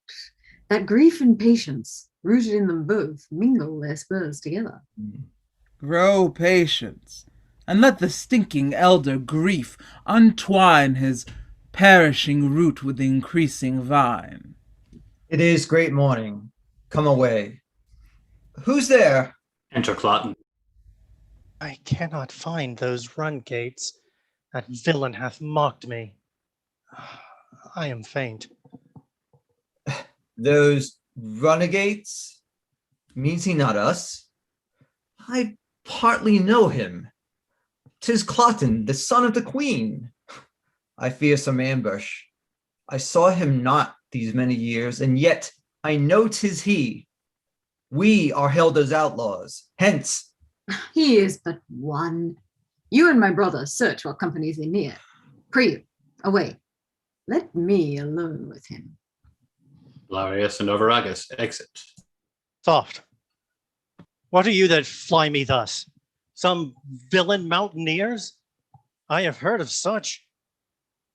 S15: that grief and patience, rooted in them both, mingle their spurs together.
S16: Grow patience, and let the stinking elder grief untwine his perishing root with the increasing vine.
S14: It is great morning. Come away. Who's there?
S1: Enter Cloten.
S9: I cannot find those run gates. That villain hath mocked me. I am faint.
S14: Those runagates? Means he not us? I partly know him. 'Tis Cloten, the son of the queen. I fear some ambush. I saw him not these many years, and yet I know 'tis he. We are held as outlaws. Hence.
S15: He is but one. You and my brother search what companies are near. Pray you, away. Let me alone with him.
S1: Larius and Overagus exit.
S9: Soft. What are you that fly me thus? Some villain mountaineers? I have heard of such.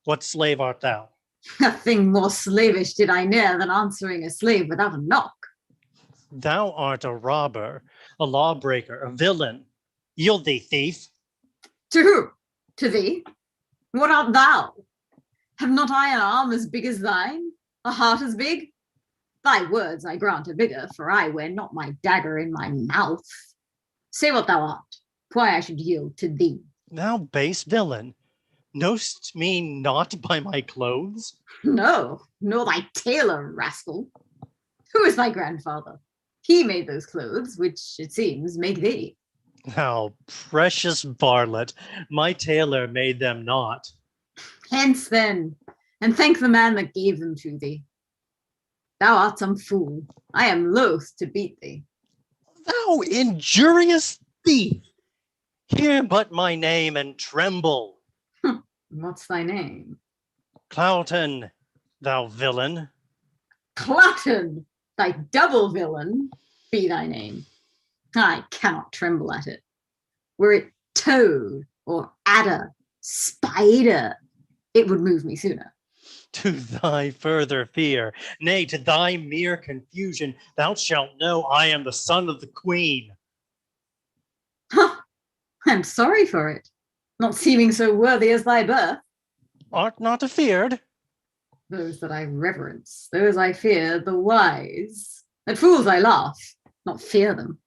S9: What slave art thou?
S15: A thing more slavish did I ne'er than answering a slave without a knock.
S9: Thou art a robber, a lawbreaker, a villain. Yield thee, thief.
S15: To who? To thee? What art thou? Have not I an arm as big as thine? A heart as big? Thy words, I grant, are bigger, for I wear not my dagger in my mouth. Say what thou art, why I should yield to thee.
S9: Thou base villain, knowst me not by my clothes?
S15: No, nor thy tailor, rascal. Who is thy grandfather? He made those clothes, which, it seems, make thee.
S9: Thou precious varlet, my tailor made them not.
S15: Hence, then, and thank the man that gave them to thee. Thou art some fool. I am loath to beat thee.
S9: Thou injurious thief! Hear but my name and tremble.
S15: What's thy name?
S9: Cloten, thou villain.
S15: Cloten, thy double villain, be thy name. I cannot tremble at it. Were it toad or adder, spider, it would move me sooner.
S9: To thy further fear, nay, to thy mere confusion, thou shalt know I am the son of the queen.
S15: I'm sorry for it, not seeming so worthy as thy birth.
S9: Art not afeard?
S15: Those that I reverence, those I fear, the wise. At fools I laugh, not fear them.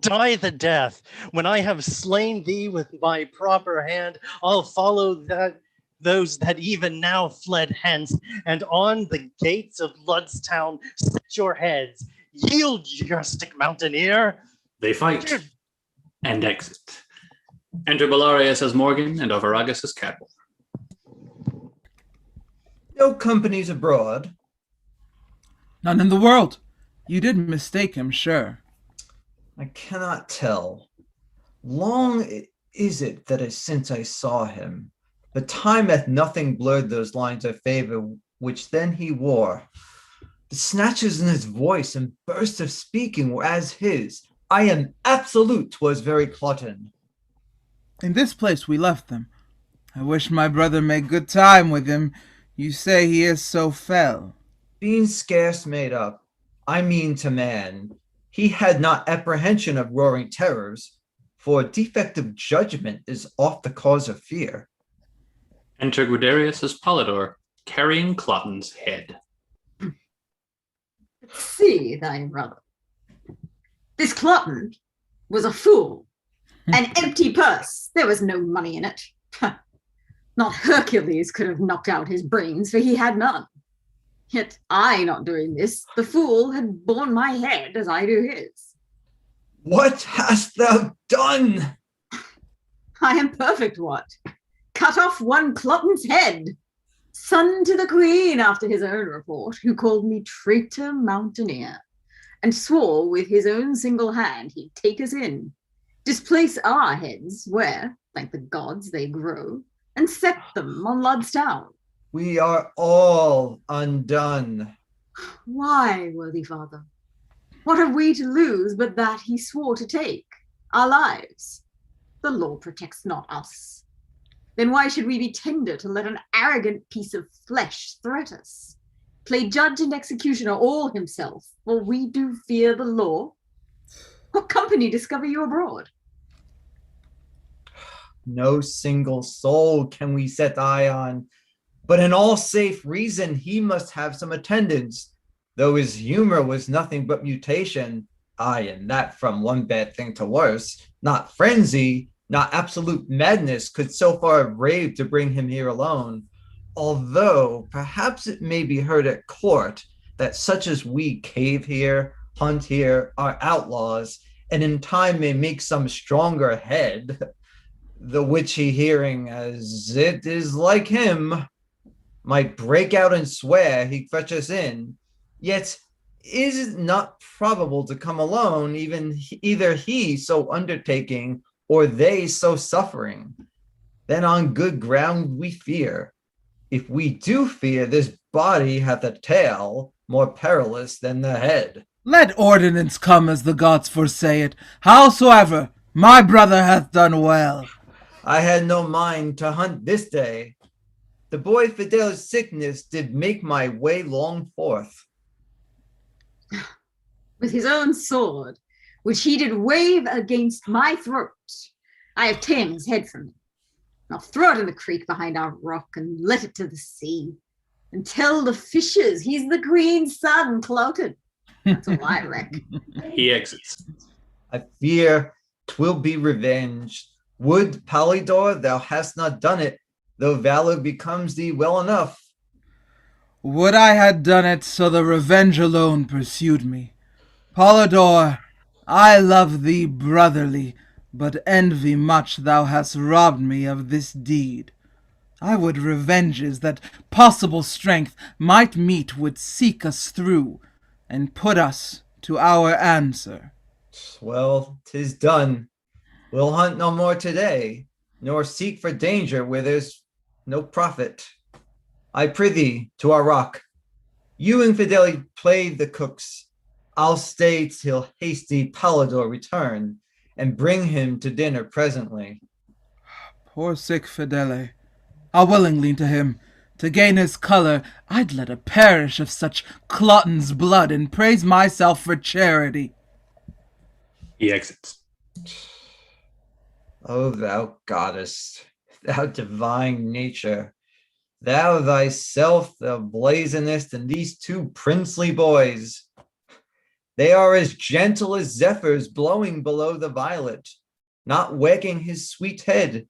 S9: Die the death. When I have slain thee with my proper hand, I'll follow those that even now fled hence, and on the gates of Ludstown set your heads. Yield, you rustic mountaineer.
S1: They fight and exit. Enter Belarius as Morgan and Overagus as Cadwal.
S14: No companies abroad.
S16: None in the world. You did mistake him, sure.
S14: I cannot tell. Long is it that since I saw him, but time hath nothing blurred those lines of favor which then he wore. The snatches in his voice and bursts of speaking were as his. I am absolute 'twas very Cloten.
S16: In this place we left them. I wish my brother made good time with him. You say he is so fell?
S14: Being scarce made up, I mean to man, he had not apprehension of roaring terrors, for defect of judgment is oft the cause of fear.
S1: Enter Guiderius as Polydor, carrying Cloten's head.
S15: See thy brother. This Cloten was a fool, an empty purse. There was no money in it. Not Hercules could have knocked out his brains, for he had none. Yet I not doing this, the fool had borne my head as I do his.
S14: What hast thou done?
S15: I am perfect what? Cut off one Cloten's head, son to the queen after his own report, who called me traitor mountaineer, and swore with his own single hand he'd take us in, displace our heads where, thank the gods, they grow, and set them on Ludstown.
S14: We are all undone.
S15: Why, worthy father? What have we to lose but that he swore to take? Our lives. The law protects not us. Then why should we be tender to let an arrogant piece of flesh threat us? Play judge and executioner all himself, for we do fear the law? What company discover you abroad?
S14: No single soul can we set eye on, but in all safe reason he must have some attendance, though his humor was nothing but mutation, aye, and that from one bad thing to worse, not frenzy, not absolute madness could so far have raved to bring him here alone, although perhaps it may be heard at court that such as we cave here, hunt here, are outlaws, and in time may make some stronger head, the which he hearing, as it is like him, might break out and swear he'd fetch us in, yet is it not probable to come alone, even either he so undertaking or they so suffering. Then on good ground we fear. If we do fear, this body hath a tail more perilous than the head.
S16: Let ordinance come as the gods foresay it. Howsoever, my brother hath done well.
S14: I had no mind to hunt this day. The boy Fidel's sickness did make my way long forth.
S15: With his own sword, which he did wave against my throat, I have ta'en his head from him. I'll throw it in the creek behind our rock and let it to the sea, and tell the fishes he's the queen's son, Cloten. That's all I reck.
S1: He exits.
S14: I fear 'twill be revenged. Would, Polydor, thou hast not done it, though valor becomes thee well enough.
S16: Would I had done it so the revenge alone pursued me. Polydor, I love thee brotherly, but envy much thou hast robbed me of this deed. I would revenges that possible strength might meet would seek us through, and put us to our answer.
S14: Well, 'tis done. We'll hunt no more today, nor seek for danger where there's no profit. I prithee to our rock. You and Fideli play the cooks. I'll stay till hasty Polydor return, and bring him to dinner presently.
S16: Poor sick Fidele. I'll willingly to him. To gain his colour, I'd let a perish of such Cloten's blood, and praise myself for charity.
S1: He exits.
S14: O thou goddess, thou divine nature, thou thyself the blazonest in these two princely boys. They are as gentle as zephyrs blowing below the violet, not wagging his sweet head,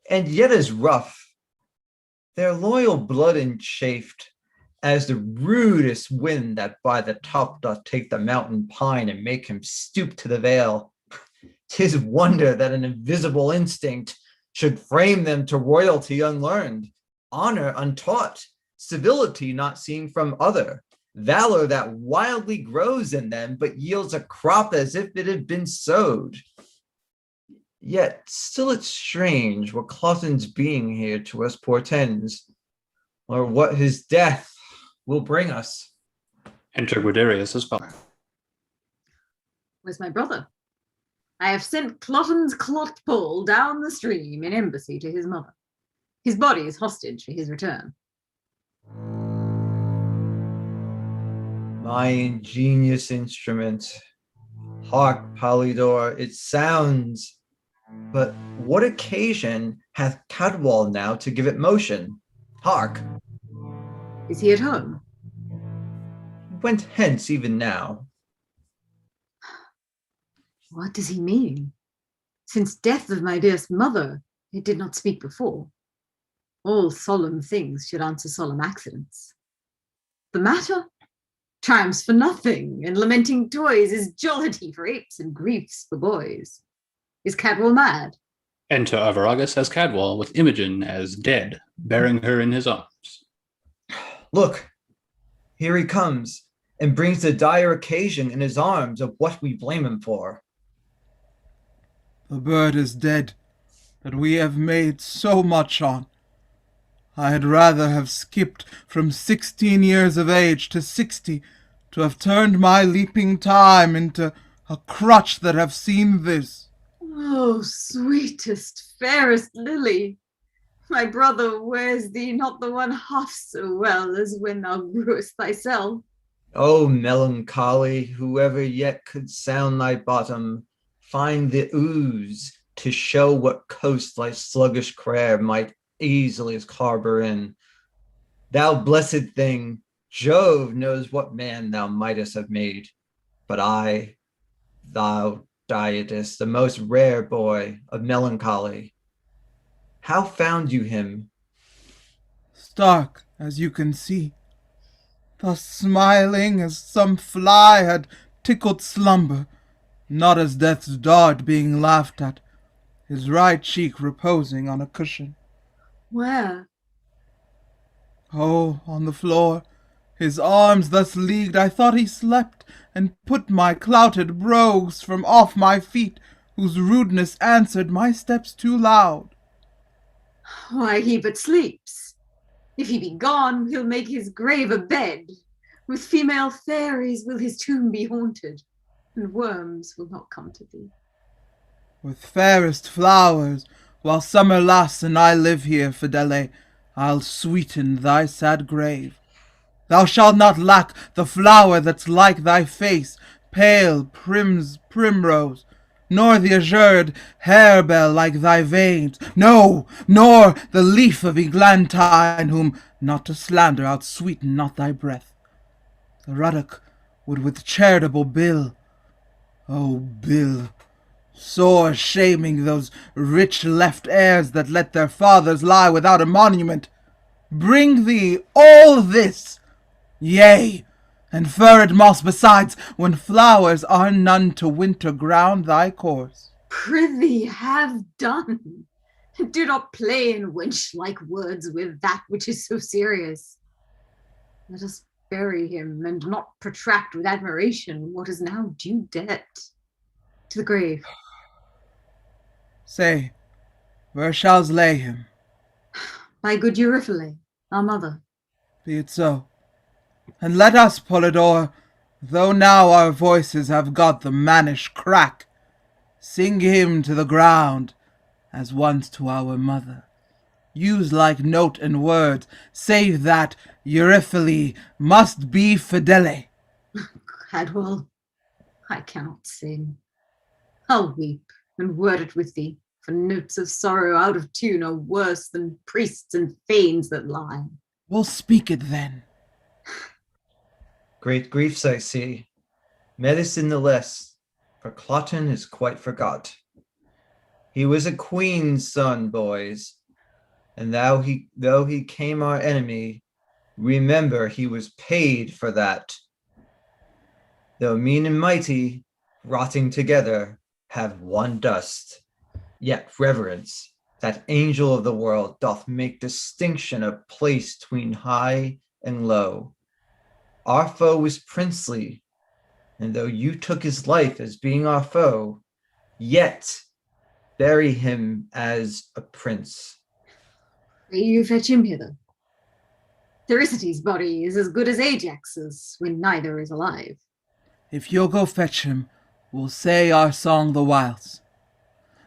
S14: and yet as rough. Their loyal blood enchafed, as the rudest wind that by the top doth take the mountain pine and make him stoop to the vale. 'Tis wonder that an invisible instinct should frame them to royalty unlearned, honor untaught, civility not seen from other, valor that wildly grows in them but yields a crop as if it had been sowed. Yet still it's strange what Cloten's being here to us portends, or what his death will bring us.
S1: Enter Guiderius as well.
S15: Where's my brother? I have sent Cloten's clot pole down the stream in embassy to his mother. His body is hostage for his return.
S14: My ingenious instrument. Hark, Polydor, it sounds. But what occasion hath Cadwal now to give it motion? Hark!
S15: Is he at home?
S14: He went hence even now.
S15: What does he mean? Since death of my dearest mother, it did not speak before. All solemn things should answer solemn accidents. The matter? Triumphs for nothing, and lamenting toys is jollity for apes and griefs for boys. Is Cadwal mad?
S1: Enter Arviragus as Cadwal, with Imogen as dead, bearing her in his arms.
S14: Look, here he comes, and brings the dire occasion in his arms of what we blame him for.
S16: The bird is dead, that we have made so much on. I had rather have skipped from 16 years of age to 60, to have turned my leaping time into a crutch that have seen this.
S15: Oh, sweetest, fairest lily, my brother wears thee not the one half so well as when thou grewest thyself.
S14: O melancholy, whoever yet could sound thy bottom, find the ooze to show what coast thy sluggish crab might easily harbor in. Thou blessed thing, Jove knows what man thou mightest have made, but I, thou dietest, the most rare boy of melancholy. How found you him?
S16: Stark, as you can see, thus smiling as some fly had tickled slumber, not as death's dart being laughed at, his right cheek reposing on a cushion.
S15: Where?
S16: Oh, on the floor, his arms thus leagued, I thought he slept, and put my clouted brogues from off my feet, whose rudeness answered my steps too loud.
S15: Why, he but sleeps. If he be gone, he'll make his grave a bed. With female fairies will his tomb be haunted, and worms will not come to thee.
S16: With fairest flowers, while summer lasts and I live here, Fidele, I'll sweeten thy sad grave. Thou shalt not lack the flower that's like thy face, pale primrose, nor the azured harebell like thy veins, no, nor the leaf of eglantine, whom, not to slander, outsweeten not thy breath. The ruddock would with charitable bill, O bill, sore shaming those rich left heirs that let their fathers lie without a monument, bring thee all this, yea, and furred moss besides, when flowers are none to winter ground thy course.
S15: Prithee, have done. Do not play in wench-like words with that which is so serious. Let us bury him, and not protract with admiration what is now due debt. To the grave.
S16: Say, where shall's lay him?
S15: By good Euryphile, our mother.
S16: Be it so. And let us, Polydor, though now our voices have got the mannish crack, sing him to the ground, as once to our mother. Use like note and word, save that Euryphile must be Fidele.
S15: Cadwal, I cannot sing. I'll weep and word it with thee, for notes of sorrow out of tune are worse than priests and fanes that lie.
S16: We'll speak it then.
S14: Great griefs I see, medicine the less, for Cloten is quite forgot. He was a queen's son, boys, and though he came our enemy, remember he was paid for that. Though mean and mighty, rotting together, have one dust, yet reverence, that angel of the world, doth make distinction of place between high and low. Our foe was princely, and though you took his life as being our foe, yet bury him as a prince.
S15: Pray you fetch him hither. Thersites' body is as good as Ajax's when neither is alive.
S16: If you'll go fetch him, we'll say our song the whiles.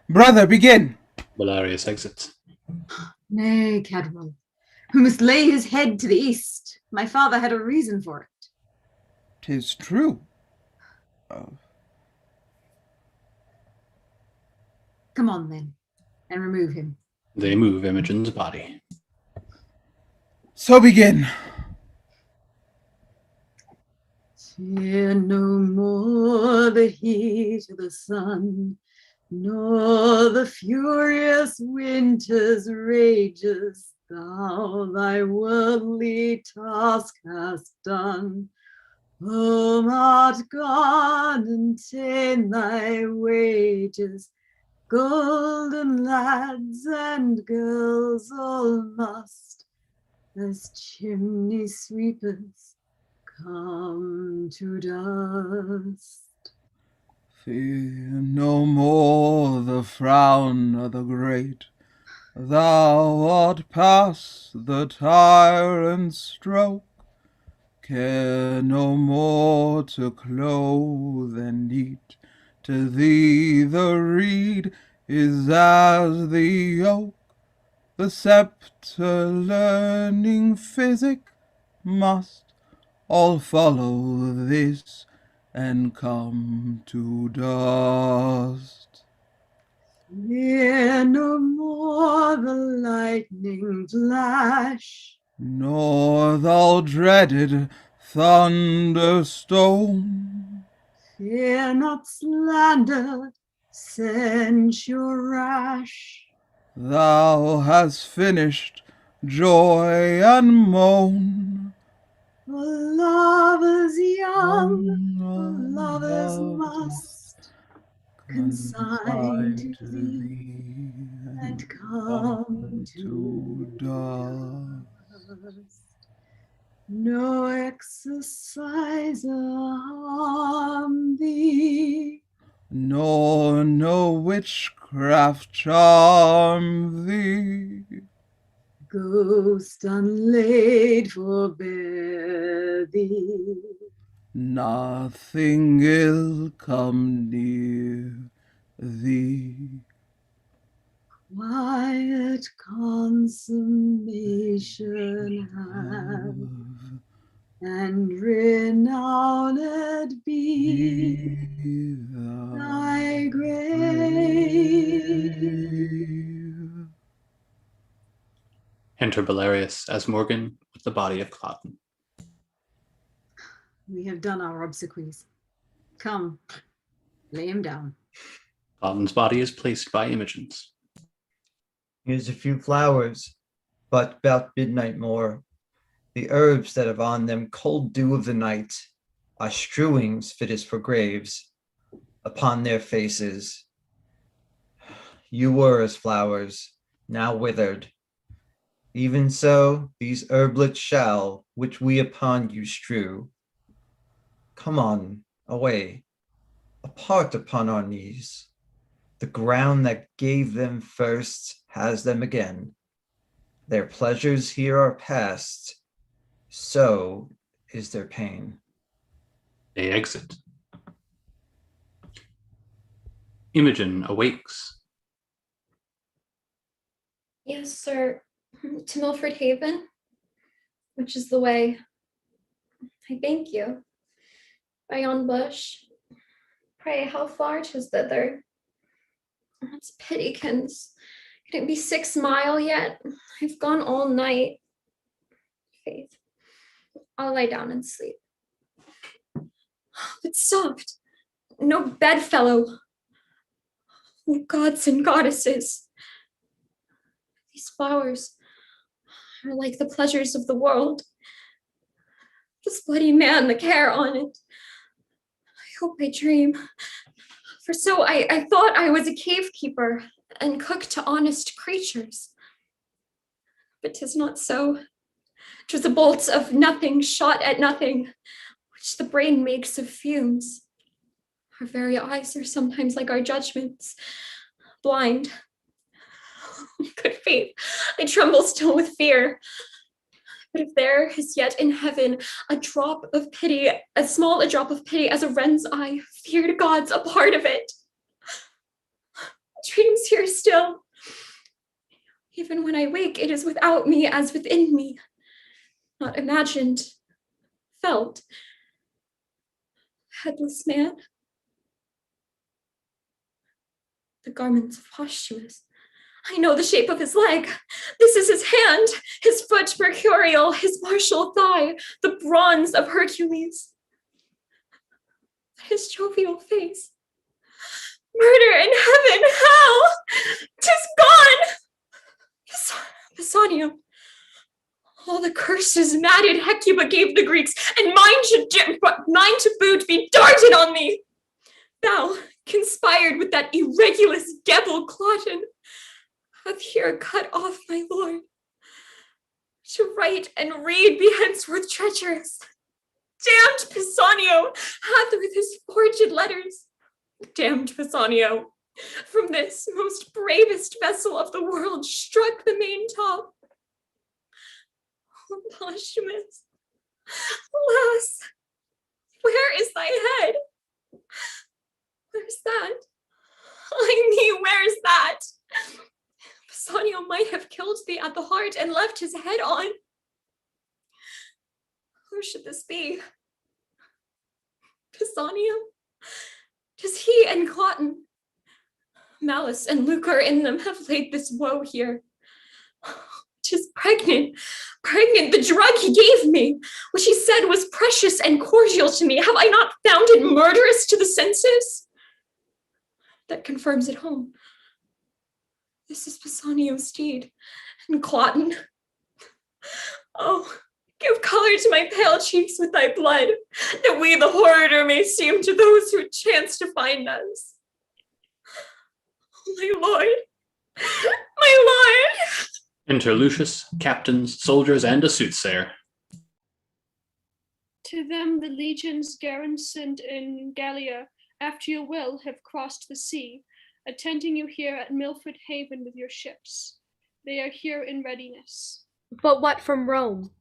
S16: Brother, begin!
S1: Belarius exits.
S15: Nay, Cadwal, who must lay his head to the east. My father had a reason for it.
S16: 'Tis true.
S15: Come on then, and remove him.
S1: They move Imogen's body.
S16: So begin.
S15: Fear no more the heat of the sun, nor the furious winter's rages. Thou thy worldly task hast done. Home art gone, and ta'en thy wages. Golden lads and girls all must, as chimney sweepers, come to dust.
S16: Fear no more the frown of the great. Thou art past the tyrant's stroke. Care no more to clothe and eat. To thee the reed is as the oak. The sceptre learning physic must all follow this and come to dust.
S15: Fear no more the lightning flash,
S16: nor thou dreaded thunderstone.
S15: fear not slander, censure rash.
S16: Thou hast finished joy and moan.
S15: For lovers young, for lovers must consign to thee and come to dust. No exercise harm thee,
S16: nor no witchcraft charm thee.
S15: Ghost unlaid forbear thee.
S16: Nothing ill come near thee.
S15: Quiet consummation have, and renowned be thy grave.
S1: Enter Belarius as Morgan with the body of Cloten.
S15: We have done our obsequies. Come, lay him down.
S1: Cloten's body is placed by Imogen's.
S14: Here's a few flowers, but 'bout midnight more. The herbs that have on them cold dew of the night are strewings fittest for graves upon their faces. You were as flowers, now withered. Even so, these herblets shall, which we upon you strew. Come on, away, apart upon our knees. The ground that gave them first has them again. Their pleasures here are past, so is their pain.
S1: They exit. Imogen awakes.
S6: Yes, sir. To Milford Haven, which is the way. I thank you. By yon bush. Pray, how far 'tis thither? It's pittykins. Can it be 6 mile yet? I've gone all night. Faith, I'll lie down and sleep. It's soft. No bedfellow. Oh, gods and goddesses. These flowers are like the pleasures of the world. This bloody man, the care on it. I hope I dream. For so I thought I was a cave keeper and cooked to honest creatures. But 'tis not so. 'Twas a bolt of nothing shot at nothing, which the brain makes of fumes. Our very eyes are sometimes like our judgments, blind. Good faith, I tremble still with fear. But if there is yet in heaven a drop of pity, as small a drop of pity as a wren's eye, feared gods a part of it. Dreams here still. Even when I wake, it is without me as within me. Not imagined, felt. headless man. The garments of Posthumus. I know the shape of his leg. This is his hand, his foot mercurial, his martial thigh, the bronze of Hercules. His jovial face. Murder in heaven, how? 'Tis gone! Bassanio. All the curses madded Hecuba gave the Greeks, and mine to boot be darted on thee. Thou, conspired with that irregulous devil Cloten, hath here cut off my lord. To write and read be henceforth treacherous. Damned Pisanio hath with his forged letters. Damned Pisanio, from this most bravest vessel of the world struck the main top. Oh, Posthumus, alas, where is thy head? Where's that? I mean, where's that? Bassanio might have killed thee at the heart and left his head on. Who should this be? Bassanio? 'Tis he and Cloten. Malice and lucre in them have laid this woe here. 'Tis pregnant, the drug he gave me, which he said was precious and cordial to me. Have I not found it murderous to the senses? That confirms it home. This is Bassanio's deed, and Cloten. Oh, give color to my pale cheeks with thy blood, that we the horrider may seem to those who chance to find us. Oh, my lord, my lord!
S1: Enter Lucius, captains, soldiers, and a soothsayer.
S10: To them the legions garrisoned in Gallia, after your will, have crossed the sea, attending you here at Milford Haven with your ships. They are here in readiness.
S13: But what from Rome?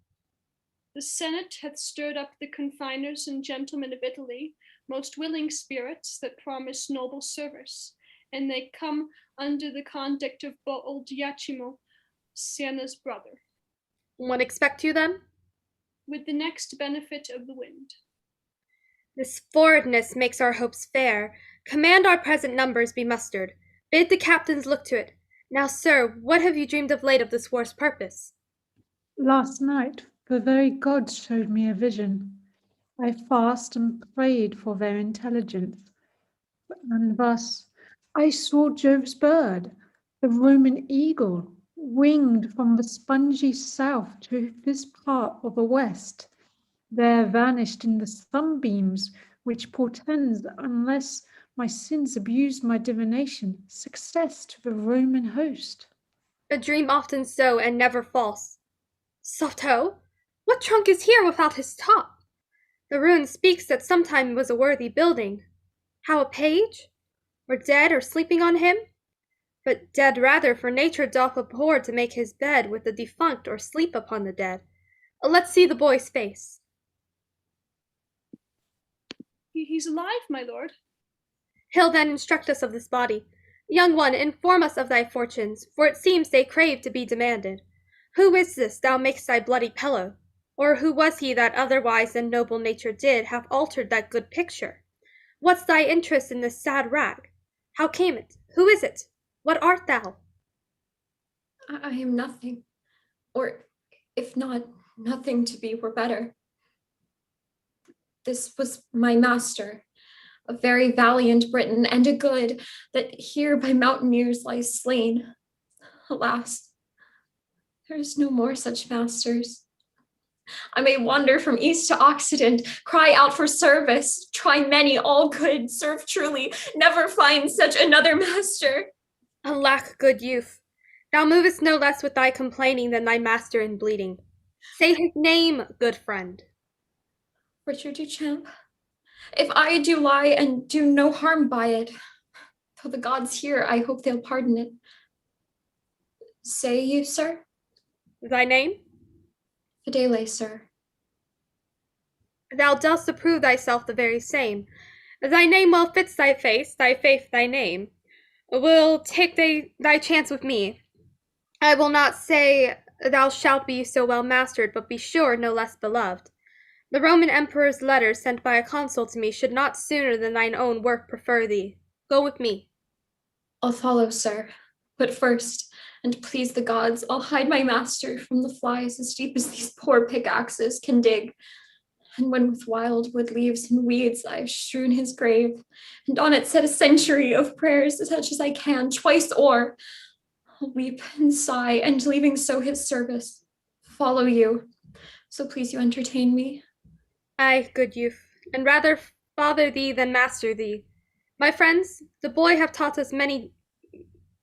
S10: The Senate hath stirred up the confiners and gentlemen of Italy, most willing spirits that promise noble service, and they come under the conduct of bold Iachimo, Sienna's brother.
S13: What expect you then?
S10: With the next benefit of the wind.
S13: This forwardness makes our hopes fair. Command our present numbers be mustered. Bid the captains look to it. Now, sir, what have you dreamed of late of this war's purpose?
S3: Last night, the very gods showed me a vision. I fast and prayed for their intelligence. And thus I saw Jove's bird, the Roman eagle, winged from the spongy south to this part of the west, there vanished in the sunbeams, which portends, unless my sins abused my divination, success to the Roman host.
S13: A dream often so, and never false. Softo, what trunk is here without his top? The rune speaks that sometime was a worthy building. How a page? Or dead, or sleeping on him? But dead rather, for nature doth abhor to make his bed with the defunct or sleep upon the dead. Let's see the boy's face.
S10: He's alive, my lord.
S13: He'll then instruct us of this body. Young one, inform us of thy fortunes, for it seems they crave to be demanded. Who is this thou makest thy bloody pillow? Or who was he that otherwise than noble nature did have altered that good picture? What's thy interest in this sad rag? How came it? Who is it? What art thou?
S6: I am nothing, or if not, nothing to be were better. This was my master, a very valiant Briton, and a good, that here by mountaineers lies slain. Alas, there is no more such masters. I may wander from east to occident, cry out for service, try many, all good, serve truly, never find such another master.
S13: Alack, good youth, thou movest no less with thy complaining than thy master in bleeding. Say his name, good friend.
S6: Richard Duchamp. If I do lie and do no harm by it, though the gods hear, I hope they'll pardon it. Say you, sir?
S13: Thy name?
S6: Fidele, sir.
S13: Thou dost approve thyself the very same. Thy name well fits thy face, thy faith thy name. Will take thy chance with me. I will not say thou shalt be so well mastered, but be sure no less beloved. The Roman emperor's letter sent by a consul to me should not sooner than thine own work prefer thee. Go with me.
S6: I'll follow, sir. But first, and please the gods, I'll hide my master from the flies as deep as these poor pickaxes can dig. And when with wildwood leaves and weeds I've strewn his grave, and on it set a century of prayers such as I can, twice o'er, I'll weep and sigh, and leaving so his service, follow you. So please you entertain me.
S13: Aye, good youth, and rather father thee than master thee. My friends, the boy have taught us many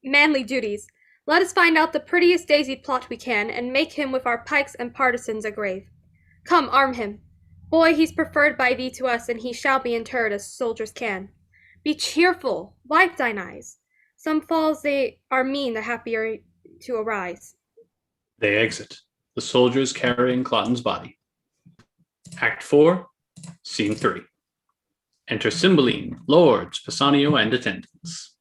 S13: manly duties. Let us find out the prettiest daisy plot we can, and make him with our pikes and partisans a grave. Come, arm him. Boy, he's preferred by thee to us, and he shall be interred as soldiers can. Be cheerful, wipe thine eyes. Some falls they are mean, the happier to arise.
S1: They exit, the soldiers carrying Cloten's body. Act 4, Scene 3. Enter Cymbeline, lords, Pisanio, and attendants.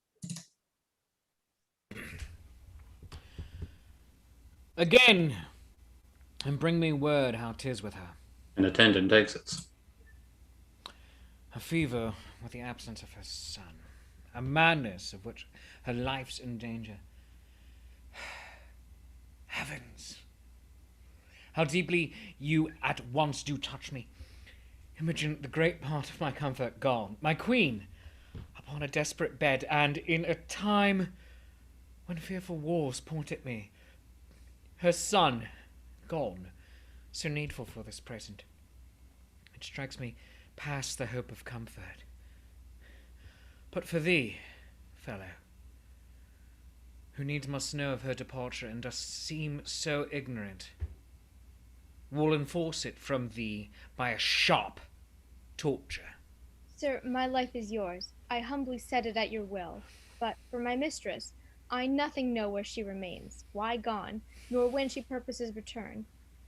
S7: Again, and bring me word how 'tis with her.
S1: An attendant exits.
S7: A fever with the absence of her son, a madness of which her life's in danger. Heavens! How deeply you at once do touch me. Imagine the great part of my comfort gone, my queen, upon a desperate bed, and in a time when fearful wars point at me. Her son gone, so needful for this present. It strikes me past the hope of comfort. But for thee, fellow, who needs must know of her departure and dost seem so ignorant, will enforce it from thee by a sharp torture.
S8: Sir, my life is yours. I humbly set it at your will. But for my mistress, I nothing know where she remains, why gone, nor when she purposes return.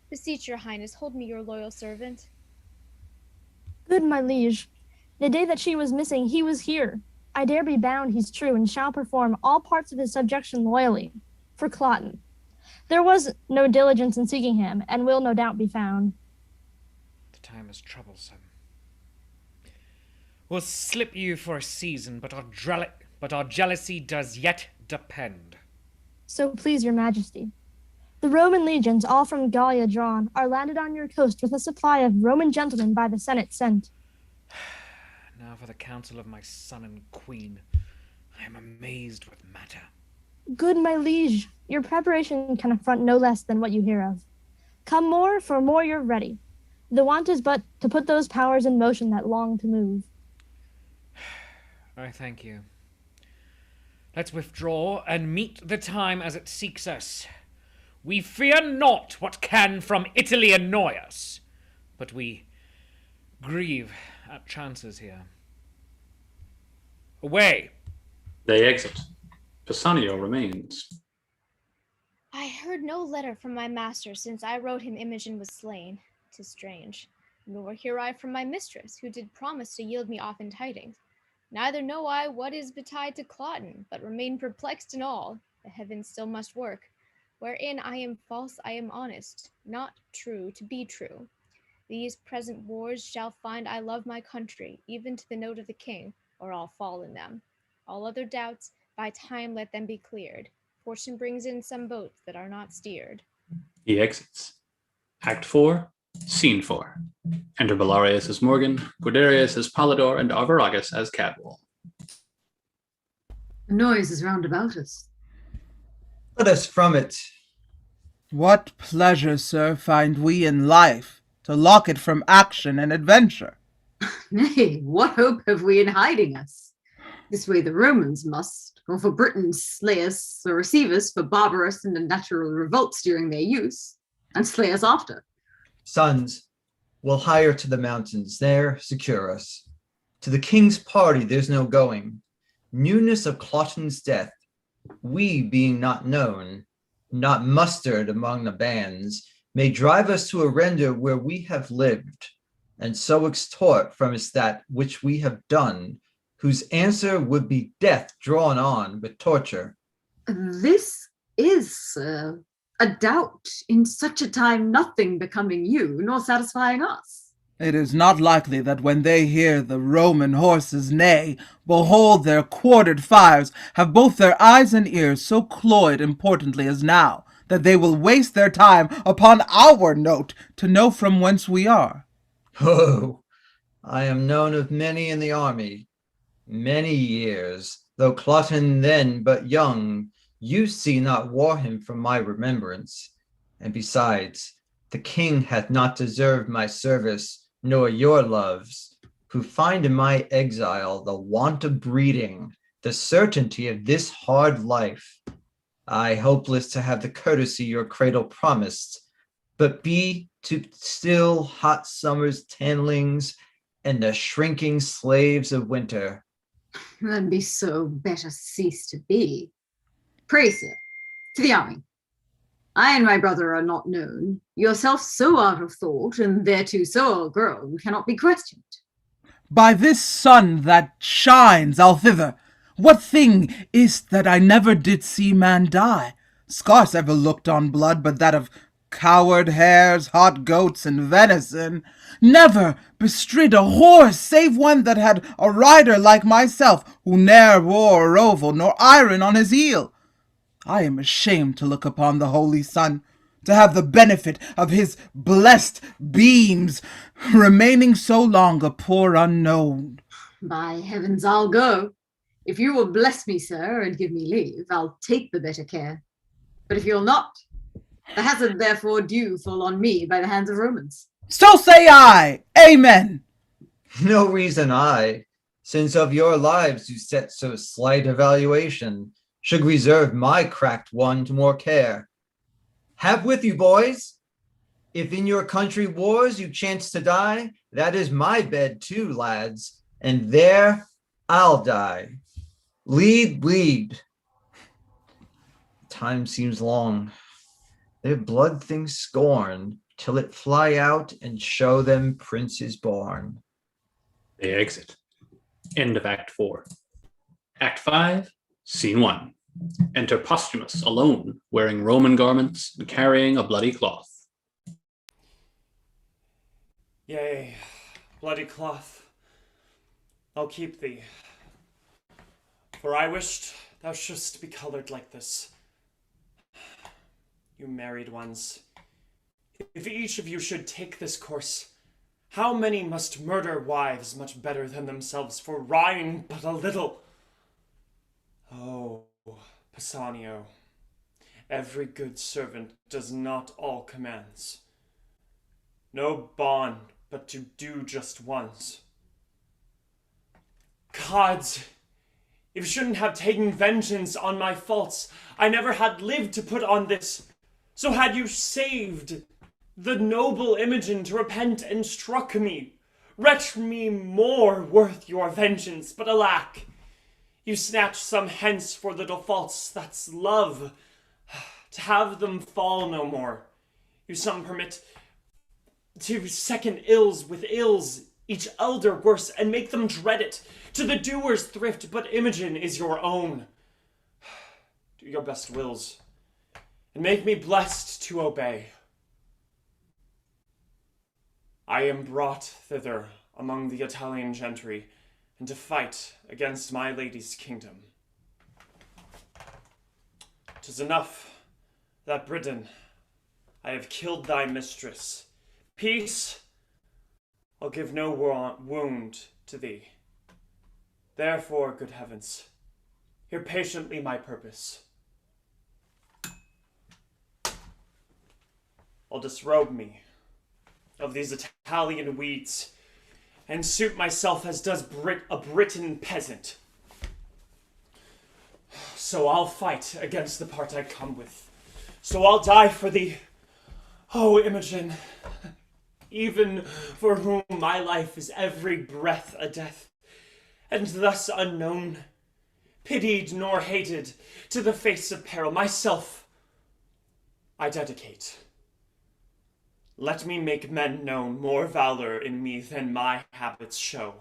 S8: Beseech your highness, hold me your loyal servant.
S2: Good my liege, the day that she was missing, he was here. I dare be bound he's true, and shall perform all parts of his subjection loyally. For Cloten. There was no diligence in seeking him, and will no doubt be found.
S7: The time is troublesome. We'll slip you for a season, but our jealousy does yet depend.
S2: So please your majesty. The Roman legions, all from Gallia drawn, are landed on your coast with a supply of Roman gentlemen by the Senate sent.
S7: Now for the counsel of my son and queen. I am amazed with matter.
S2: Good my liege, your preparation can affront no less than what you hear of. Come more, for more you're ready. The want is but to put those powers in motion that long to move.
S7: I thank you. Let's withdraw and meet the time as it seeks us. We fear not what can from Italy annoy us, but we grieve at chances here. Away!
S1: They exit. Pisanio remains.
S8: I heard no letter from my master since I wrote him Imogen was slain. 'Tis strange. Nor hear I from my mistress, who did promise to yield me often tidings. Neither know I what is betide to Cloten, but remain perplexed in all. The heavens still must work. Wherein I am false, I am honest, not true to be true. These present wars shall find I love my country, even to the note of the king, or I'll fall in them. All other doubts, by time let them be cleared. Fortune brings in some boats that are not steered.
S1: He exits. Act 4, Scene 4. Enter Belarius as Morgan, Guiderius as Polydor, and Arviragus as Cadwal.
S15: The noise is round about us.
S14: Let us from it.
S16: What pleasure, sir, find we in life to lock it from action and adventure?
S15: Nay, what hope have we in hiding us? This way the Romans must, or for Britain slay us or receive us for barbarous and unnatural revolts during their use, and slay us after.
S14: Sons, we'll hire to the mountains, there secure us. To the king's party there's no going. Newness of Cloten's death, we being not known, not mustered among the bands, may drive us to a render where we have lived, and so extort from us that which we have done, whose answer would be death drawn on with torture.
S15: This is a doubt in such a time, nothing becoming you, nor satisfying us.
S16: It is not likely that when they hear the Roman horses neigh, behold their quartered fires, have both their eyes and ears so cloyed importantly as now, that they will waste their time upon our note to know from whence we are.
S14: Oh, I am known of many in the army, many years, though Cloten then but young, you see not wore him from my remembrance. And besides, the king hath not deserved my service, nor your loves, who find in my exile the want of breeding, the certainty of this hard life. I hopeless to have the courtesy your cradle promised, but be to still hot summer's tanlings and the shrinking slaves of winter.
S15: Then be so better cease to be. Pray, sir, to the army. I and my brother are not known, yourself so out of thought, and thereto so grown, cannot be questioned.
S16: By this sun that shines, I'll thither. What thing is't that I never did see man die? Scarce ever looked on blood but that of coward hares, hot goats, and venison. Never bestrid a horse, save one that had a rider like myself, who ne'er wore a roval nor iron on his heel. I am ashamed to look upon the holy sun, to have the benefit of his blessed beams, remaining so long a poor unknown.
S15: By heavens, I'll go. If you will bless me, sir, and give me leave, I'll take the better care. But if you'll not, the hazard therefore due fall on me by the hands of Romans.
S16: So say I, amen.
S14: No reason I, since of your lives you set so slight a valuation, should reserve my cracked one to more care. Have with you, boys. If in your country wars you chance to die, that is my bed too, lads, and there I'll die. Lead, lead. Time seems long. Their blood things scorn, till it fly out and show them princes born.
S1: They exit. End of Act 4. Act 5, Scene 1. Enter Posthumus alone, wearing Roman garments and carrying a bloody cloth.
S5: Yea, bloody cloth, I'll keep thee. For I wished thou shouldst be colored like this. You married ones, if each of you should take this course, how many must murder wives much better than themselves for rhyme but a little? Oh, Pisanio, every good servant does not all commands. No bond but to do just once. Gods, if you shouldn't have taken vengeance on my faults, I never had lived to put on this. So had you saved the noble Imogen to repent and struck me, wretch me more worth your vengeance, but alack, you snatch some hence for little faults, that's love, to have them fall no more. You some permit to second ills with ills, each elder worse, and make them dread it. To the doer's thrift, but Imogen is your own. Do your best wills, and make me blessed to obey. I am brought thither among the Italian gentry, and to fight against my lady's kingdom. 'Tis enough that, Britain, I have killed thy mistress. Peace, I'll give no wound to thee. Therefore, good heavens, hear patiently my purpose. I'll disrobe me of these Italian weeds, and suit myself as does a Briton peasant. So I'll fight against the part I come with. So I'll die for thee, oh Imogen, even for whom my life is every breath a death, and thus unknown, pitied nor hated, to the face of peril myself I dedicate. Let me make men known more valor in me than my habits show.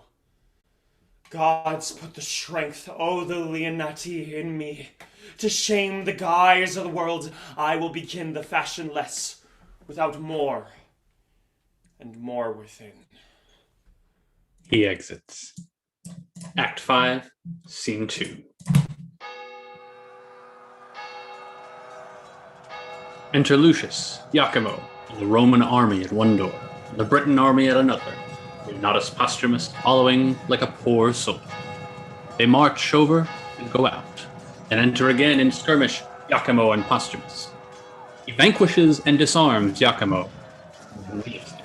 S5: Gods put the strength, oh the Leonati, in me. To shame the guise of the world, I will begin the fashion less, without more, and more within.
S1: He exits. Act 5, Scene 2. Enter Lucius, Iachimo, the Roman army at one door, the Briton army at another, with Nodus Posthumus following like a poor soldier. They march over and go out, and enter again in skirmish Iachimo and Posthumus. He vanquishes and disarms Iachimo, and leaves him.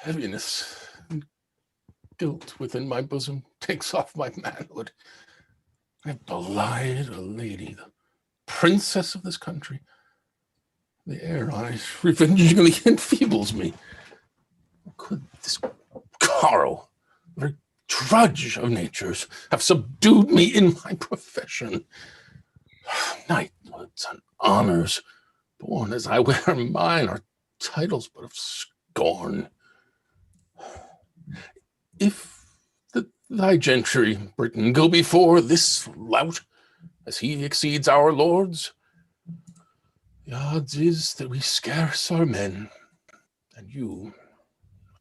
S11: Heaviness and guilt within my bosom takes off my manhood. I have belied a lady, the princess of this country. The air eyes revengingly enfeebles me. Could this Carl, very drudge of natures, have subdued me in my profession? Knighthoods and honors, born as I wear mine, are titles but of scorn. If thy gentry, Britain, go before this lout, as he exceeds our lords, the odds is that we scarce are men, and you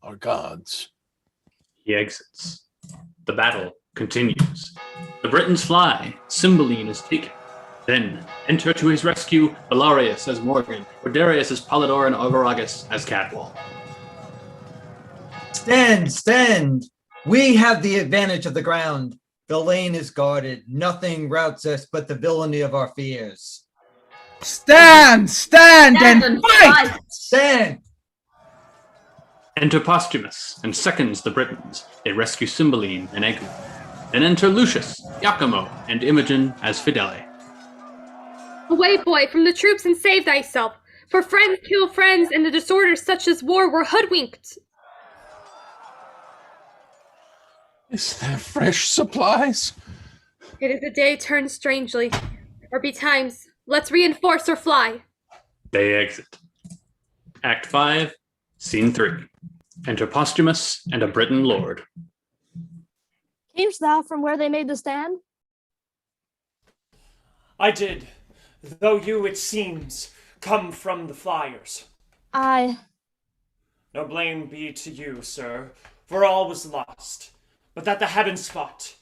S11: are gods.
S1: He exits. The battle continues. The Britons fly. Cymbeline is taken. Then enter to his rescue Belarius as Morgan, Roderius as Polydor, and Arviragus as Cadwal.
S14: Stand, stand! We have the advantage of the ground. The lane is guarded. Nothing routs us but the villainy of our fears.
S16: Stand, stand, and fight!
S14: Stand!
S1: Enter Posthumus and seconds the Britons. They rescue Cymbeline and Eglu. Then enter Lucius, Iachimo, and Imogen as Fidele.
S13: Away, boy, from the troops and save thyself, for friends kill friends, and the disorders such as war were hoodwinked.
S11: Is there fresh supplies?
S13: It is a day turned strangely, or betimes, let's reinforce or fly.
S1: They exit. Act 5, Scene 3. Enter Posthumus and a Briton lord.
S2: Camest thou from where they made the stand?
S5: I did, though you, it seems, come from the flyers.
S2: I.
S5: No blame be to you, sir, for all was lost. But that the heavens fought,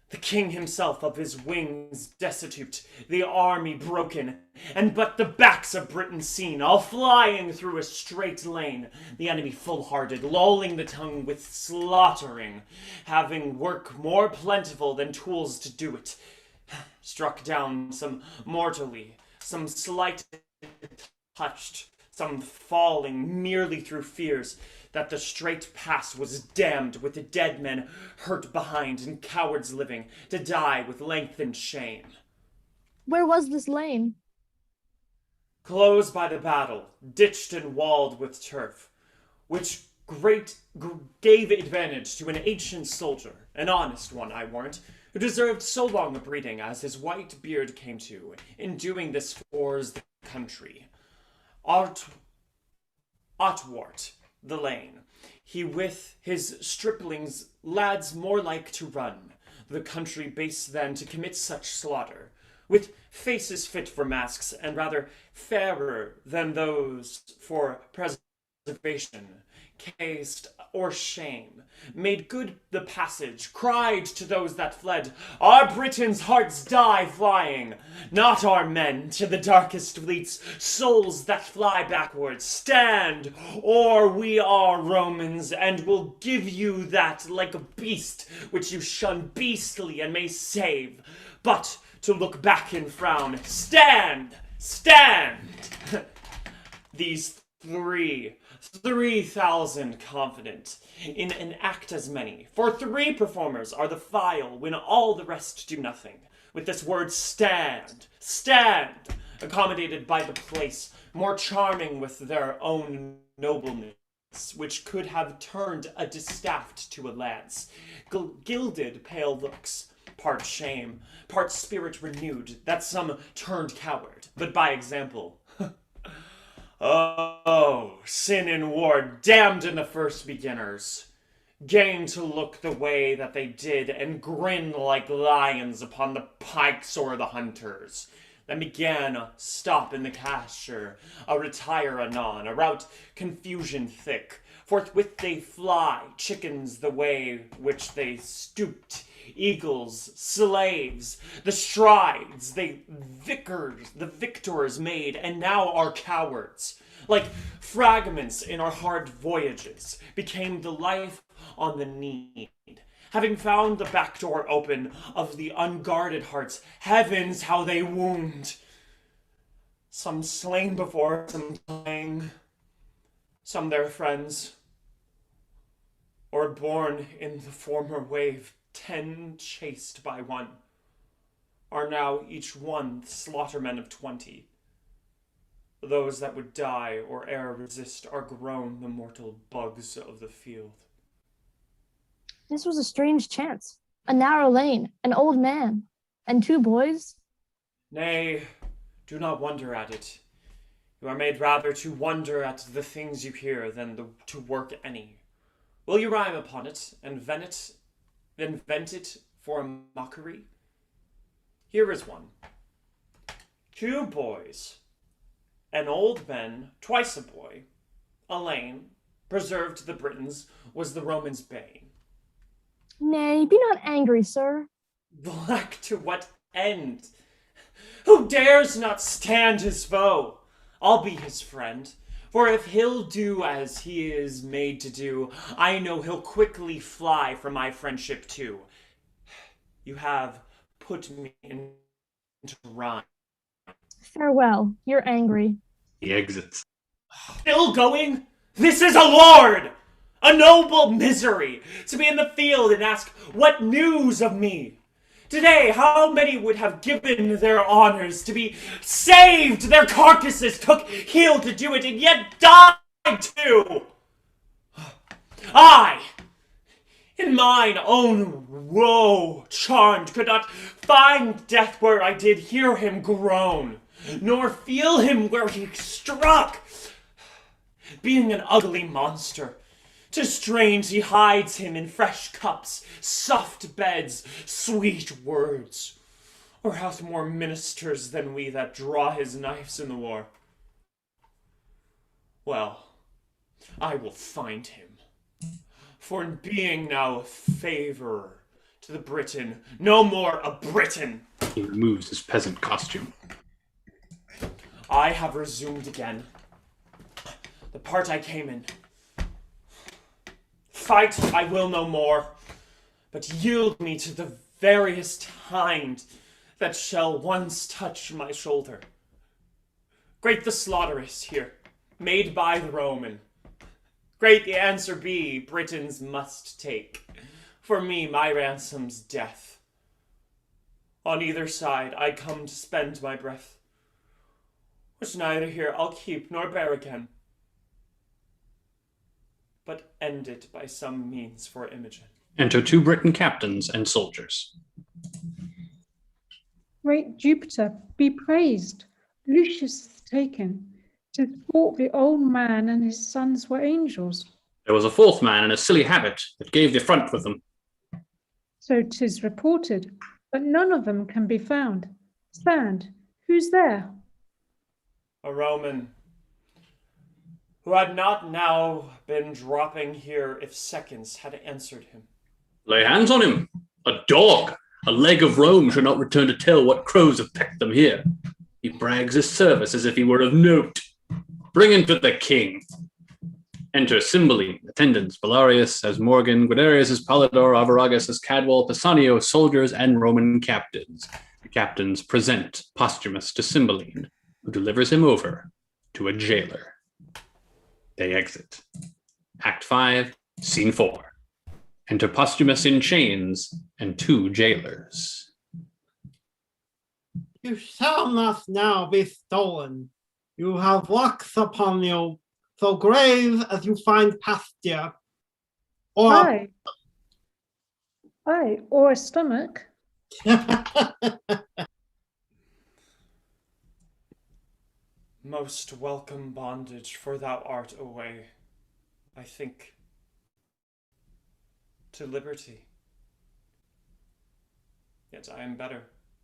S5: the king himself of his wings destitute, the army broken, and but the backs of Britain seen, all flying through a straight lane, the enemy full-hearted, lolling the tongue with slaughtering, having work more plentiful than tools to do it, struck down some mortally, some slight touched, some falling merely through fears, that the straight pass was damned with the dead men hurt behind and cowards living, to die with lengthened shame.
S2: Where was this lane?
S5: Close by the battle, ditched and walled with turf, which gave advantage to an ancient soldier, an honest one, I warrant, who deserved so long a breeding as his white beard came to, in doing this for's the country. Otwart the lane, he with his striplings, lads more like to run, the country base then to commit such slaughter, with faces fit for masks, and rather fairer than those for preservation, caste or shame, made good the passage, cried to those that fled, our Britons' hearts die flying, not our men, to the darkest fleets, souls that fly backwards, stand, or we are Romans, and will give you that like a beast, which you shun beastly and may save, but to look back and frown, stand, stand! These 3,000 confident in an act as many. For 3 performers are the file when all the rest do nothing. With this word stand, stand, accommodated by the place, more charming with their own nobleness, which could have turned a distaff to a lance. Gilded pale looks, part shame, part spirit renewed, that some turned coward, but by example. Oh, sin and war, damned in the first beginners, gain to look the way that they did, and grin like lions upon the pikes or the hunters. then began a stop in the casture, a retire anon, a rout confusion thick. Forthwith they fly, chickens the way which they stooped, eagles, slaves, the strides the victors made, and now are cowards. Like fragments in our hard voyages, became the life on the need. Having found the back door open of the unguarded hearts, heavens how they wound! Some slain before, some dying, some their friends, or born in the former wave, 10 chased by one, are now each one the slaughtermen of 20. Those that would die or e'er resist are grown the mortal bugs of the field.
S2: This was a strange chance. A narrow lane, an old man, and 2 boys.
S5: Nay, do not wonder at it. You are made rather to wonder at the things you hear than to work any. Will you rhyme upon it, and invent it for a mockery? Here is one. 2 boys, an old man, twice a boy, a lane, preserved to the Britons, was the Romans' bane.
S2: Nay, be not angry, sir.
S5: Black to what end? Who dares not stand his foe? I'll be his friend, for if he'll do as he is made to do, I know he'll quickly fly from my friendship too. You have put me into rhyme.
S2: Farewell, you're angry.
S1: He exits.
S5: Still going? This is a lord! A noble misery to be in the field and ask, what news of me? Today, how many would have given their honors to be saved? Their carcasses took heel to do it and yet died too. I, in mine own woe charmed, could not find death where I did hear him groan, nor feel him where he struck. Being an ugly monster, 'tis strange he hides him in fresh cups, soft beds, sweet words, or hath more ministers than we that draw his knives in the war. Well, I will find him, for in being now a favourer to the Briton, no more a Briton.
S1: He removes his peasant costume.
S5: I have resumed again the part I came in. Fight I will no more, but yield me to the veriest hind that shall once touch my shoulder. Great the slaughter is here, made by the Roman. Great the answer be, Britons must take. For me, my ransom's death. On either side I come to spend my breath, which neither here I'll keep nor bear again, but end it by some means for Imogen.
S1: Enter 2 Briton captains and soldiers.
S3: Great Jupiter, be praised. Lucius is taken. 'Tis thought the old man and his sons were angels.
S1: There was a 4th man in a silly habit that gave the affront with them.
S3: So 'tis reported, but none of them can be found. Stand, who's there?
S5: A Roman, who had not now been dropping here if seconds had answered him.
S1: Lay hands on him. A dog, a leg of Rome, should not return to tell what crows have pecked them here. He brags his service as if he were of note. Bring him to the king. Enter Cymbeline, attendants, Belarius as Morgan, Guiderius as Polydor, Avaragus as Cadwal, Pisanio, soldiers, and Roman captains. The captains present Posthumus to Cymbeline, who delivers him over to a jailer. They exit. Act 5, Scene 4. Enter Posthumus in chains and 2 jailers.
S12: You shall not now be stolen. You have locks upon you, so grave as you find pasture. Or
S3: Aye, or a stomach.
S5: Most welcome bondage, for thou art away, I think, to liberty. Yet I am better,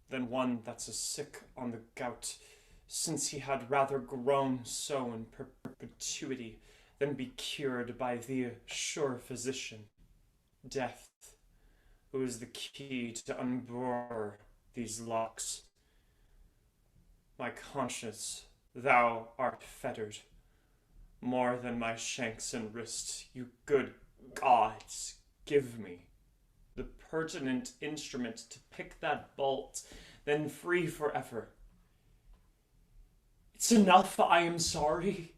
S5: than one that's a sick on the gout, since he had rather grown so in perpetuity than be cured by the sure physician, death, who is the key to unbar these locks. My conscience, thou art fettered, more than my shanks and wrists. You good gods, give me the pertinent instrument to pick that bolt, then free forever. It's enough, I am sorry.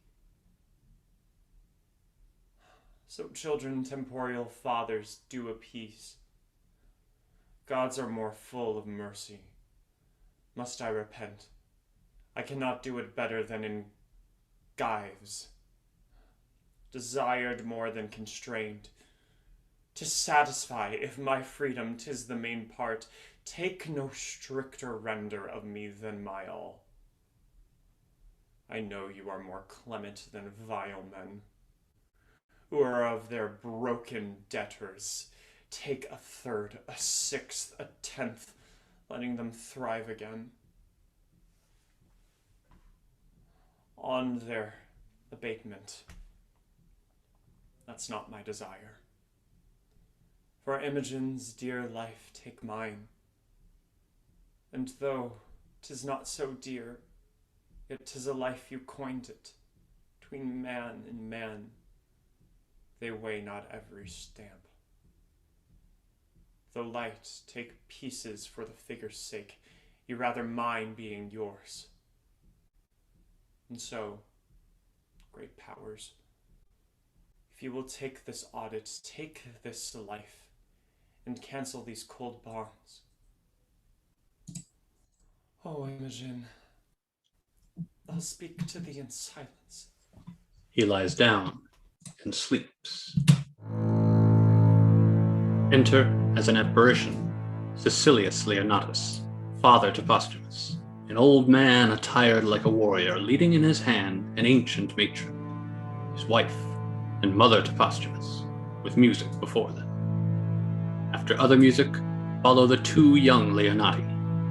S5: So children temporal fathers do appease. Gods are more full of mercy. Must I repent? I cannot do it better than in gyves. Desired more than constrained. To satisfy, if my freedom 'tis the main part, take no stricter render of me than my all. I know you are more clement than vile men, who are of their broken debtors, take a third, a sixth, a tenth, letting them thrive again. On their abatement. That's not my desire. For Imogen's dear life take mine, and though 'tis not so dear, yet 'tis a life you coined it. Between man and man, they weigh not every stamp. Though light, take pieces for the figure's sake, ye rather mine being yours. And so, great powers, if you will take this audit, take this life, and cancel these cold bonds. Oh, Imogen, I'll speak to thee in silence.
S1: He lies down and sleeps. Enter, as an apparition, Caecilius Leonatus, father to Posthumus, an old man attired like a warrior, leading in his hand an ancient matron, his wife and mother to Posthumus, with music before them. After other music, follow the two young Leonati,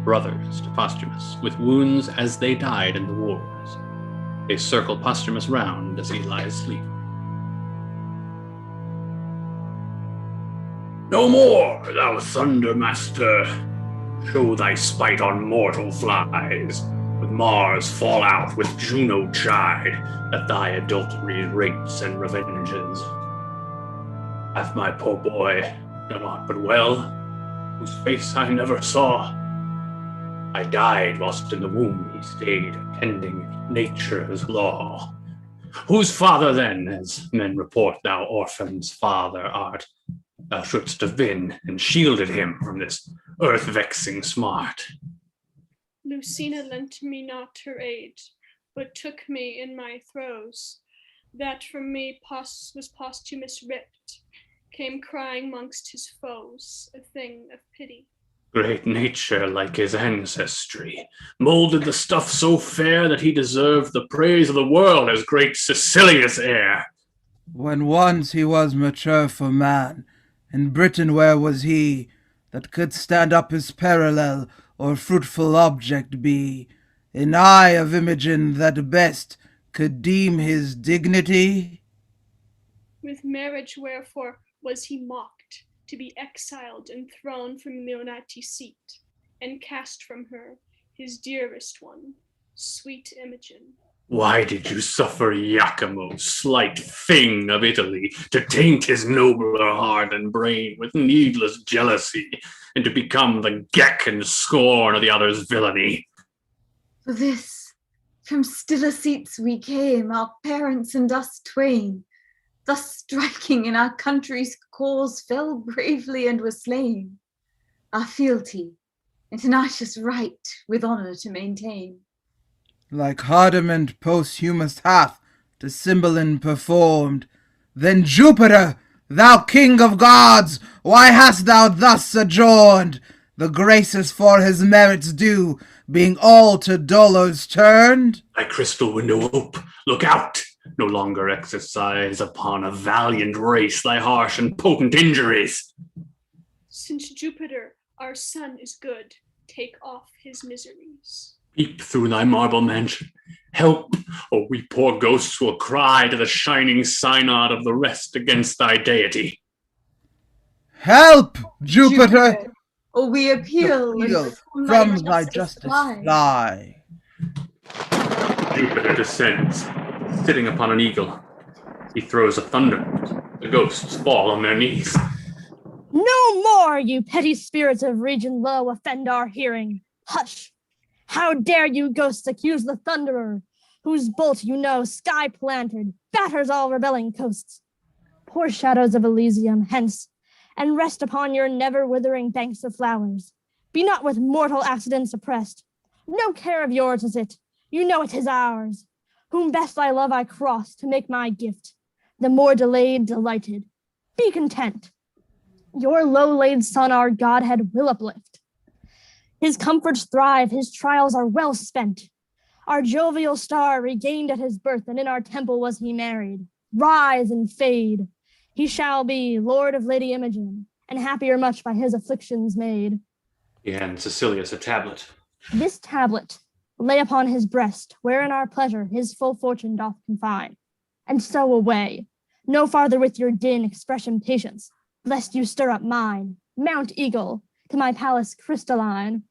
S1: brothers to Posthumus, with wounds as they died in the wars. They circle Posthumus round as he lies asleep. No more, thou thunder master! Show thy spite on mortal flies. With Mars fall out, with Juno chide, at thy adultery rates and revenges. Hath my poor boy done aught but well, whose face I never saw? I died whilst in the womb he stayed, attending nature's law. Whose father then, as men report thou orphan's father art, thou shouldst have been, and shielded him from this earth-vexing smart.
S10: Lucina lent me not her aid, but took me in my throes. That from me was Posthumus ripped, came crying mongst his foes, a thing of pity.
S1: Great nature, like his ancestry, molded the stuff so fair that he deserved the praise of the world as great Caecilius heir.
S16: When once he was mature for man, in Britain where was he, that could stand up his parallel, or fruitful object be, in eye of Imogen that best could deem his dignity?
S10: With marriage wherefore was he mocked, to be exiled and thrown from Leonati's seat, and cast from her, his dearest one, sweet Imogen.
S1: Why did you suffer Iachimo, slight thing of Italy, to taint his nobler heart and brain with needless jealousy, and to become the geck and scorn of the other's villainy?
S15: For this, from stiller seats we came, our parents and us twain, thus striking in our country's cause, fell bravely and were slain. Our fealty and tenacious right with honour to maintain.
S16: Like hardiment Posthumous hath to Cymbeline performed, then Jupiter, thou king of gods, why hast thou thus adjourned? The graces for his merits due, being all to dolours turned?
S1: Thy crystal window ope, look out! No longer exercise upon a valiant race thy harsh and potent injuries.
S10: Since Jupiter, our son, is good, take off his miseries.
S1: Peep through thy marble mansion. Help, or we poor ghosts will cry to the shining synod of the rest against thy deity.
S16: Help, Jupiter!
S15: Or we appeal and
S16: from thy justice fly.
S1: Jupiter descends, sitting upon an eagle. He throws a thunderbolt. The ghosts fall on their knees.
S2: No more, you petty spirits of region low, offend our hearing. Hush! How dare you ghosts accuse the thunderer, whose bolt you know, sky planted, batters all rebelling coasts? Poor shadows of Elysium, hence, and rest upon your never withering banks of flowers. Be not with mortal accidents oppressed. No care of yours is it, you know it is ours. Whom best I love I cross to make my gift. The more delayed, delighted. Be content. Your low-laid son our Godhead will uplift. His comforts thrive, his trials are well spent. Our jovial star regained at his birth, and in our temple was he married. Rise and fade. He shall be Lord of Lady Imogen, and happier much by his afflictions made.
S1: He hands Cecilius a tablet.
S2: This tablet lay upon his breast, wherein our pleasure his full fortune doth confine. And so away. No farther with your din, expression patience, lest you stir up mine. Mount Eagle, to my palace crystalline.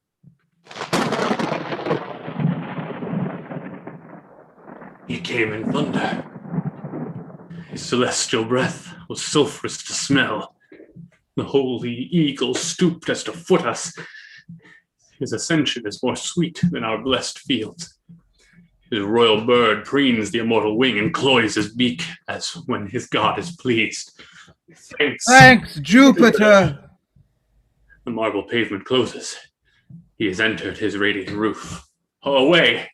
S1: He came in thunder. His celestial breath was sulphurous to smell. The holy eagle stooped as to foot us. His ascension is more sweet than our blessed fields. His royal bird preens the immortal wing and cloys his beak as when his god is pleased.
S16: Thanks, Jupiter!
S1: The marble pavement closes. He has entered his radiant roof. Away,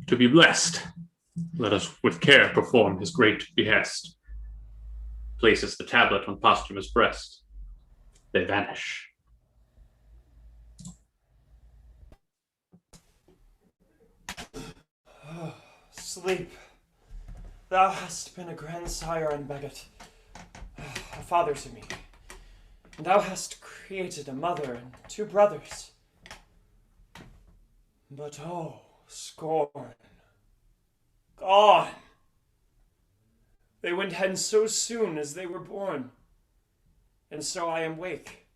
S1: to be blessed. Let us with care perform his great behest. Places the tablet on Posthumus' breast. They vanish.
S5: Sleep. Thou hast been a grandsire and begot, a father to me, and thou hast created a mother and 2 brothers. But oh, scorn, gone. They went hence so soon as they were born, and so I am wake.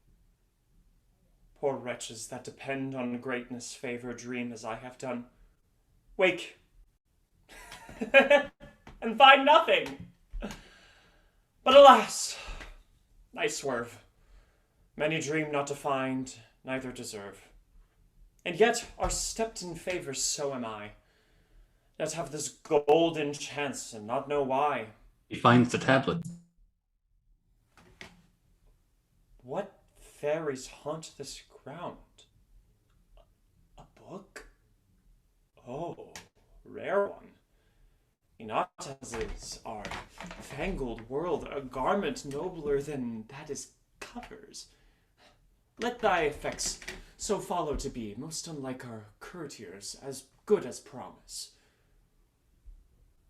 S5: Poor wretches that depend on greatness favor dream as I have done. Wake, and find nothing. But alas, I swerve. Many dream not to find, neither deserve. And yet are stepped in favor, so am I. Yet have this golden chance, and not know why.
S1: He finds the tablet.
S5: What fairies haunt this ground? A book? Oh, rare one. Not as is our fangled world, a garment nobler than that is covers. Let thy effects so follow to be, most unlike our courtiers, as good as promise.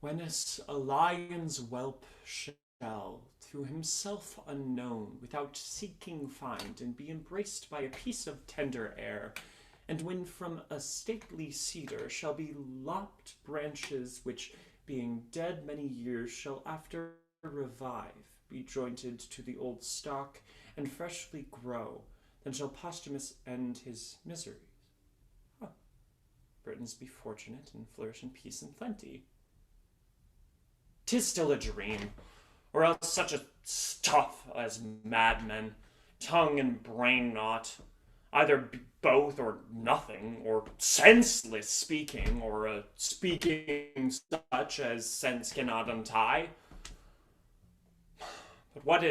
S5: Whenas a lion's whelp shall, to himself unknown, without seeking find, and be embraced by a piece of tender air, and when from a stately cedar shall be lopped branches which, being dead many years, shall after revive, be jointed to the old stock, and freshly grow, then shall Posthumus end his miseries. Britons be fortunate, and flourish in peace and plenty. 'Tis still a dream, or else such a stuff as madmen, tongue and brain not, either both or nothing, or senseless speaking, or a speaking such as sense cannot untie. But what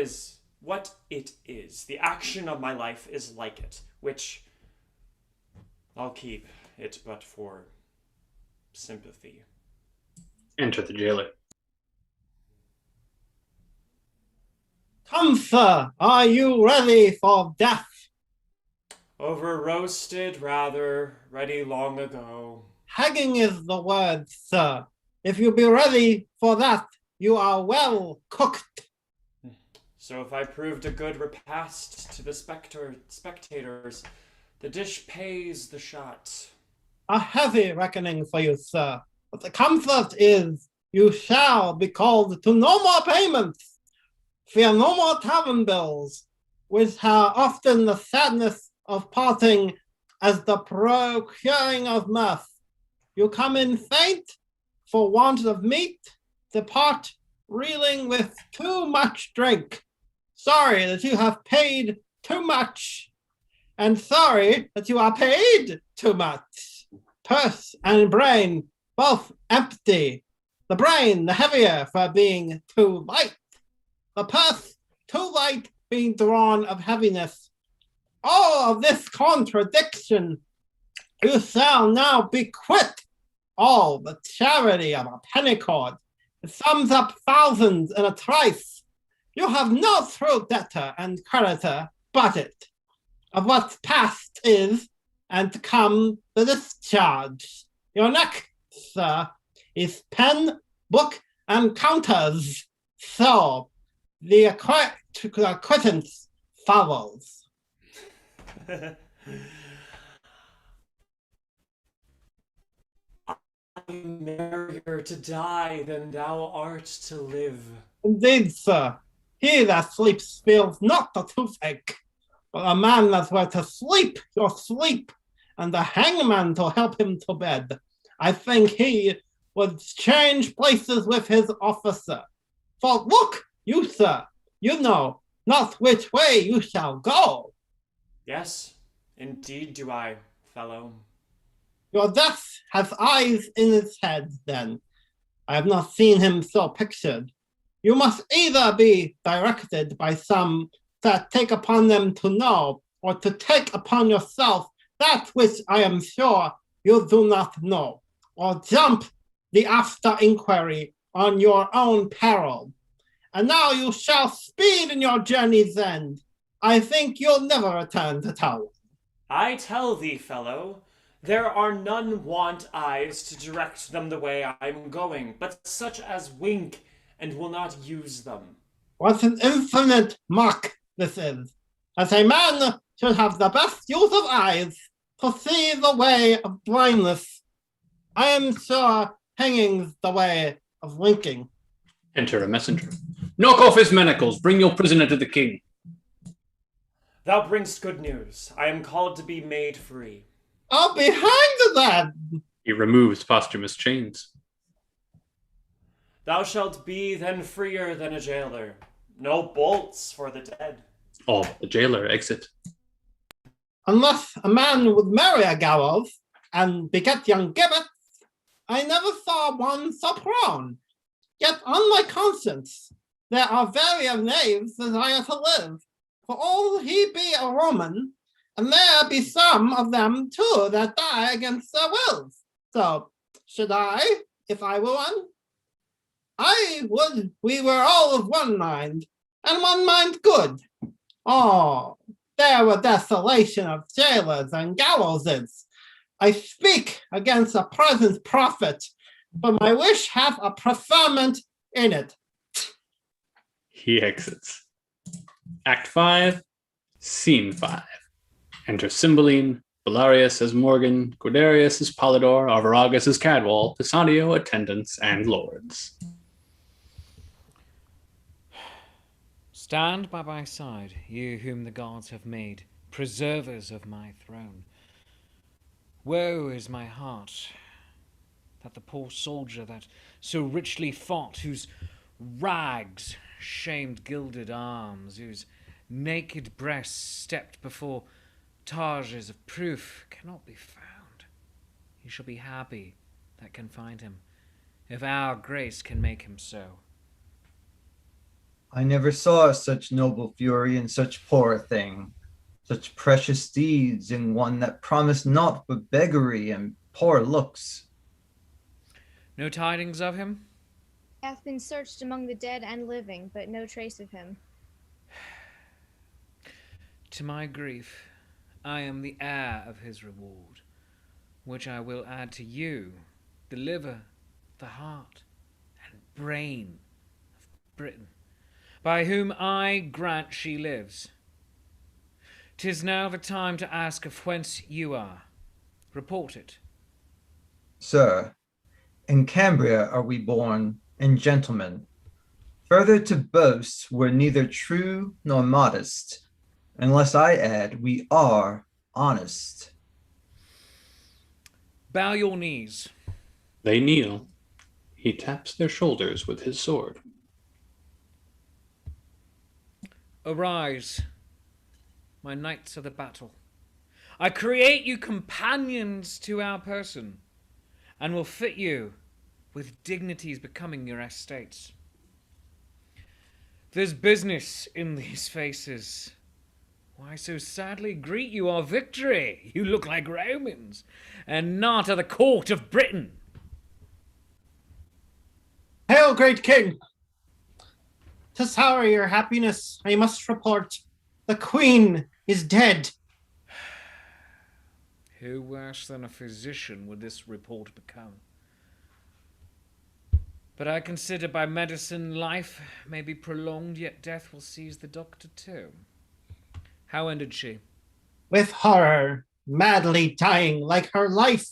S5: it is, the action of my life is like it, which I'll keep it but for sympathy.
S1: Enter the jailer.
S12: Comfort, are you ready for death?
S5: Over roasted, rather, ready long ago.
S12: Hanging is the word, sir. If you be ready for that, you are well cooked.
S5: So if I proved a good repast to the spectators, The dish pays the shot.
S12: A heavy reckoning for you, sir. But the comfort is you shall be called to no more payments. Fear no more tavern bills, which are often the sadness of parting as the procuring of mirth. You come in faint for want of meat, depart reeling with too much drink. Sorry that you have paid too much, and sorry that you are paid too much. Purse and brain both empty. The brain the heavier for being too light. The purse too light being drawn of heaviness. All of this contradiction you shall now be quit. All the charity of a penny cord. It sums up thousands in a trice. You have no true debtor and creditor but it. Of what's past is, and to come the discharge. Your neck, sir, is pen, book, and counters. So, the acquittance follows.
S5: I'm merrier to die than thou art to live.
S12: Indeed, sir. He that sleeps feels not the toothache, but a man that were to sleep your sleep, and the hangman to help him to bed. I think he would change places with his officer. For look, you, sir, you know not which way you shall go.
S5: Yes, indeed do I, fellow.
S12: Your death has eyes in his head, then. I have not seen him so pictured. You must either be directed by some that take upon them to know, or to take upon yourself that which I am sure you do not know, or jump the after inquiry on your own peril. And now you shall speed in your journey's end. I think you'll never return to town.
S5: I tell thee, fellow, there are none want eyes to direct them the way I'm going, but such as wink and will not use them.
S12: What an infinite mock this is, as a man should have the best use of eyes to see the way of blindness. I am sure hanging's the way of winking.
S1: Enter a messenger. Knock off his manacles. Bring your prisoner to the king.
S5: Thou bringst good news. I am called to be made free.
S12: I'll be hanged then.
S1: He removes posthumous chains.
S5: Thou shalt be then freer than a jailer. No bolts for the dead.
S1: All but the jailer exit.
S12: Unless a man would marry a gallows and beget young gibbets, I never saw one so prone. Yet on my conscience, there are various knaves desire to live, for all he be a Roman, and there be some of them too that die against their wills. So, should I, if I were one? I would we were all of one mind, and one mind good. Oh, there were desolation of jailers and gallowses. I speak against a present prophet, but my wish hath a preferment in it.
S1: He exits. Act 5, Scene 5. Enter Cymbeline, Belarius as Morgan, Guiderius as Polydor, Arviragus as Cadwal, Pisanio, attendants, and lords.
S7: Stand by my side, you whom the gods have made, preservers of my throne. Woe is my heart, that the poor soldier that so richly fought, whose rags shamed gilded arms, whose naked breasts stepped before targes of proof, cannot be found. He shall be happy that can find him, if our grace can make him so.
S14: I never saw such noble fury in such poor a thing, such precious deeds in one that promised naught but beggary and poor looks.
S7: No tidings of him?
S8: He hath been searched among the dead and living, but no trace of him.
S7: To my grief, I am the heir of his reward, which I will add to you, the liver, the heart, and brain of Britain, by whom I grant she lives. 'Tis now the time to ask of whence you are. Report it.
S14: Sir, in Cambria are we born, and gentlemen. Further to boast, we're neither true nor modest, unless I add, we are honest.
S7: Bow your knees.
S1: They kneel. He taps their shoulders with his sword.
S7: Arise, my knights of the battle. I create you companions to our person, and will fit you with dignities becoming your estates. There's business in these faces. Why so sadly greet you our victory? You look like Romans, and not of the court of Britain.
S12: Hail, great king! To sour your happiness, I must report the queen is dead.
S7: Who worse than a physician would this report become? But I consider by medicine life may be prolonged, yet death will seize the doctor too. How ended she?
S12: With horror, madly dying like her life,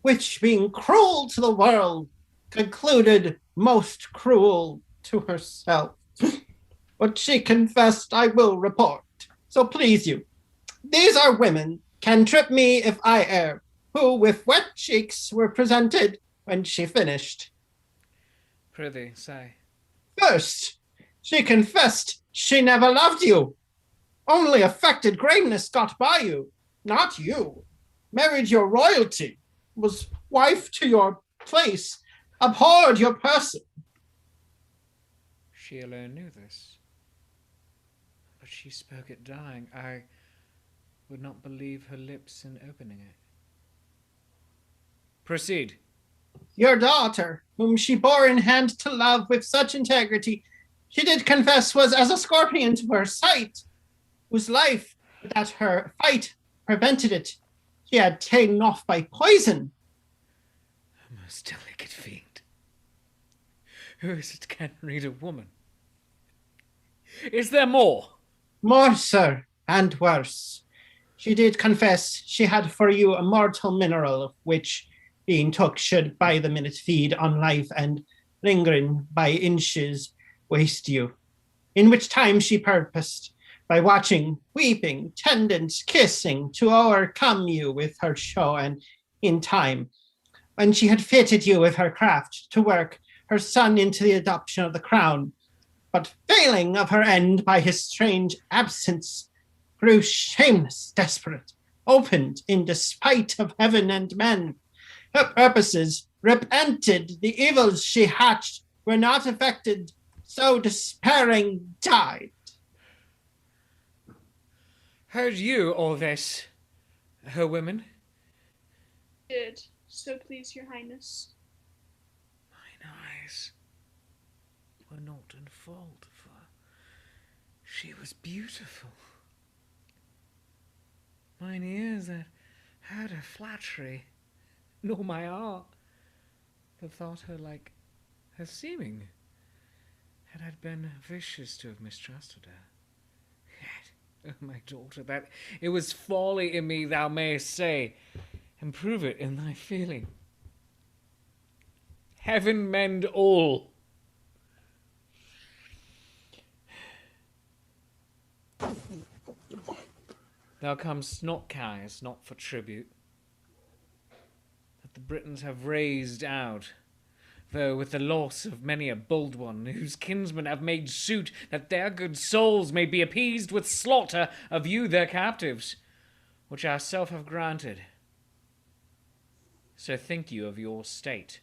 S12: which being cruel to the world, concluded most cruel to herself. What she confessed I will report, so please you. These are women, can trip me if I err, who with wet cheeks were presented when she finished.
S7: Prithee, say.
S12: First, she confessed she never loved you. Only affected greatness got by you, not you. Married your royalty, was wife to your place, abhorred your person.
S7: She alone knew this. But she spoke it dying. I would not believe her lips in opening it. Proceed.
S12: Your daughter, whom she bore in hand to love with such integrity, she did confess was as a scorpion to her sight, whose life, that her fight prevented it, she had ta'en off by poison.
S7: A most delicate fiend. Who is it can read a woman? Is there more?
S12: More, sir, and worse. She did confess she had for you a mortal mineral, which, being took, should by the minute feed on life, and lingering by inches waste you. In which time she purposed, by watching, weeping, tendant, kissing, to overcome you with her show, and in time, when she had fitted you with her craft to work her son into the adoption of the crown, but failing of her end by his strange absence, grew shameless, desperate, opened in despite of heaven and men. Her purposes, repented, the evils she hatched were not effected, so despairing died.
S7: Heard you all this, her women?
S10: Did, so please your highness.
S7: Mine eyes were not in fault, for she was beautiful. Mine ears that heard her flattery, nor my art, that thought her like her seeming, had I been vicious to have mistrusted her. Yet, O my daughter, that it was folly in me thou mayest say, and prove it in thy feeling. Heaven mend all. Thou comest not, Caius, not for tribute, that the Britons have raised out, though with the loss of many a bold one, whose kinsmen have made suit that their good souls may be appeased with slaughter of you their captives, which ourself have granted. So think you of your state.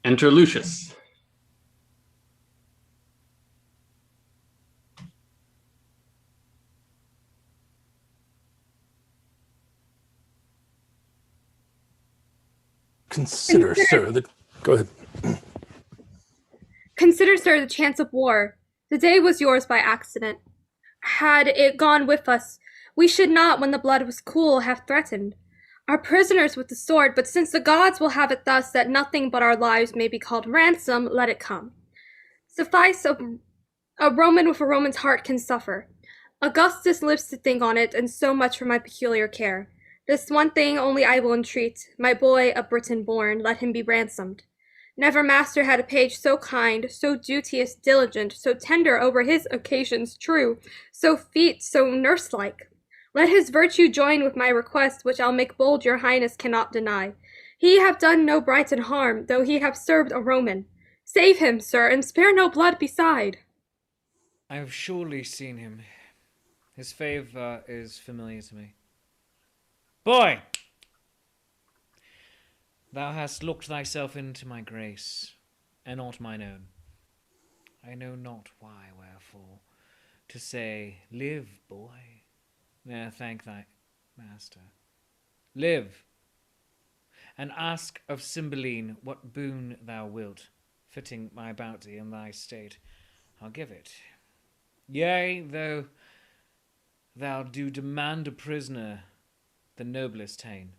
S1: Enter Lucius.
S11: Consider, sir, that... Go ahead.
S13: Consider, sir, the chance of war. The day was yours by accident. Had it gone with us, We should not, when the blood was cool, have threatened our prisoners with the sword, but since the gods will have it thus that nothing but our lives may be called ransom, let it come. Suffice a Roman with a Roman's heart can suffer. Augustus lives to think on it, and so much for my peculiar care. This one thing only I will entreat, my boy, a Briton born, let him be ransomed. Never master had a page so kind, so duteous, diligent, so tender over his occasions true, so feat, so nurse-like. Let his virtue join with my request, which I'll make bold your highness cannot deny. He have done no Briton harm, though he have served a Roman. Save him, sir, and spare no blood beside.
S7: I have surely seen him. His favour is familiar to me. Boy, thou hast looked thyself into my grace, and not mine own. I know not why, wherefore, to say, live, boy. Now thank thy master. Live, and ask of Cymbeline what boon thou wilt, fitting my bounty in thy state. I'll give it. Yea, though thou do demand a prisoner, the noblest ta'en.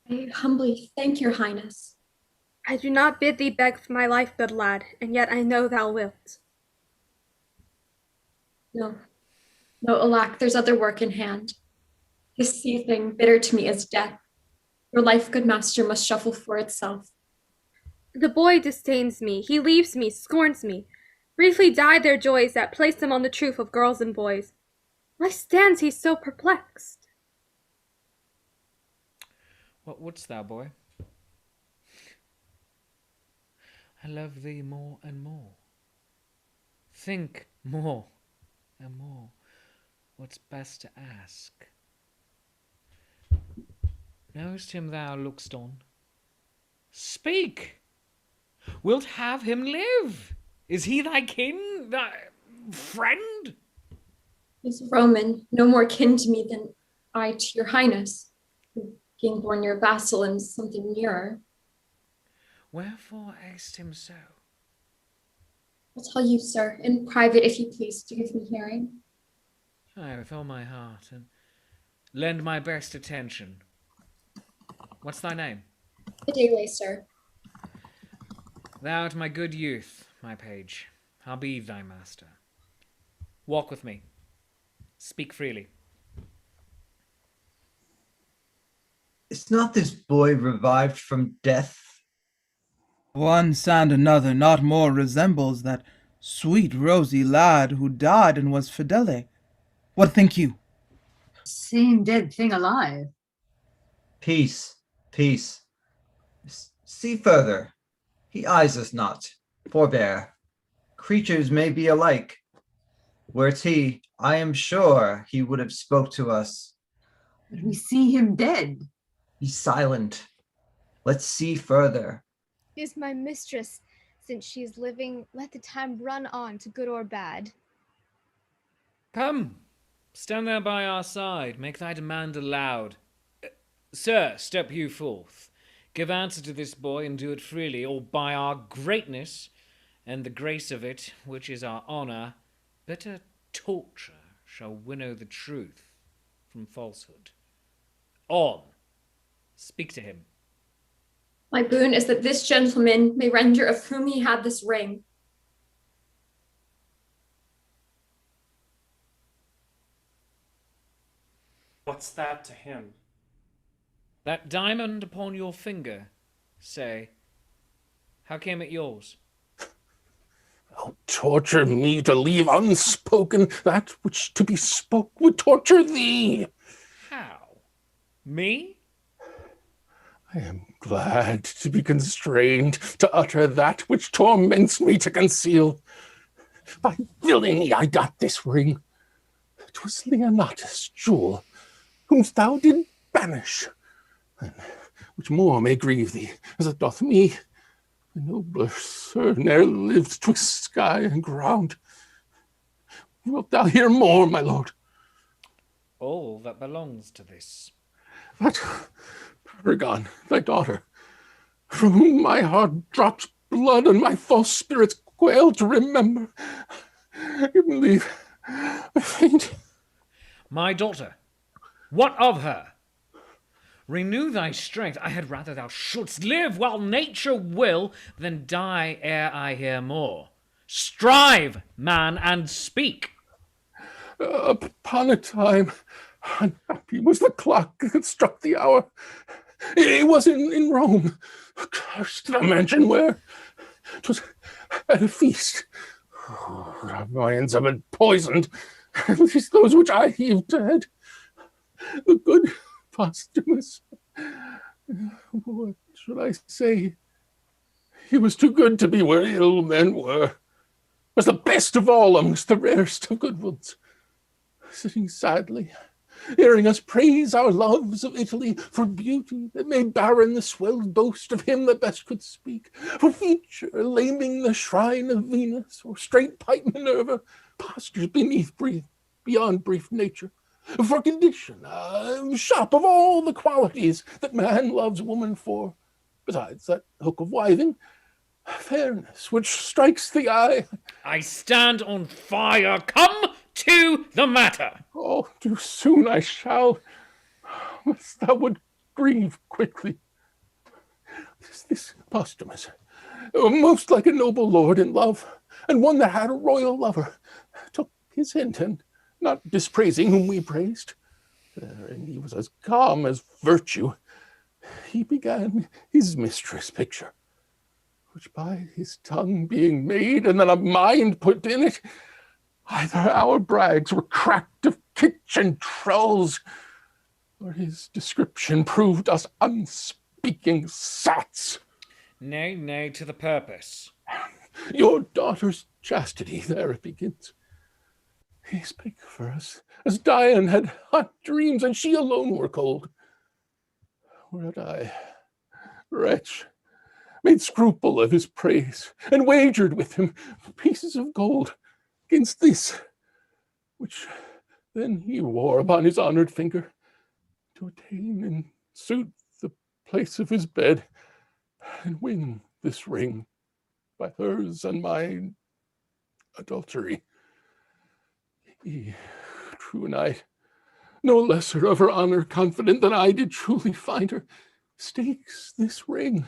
S6: I humbly thank your highness.
S13: I do not bid thee beg for my life, good lad, and yet I know thou wilt.
S6: No, alack, there's other work in hand. This sea thing, bitter to me as death. Your life, good master, must shuffle for itself.
S13: The boy disdains me, he leaves me, scorns me. Briefly died their joys that placed him on the truth of girls and boys. Why stands he so perplexed?
S7: What wouldst thou, boy? I love thee more and more. Think more and more what's best to ask. Knowest him thou look'st on? Speak! Wilt have him live? Is he thy kin, thy friend?
S6: He's Roman, no more kin to me than I to your highness, being born your vassal and something nearer.
S7: Wherefore asked him so?
S6: I'll tell you, sir, in private, if you please, to give me hearing.
S7: Aye, with all my heart, and lend my best attention. What's thy name?
S6: Adele, sir.
S7: Thou art my good youth, my page. I'll be thy master. Walk with me. Speak freely.
S14: Is not this boy revived from death?
S16: One and another not more resembles that sweet rosy lad who died and was Fidele. What think you?
S15: Same dead thing alive.
S14: Peace, peace. See further. He eyes us not. Forbear. Creatures may be alike. Were't he, I am sure he would have spoke to us.
S15: But we see him dead.
S14: Be silent. Let's see further.
S8: Is my mistress. Since she is living, let the time run on to good or bad.
S7: Come, stand there by our side. Make thy demand aloud. Sir, step you forth. Give answer to this boy, and do it freely, or by our greatness and the grace of it, which is our honour, bitter torture shall winnow the truth from falsehood. On, speak to him.
S6: My boon is that this gentleman may render of whom he had this ring.
S5: What's that to him?
S7: That diamond upon your finger, say, how came it yours?
S11: Oh, torture me to leave unspoken that which to be spoke would torture thee.
S7: How? Me?
S11: I am glad to be constrained to utter that which torments me to conceal. By villainy I got this ring. 'Twas Leonatus' jewel, whom thou did banish, and which more may grieve thee, as it doth me. The nobler sir ne'er lived twixt sky and ground. Wilt thou hear more, my lord?
S7: All that belongs to this.
S11: That Paragon, thy daughter, from whom my heart drops blood and my false spirits quail to remember. Give me leave. I faint.
S7: my daughter. What of her? Renew thy strength. I had rather thou shouldst live while nature will than die ere I hear more. Strive, man, and speak.
S11: Upon a time, unhappy was the clock that struck the hour. It was in Rome, cursed the mansion where 'twas at a feast. Our minds have been poisoned, at least those which I heaved dead. The good Posthumus, what should I say? He was too good to be where ill men were. Was the best of all amongst the rarest of good ones. Sitting sadly, hearing us praise our loves of Italy for beauty that made barren the swelled boast of him that best could speak, for feature laming the shrine of Venus, or straight pipe Minerva, postures beyond brief nature, for condition, shop of all the qualities that man loves woman for, besides that hook of wiving, fairness which strikes the eye.
S7: I stand on fire. Come to the matter.
S11: Oh, too soon I shall. Lest thou would grieve quickly. This Posthumus, most like a noble lord in love, and one that had a royal lover, took his hint, and not dispraising whom we praised, and he was as calm as virtue, he began his mistress picture, which by his tongue being made, and then a mind put in it, either our brags were cracked of kitchen trulls, or his description proved us unspeaking sots.
S7: Nay, nay, to the purpose.
S11: Your daughter's chastity, there it begins. He spake for us, as Dian had hot dreams, and she alone were cold. Whereat I, wretch, made scruple of his praise, and wagered with him pieces of gold against this, which then he wore upon his honored finger, to attain in suit the place of his bed, and win this ring by hers and my adultery. He, true knight, no lesser of her honor confident than I did truly find her, stakes this ring,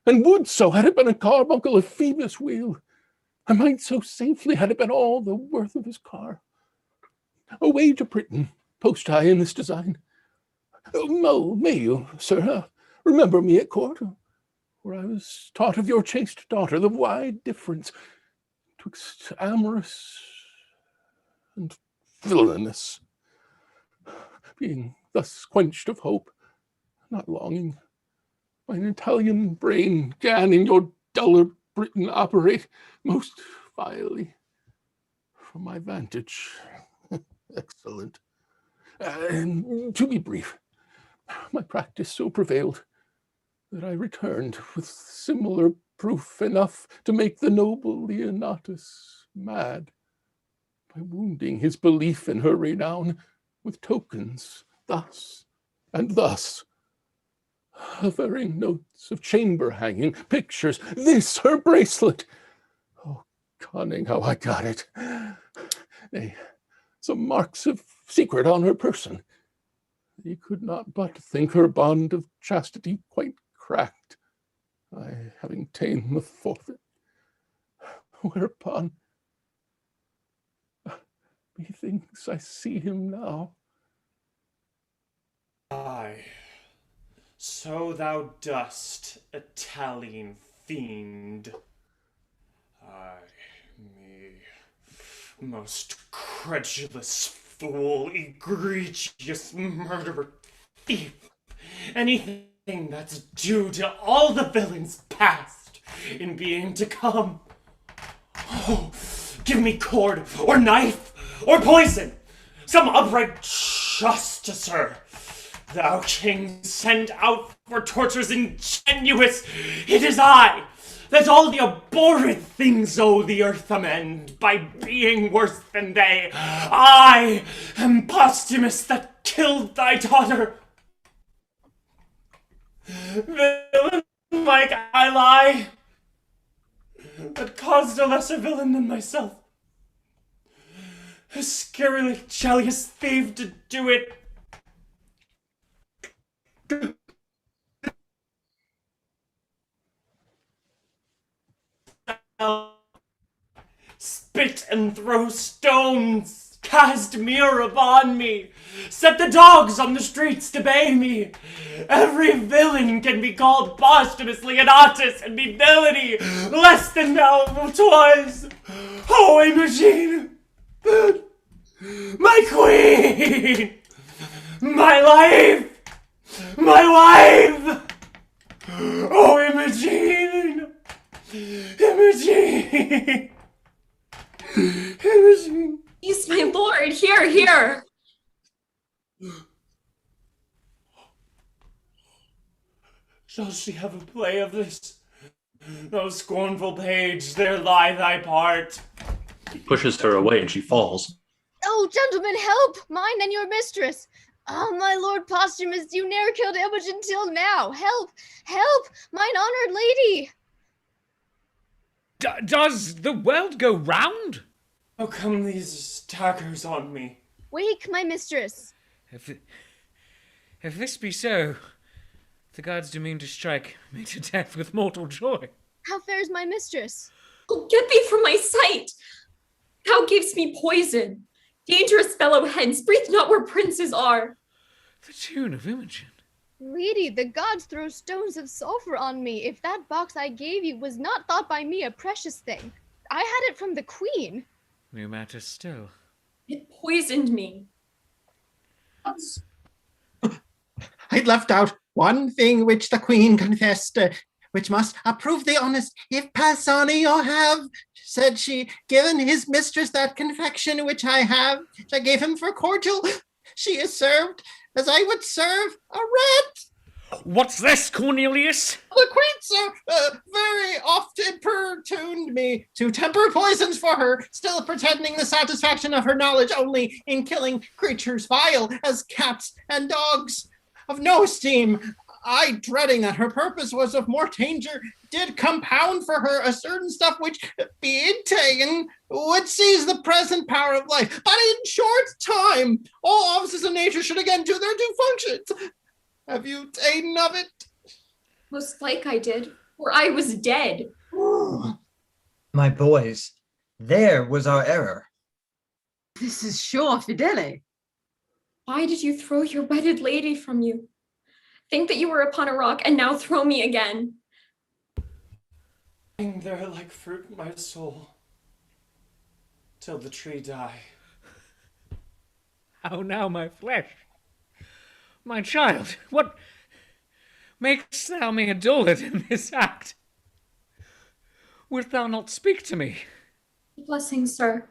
S11: and would so had it been a carbuncle of Phoebus' wheel. I might so safely had it been all the worth of his car. Away to Britain, post I in this design. May you, sir, remember me at court, where I was taught of your chaste daughter the wide difference twixt amorous and villainous. Being thus quenched of hope, not longing, mine Italian brain gan in your duller Britain operate most vilely. From my vantage, excellent. And to be brief, my practice so prevailed that I returned with similar proof enough to make the noble Leonatus mad, by wounding his belief in her renown with tokens thus and thus, averring notes of chamber hanging, pictures, this her bracelet. Oh, cunning how I got it. Nay, some marks of secret on her person. He could not but think her bond of chastity quite cracked, I having ta'en the forfeit. Whereupon, methinks I see him now.
S5: Aye, so thou dost, Italian fiend. Aye, me, most credulous fool, egregious murderer, thief, anything that's due to all the villains past in being to come. Oh, give me cord, or knife, or poison, some upright justicer. Thou king sent out for tortures ingenuous, it is I, that all the abhorred things owe the earth amend, by being worse than they. I am Posthumus that killed thy daughter. Villain like I lie, but caused a lesser villain than myself. A scarily jealous thief to do it. Spit and throw stones, cast mire upon me, set the dogs on the streets to bay me. Every villain can be called posthumously an artist and be villainy less than thou twas. Oh, Imogen, my queen, my life, my wife. Oh, Imogen, Imogen. Imogen.
S6: Yes, my lord, here.
S5: Shall she have a play of this? No scornful page, there lie thy part.
S1: He pushes her away and she falls.
S8: Oh, gentlemen, help! Mine and your mistress! Ah, my lord Posthumus, you ne'er killed Imogen till now! Help! Help! Mine honored lady!
S7: Does the world go round?
S5: How come these daggers on me?
S8: Wake, my mistress!
S7: If this be so, the gods do mean to strike me to death with mortal joy.
S8: How fares my mistress?
S6: Oh, get thee from my sight! Thou givest me poison. Dangerous fellow, hence, breathe not where princes are.
S7: The tune of Imogen.
S8: Lady, the gods throw stones of sulfur on me if that box I gave you was not thought by me a precious thing. I had it from the queen.
S7: New matter still.
S6: It poisoned me.
S12: I'd left out one thing which the queen confessed, which must approve the honest if Pausanias have, said she, given his mistress that confection which I have, which I gave him for cordial, she is served as I would serve a rat.
S7: What's this, Cornelius?
S12: The queen, sir, very often importuned me to temper poisons for her, still pretending the satisfaction of her knowledge only in killing creatures vile as cats and dogs. Of no esteem, I, dreading that her purpose was of more danger, did compound for her a certain stuff which, being taken, would seize the present power of life. But in short time, all offices of nature should again do their due functions. Have you ta'en of it?
S6: Most like I did, for I was dead.
S14: My boys, there was our error.
S15: This is sure Fidele.
S6: Why did you throw your wedded lady from you? Think that you were upon a rock, and now throw me again.
S5: Hang there like fruit, my soul, till the tree die.
S7: How now, my flesh? My child, what makes thou me a dullard in this act? Wilt thou not speak to me?
S6: Blessings, sir.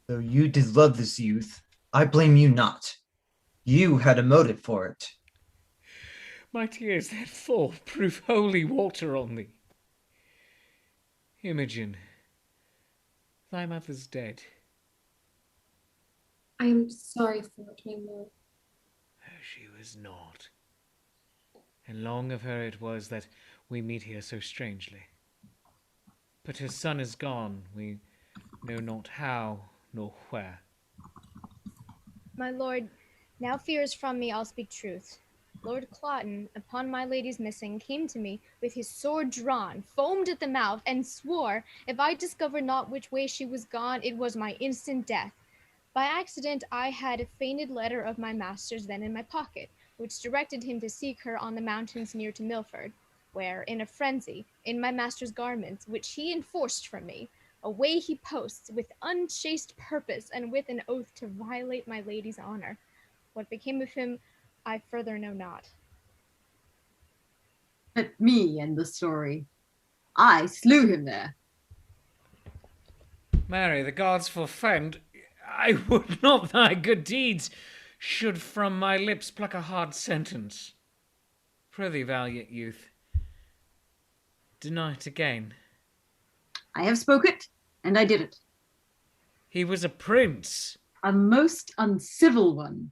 S14: Though you did love this youth, I blame you not. You had a motive for it.
S7: My tears that fall prove holy water on thee. Imogen, thy mother's dead.
S6: I am sorry for it, my lord.
S7: She was not. And long of her it was that we meet here so strangely. But her son is gone, we know not how nor where.
S8: My lord, now fear is from me, I'll speak truth. Lord Cloten, upon my lady's missing, came to me with his sword drawn, foamed at the mouth, and swore, if I discovered not which way she was gone, it was my instant death. By accident, I had a feigned letter of my master's then in my pocket, which directed him to seek her on the mountains near to Milford, where, in a frenzy, in my master's garments, which he enforced from me, away he posts, with unchaste purpose, and with an oath to violate my lady's honor. What became of him, I further know not.
S15: Let me end the story. I slew him there.
S7: Mary, the gods forfend. I would not thy good deeds should from my lips pluck a hard sentence. Prithee, valiant youth, deny it again.
S15: I have spoke it, and I did it.
S7: He was a prince.
S15: A most uncivil one.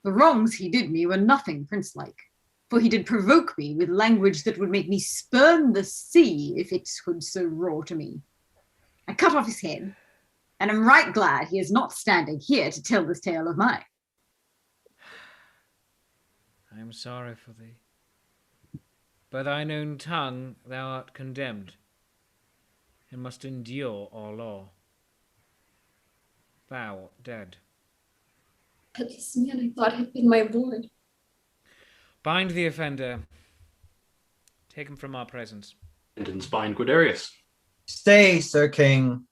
S15: The wrongs he did me were nothing prince-like, for he did provoke me with language that would make me spurn the sea if it could so roar to me. I cut off his head, and am right glad he is not standing here to tell this tale of mine.
S7: I am sorry for thee. By thine own tongue thou art condemned, and must endure our law. Thou art dead.
S6: But this man I thought had been my lord.
S7: Bind the offender. Take him from our presence.
S1: And bind Guiderius.
S14: Stay, Sir King.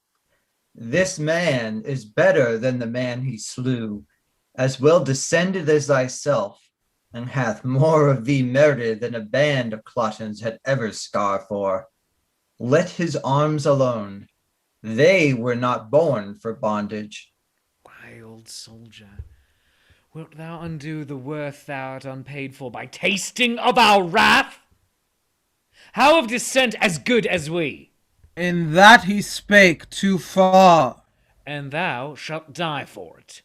S14: This man is better than the man he slew, as well descended as thyself, and hath more of thee merited than a band of Clotons had ever scar for. Let his arms alone. They were not born for bondage.
S7: Why, old soldier, wilt thou undo the worth thou art unpaid for by tasting of our wrath? How of descent as good as we?
S16: In that he spake too far.
S7: And thou shalt die for it.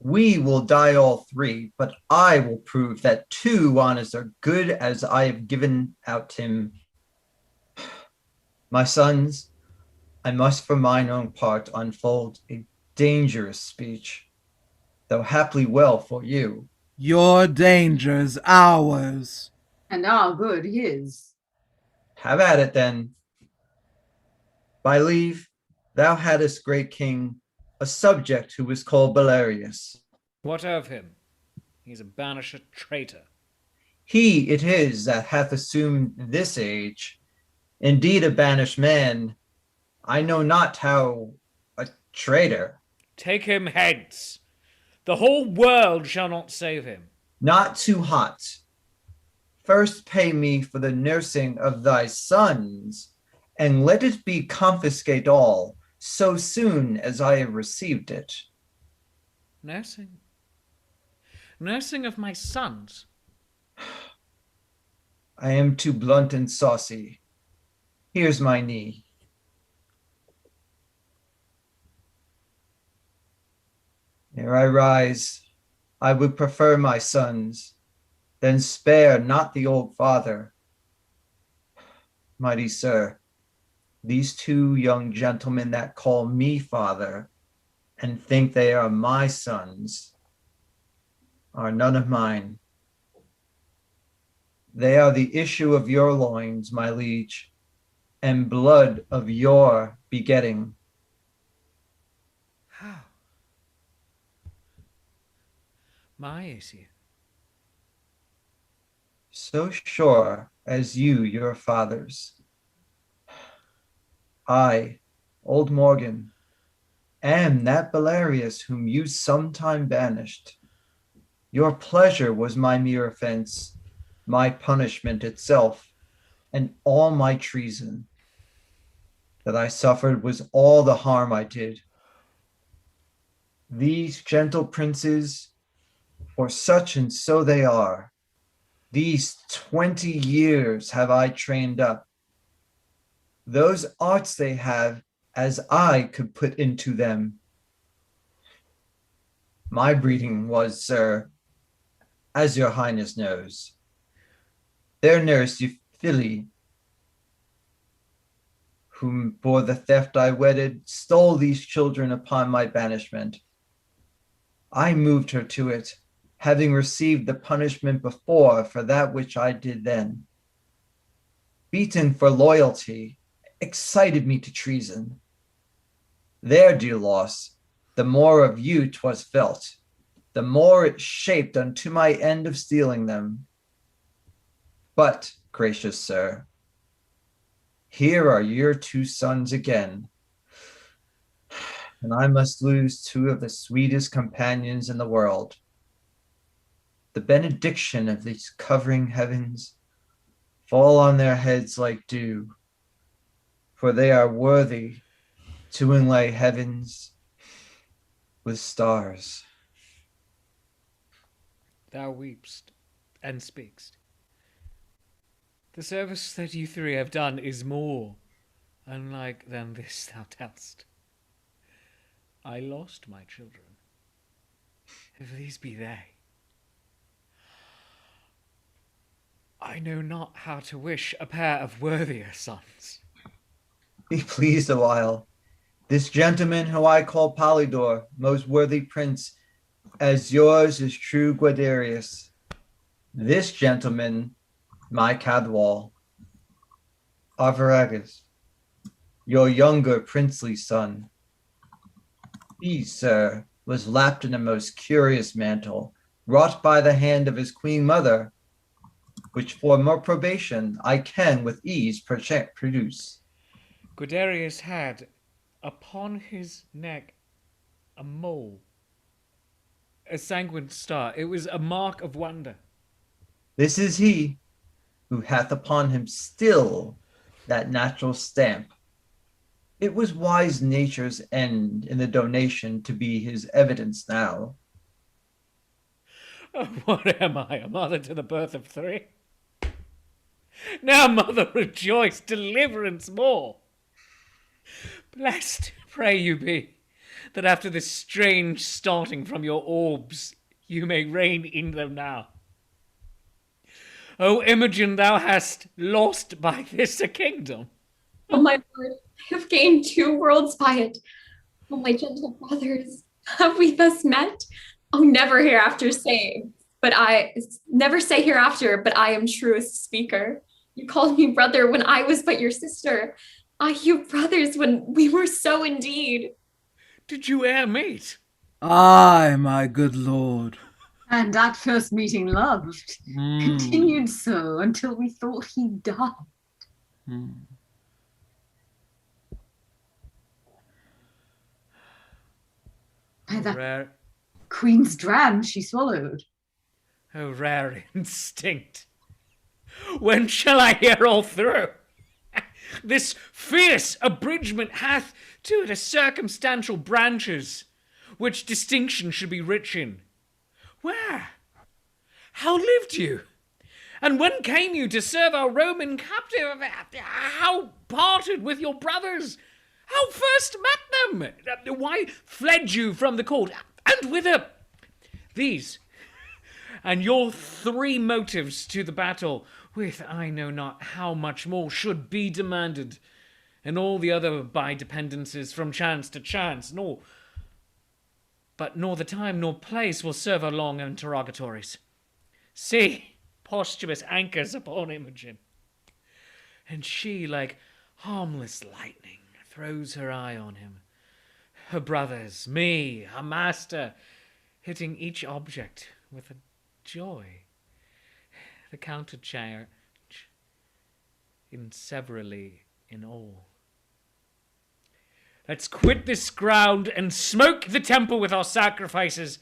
S14: We will die all three, but I will prove that 2 on as are good as I have given out him. My sons, I must for mine own part unfold a dangerous speech, though haply well for you.
S16: Your danger's ours.
S15: And our good his.
S14: Have at it then. By leave, thou hadst, great king, a subject who was called Belarius.
S7: What of him? He's a banished traitor.
S14: He it is that hath assumed this age. Indeed a banished man, I know not how a traitor.
S7: Take him hence. The whole world shall not save him.
S14: Not too hot. First pay me for the nursing of thy sons, and let it be confiscate all, so soon as I have received it.
S7: Nursing? Nursing of my sons?
S14: I am too blunt and saucy. Here's my knee. Ere I rise, I would prefer my sons, then spare not the old father. Mighty sir, these 2 young gentlemen that call me father and think they are my sons are none of mine. They are the issue of your loins, my liege, and blood of your begetting.
S7: How? My issue?
S14: So sure as you, your fathers. I, old Morgan, am that Belarius whom you sometime banished. Your pleasure was my mere offense, my punishment itself, and all my treason. That I suffered was all the harm I did. These gentle princes, for such and so they are, these 20 years have I trained up. Those arts they have as I could put into them. My breeding was, sir, as your highness knows. Their nurse Euphili, whom for the theft I wedded, stole these children upon my banishment. I moved her to it, having received the punishment before for that which I did then. Beaten for loyalty, excited me to treason. Their dear loss, the more of you 'twas felt, the more it shaped unto my end of stealing them. But, gracious sir, here are your 2 sons again, and I must lose 2 of the sweetest companions in the world. The benediction of these covering heavens fall on their heads like dew, for they are worthy to inlay heavens with stars.
S7: Thou weepst and speakst. The service that you 3 have done is more unlike than this thou tell'st. I lost my children. If these be they, I know not how to wish a pair of worthier sons.
S14: Be pleased a while. This gentleman who I call Polydor, most worthy prince, as yours is true Guiderius. This gentleman, my Cadwal, Arviragus, your younger princely son. He, sir, was lapped in a most curious mantle, wrought by the hand of his queen mother, which for more probation I can with ease produce.
S7: Guiderius had upon his neck a mole, a sanguine star. It was a mark of wonder.
S14: This is he who hath upon him still that natural stamp. It was wise nature's end in the donation to be his evidence now.
S7: Oh, what am I, a mother to the birth of 3? Now, mother, rejoice, deliverance more. Blessed, pray you be, that after this strange starting from your orbs, you may reign in them now. O Imogen, thou hast lost by this a kingdom.
S6: Oh, my lord, I have gained 2 worlds by it. Oh, my gentle brothers, have we thus met? Oh, never hereafter say, never say hereafter, but I am truest speaker. You called me brother when I was but your sister. I, you brothers, when we were so indeed.
S7: Did you e'er meet?
S16: Aye, my good lord.
S15: And at first meeting loved, continued so until we thought he died. By that
S7: Rare,
S15: queen's dram she swallowed.
S7: oh, rare instinct. When shall I hear all through? This fierce abridgment hath to it a circumstantial branches, which distinction should be rich in. Where? How lived you? And when came you to serve our Roman captive? How parted with your brothers? How first met them? Why fled you from the court? And whither? These, and your 3 motives to the battle, with I know not how much more, should be demanded, and all the other by dependencies from chance to chance, nor the time nor place will serve our long interrogatories. See, posthumous anchors upon Imogen, and she, like harmless lightning, throws her eye on him. Her brothers, me, her master, hitting each object with a joy. The countercharge inseverally in all. Let's quit this ground and smoke the temple with our sacrifices.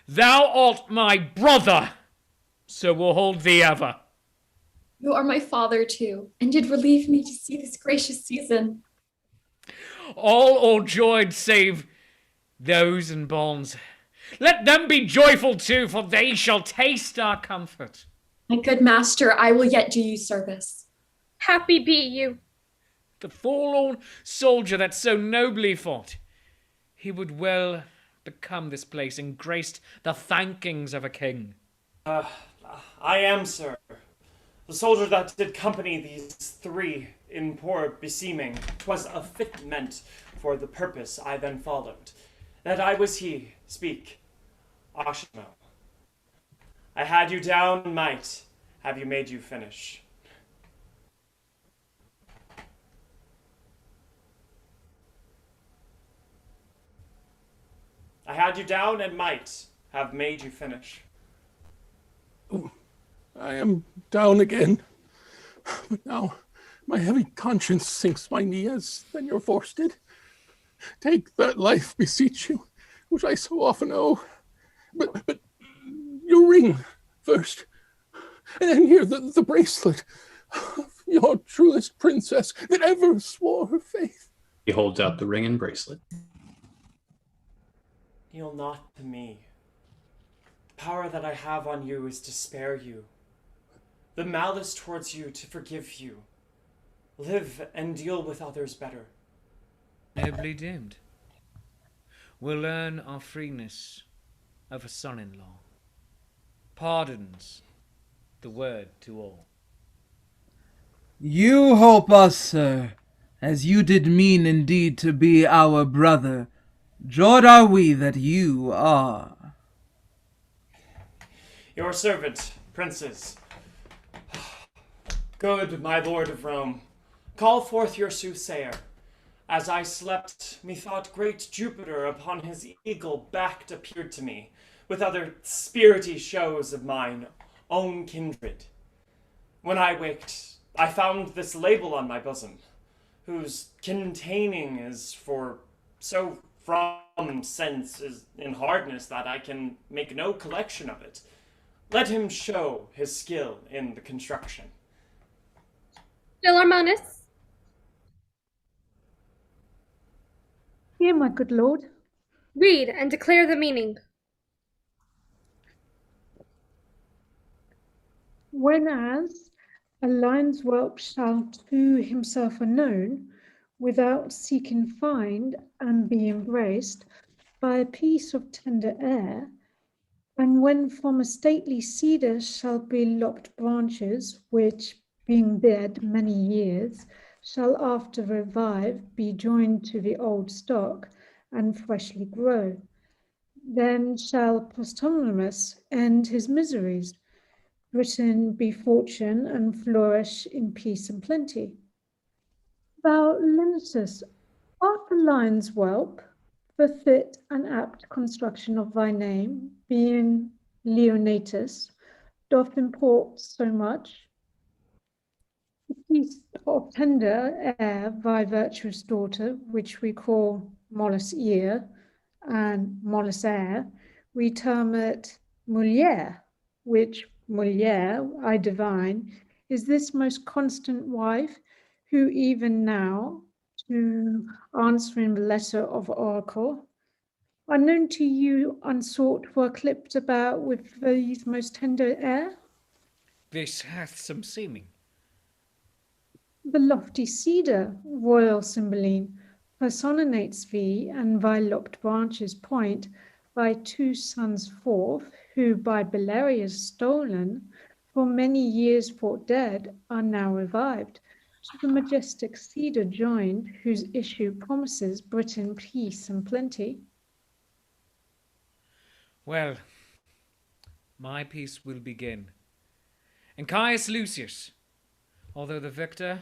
S7: Thou art my brother, so we'll hold thee ever.
S6: You are my father too, and did relieve me to see this gracious season.
S7: All joyed save those in bonds. Let them be joyful too, for they shall taste our comfort.
S6: My good master, I will yet do you service.
S13: Happy be you.
S7: The forlorn soldier that so nobly fought, he would well become this place and graced the thankings of a king.
S5: I am, sir, the soldier that did company these 3 in poor beseeming. 'Twas a fit meant for the purpose I then followed, that I was he, speak, Ashmo. I had you down, might have you made you finish. I had you down and might have made you finish.
S11: I am down again, but now my heavy conscience sinks my knee as then your force did. Take that life, beseech you, which I so often owe. But your ring first, and then here the bracelet of your truest princess that ever swore her faith.
S1: He holds out the ring and bracelet.
S5: Kneel not to me. The power that I have on you is to spare you. The malice towards you to forgive you. Live and deal with others better.
S7: Nobly doomed. We'll learn our freeness of a son-in-law. Pardons the word to all.
S16: You help us, sir, as you did mean indeed to be our brother, Jord are we that you are.
S5: Your servant, princes. Good, my lord of Rome, call forth your soothsayer. As I slept, methought great Jupiter upon his eagle backed appeared to me, with other spirity shows of mine own kindred. When I waked, I found this label on my bosom, whose containing is for so from sense is in hardness that I can make no collection of it. Let him show his skill in the construction.
S13: Philharmonis.
S3: Here, my good lord.
S13: Read and declare the meaning.
S3: Whenas a lion's whelp shall to himself unknown, without seeking find and be embraced by a piece of tender air, and when from a stately cedar shall be lopped branches, which, being dead many years, shall after revive, be joined to the old stock, and freshly grow. Then shall Posthumus end his miseries, Britain be fortune, and flourish in peace and plenty. Thou, Lenatus, art the lion's whelp, the fit and apt construction of thy name, being Leonatus, doth import so much. The piece of tender air, thy virtuous daughter, which we call mollis ear and mollis air, we term it mulier, which mulier, I divine, is this most constant wife, who even now, to answering the letter of oracle, unknown to you, unsought, were clipped about with these most tender air?
S7: This hath some seeming.
S3: The lofty cedar, royal Cymbeline, personates thee, and thy lopped branches point thy two sons forth, who by Belerius stolen, for many years thought dead, are now revived, to the majestic cedar joined, whose issue promises Britain peace and plenty.
S7: Well, my piece will begin. And Caius Lucius, although the victor,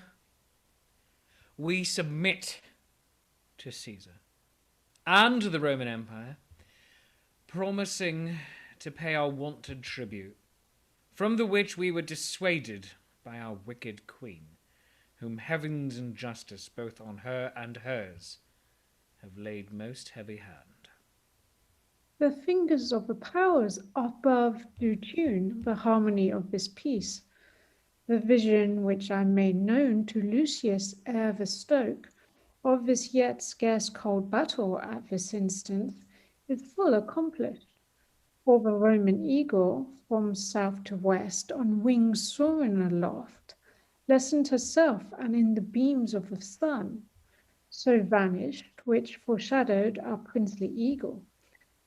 S7: we submit to Caesar and the Roman Empire, promising to pay our wonted tribute, from the which we were dissuaded by our wicked queen, whom heavens and justice, both on her and hers, have laid most heavy hand.
S3: The fingers of the powers above do tune the harmony of this piece. The vision which I made known to Lucius ere the stoke of this yet scarce cold battle at this instant is full accomplished. For the Roman eagle, from south to west, on wings soaring aloft, lessened herself, and in the beams of the sun, so vanished, which foreshadowed our princely eagle.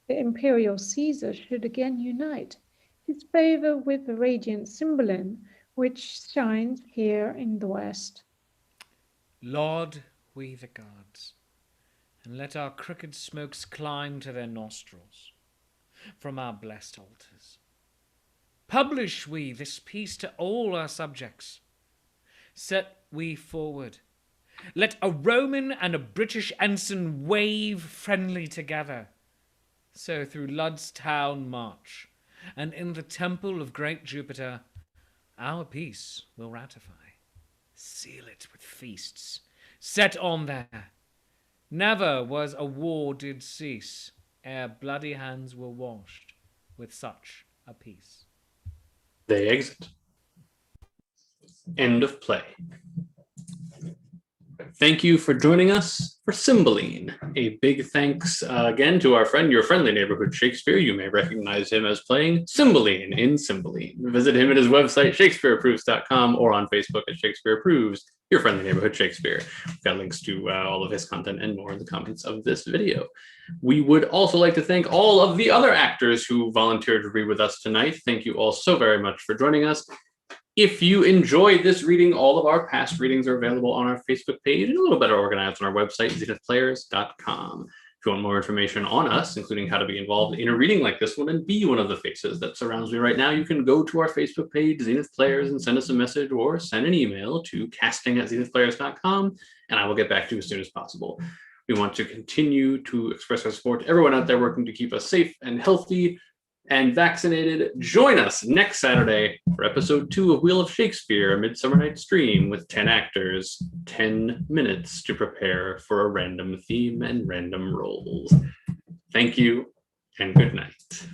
S3: The imperial Caesar should again unite his favor with the radiant Cymbeline, which shines here in the west.
S7: Laud we the gods, and let our crooked smokes climb to their nostrils from our blessed altars. Publish we this peace to all our subjects. Set we forward. Let a Roman and a British ensign wave friendly together. So through Lud's town march, and in the temple of great Jupiter, our peace will ratify. Seal it with feasts, set on there. Never was a war did cease, ere bloody hands were washed with such a peace.
S1: They exit. End of play. Thank you for joining us for Cymbeline. A big thanks again to our friend, your friendly neighborhood Shakespeare. You may recognize him as playing Cymbeline in Cymbeline. Visit him at his website, shakespeareapproves.com, or on Facebook at Shakespeare Approves, your friendly neighborhood Shakespeare. We've got links to all of his content and more in the comments of this video. We would also like to thank all of the other actors who volunteered to read with us tonight. Thank you all so very much for joining us. If you enjoyed this reading, all of our past readings are available on our Facebook page and a little better organized on our website, zenithplayers.com. If you want more information on us, including how to be involved in a reading like this one and be one of the faces that surrounds me right now, you can go to our Facebook page, Zenith Players, and send us a message or send an email to casting@zenithplayers.com, and I will get back to you as soon as possible. We want to continue to express our support to everyone out there working to keep us safe and healthy and vaccinated. Join us next Saturday for episode 2 of Wheel of Shakespeare, A Midsummer Night's Dream, with 10 actors, 10 minutes to prepare for a random theme and random roles. Thank you and good night.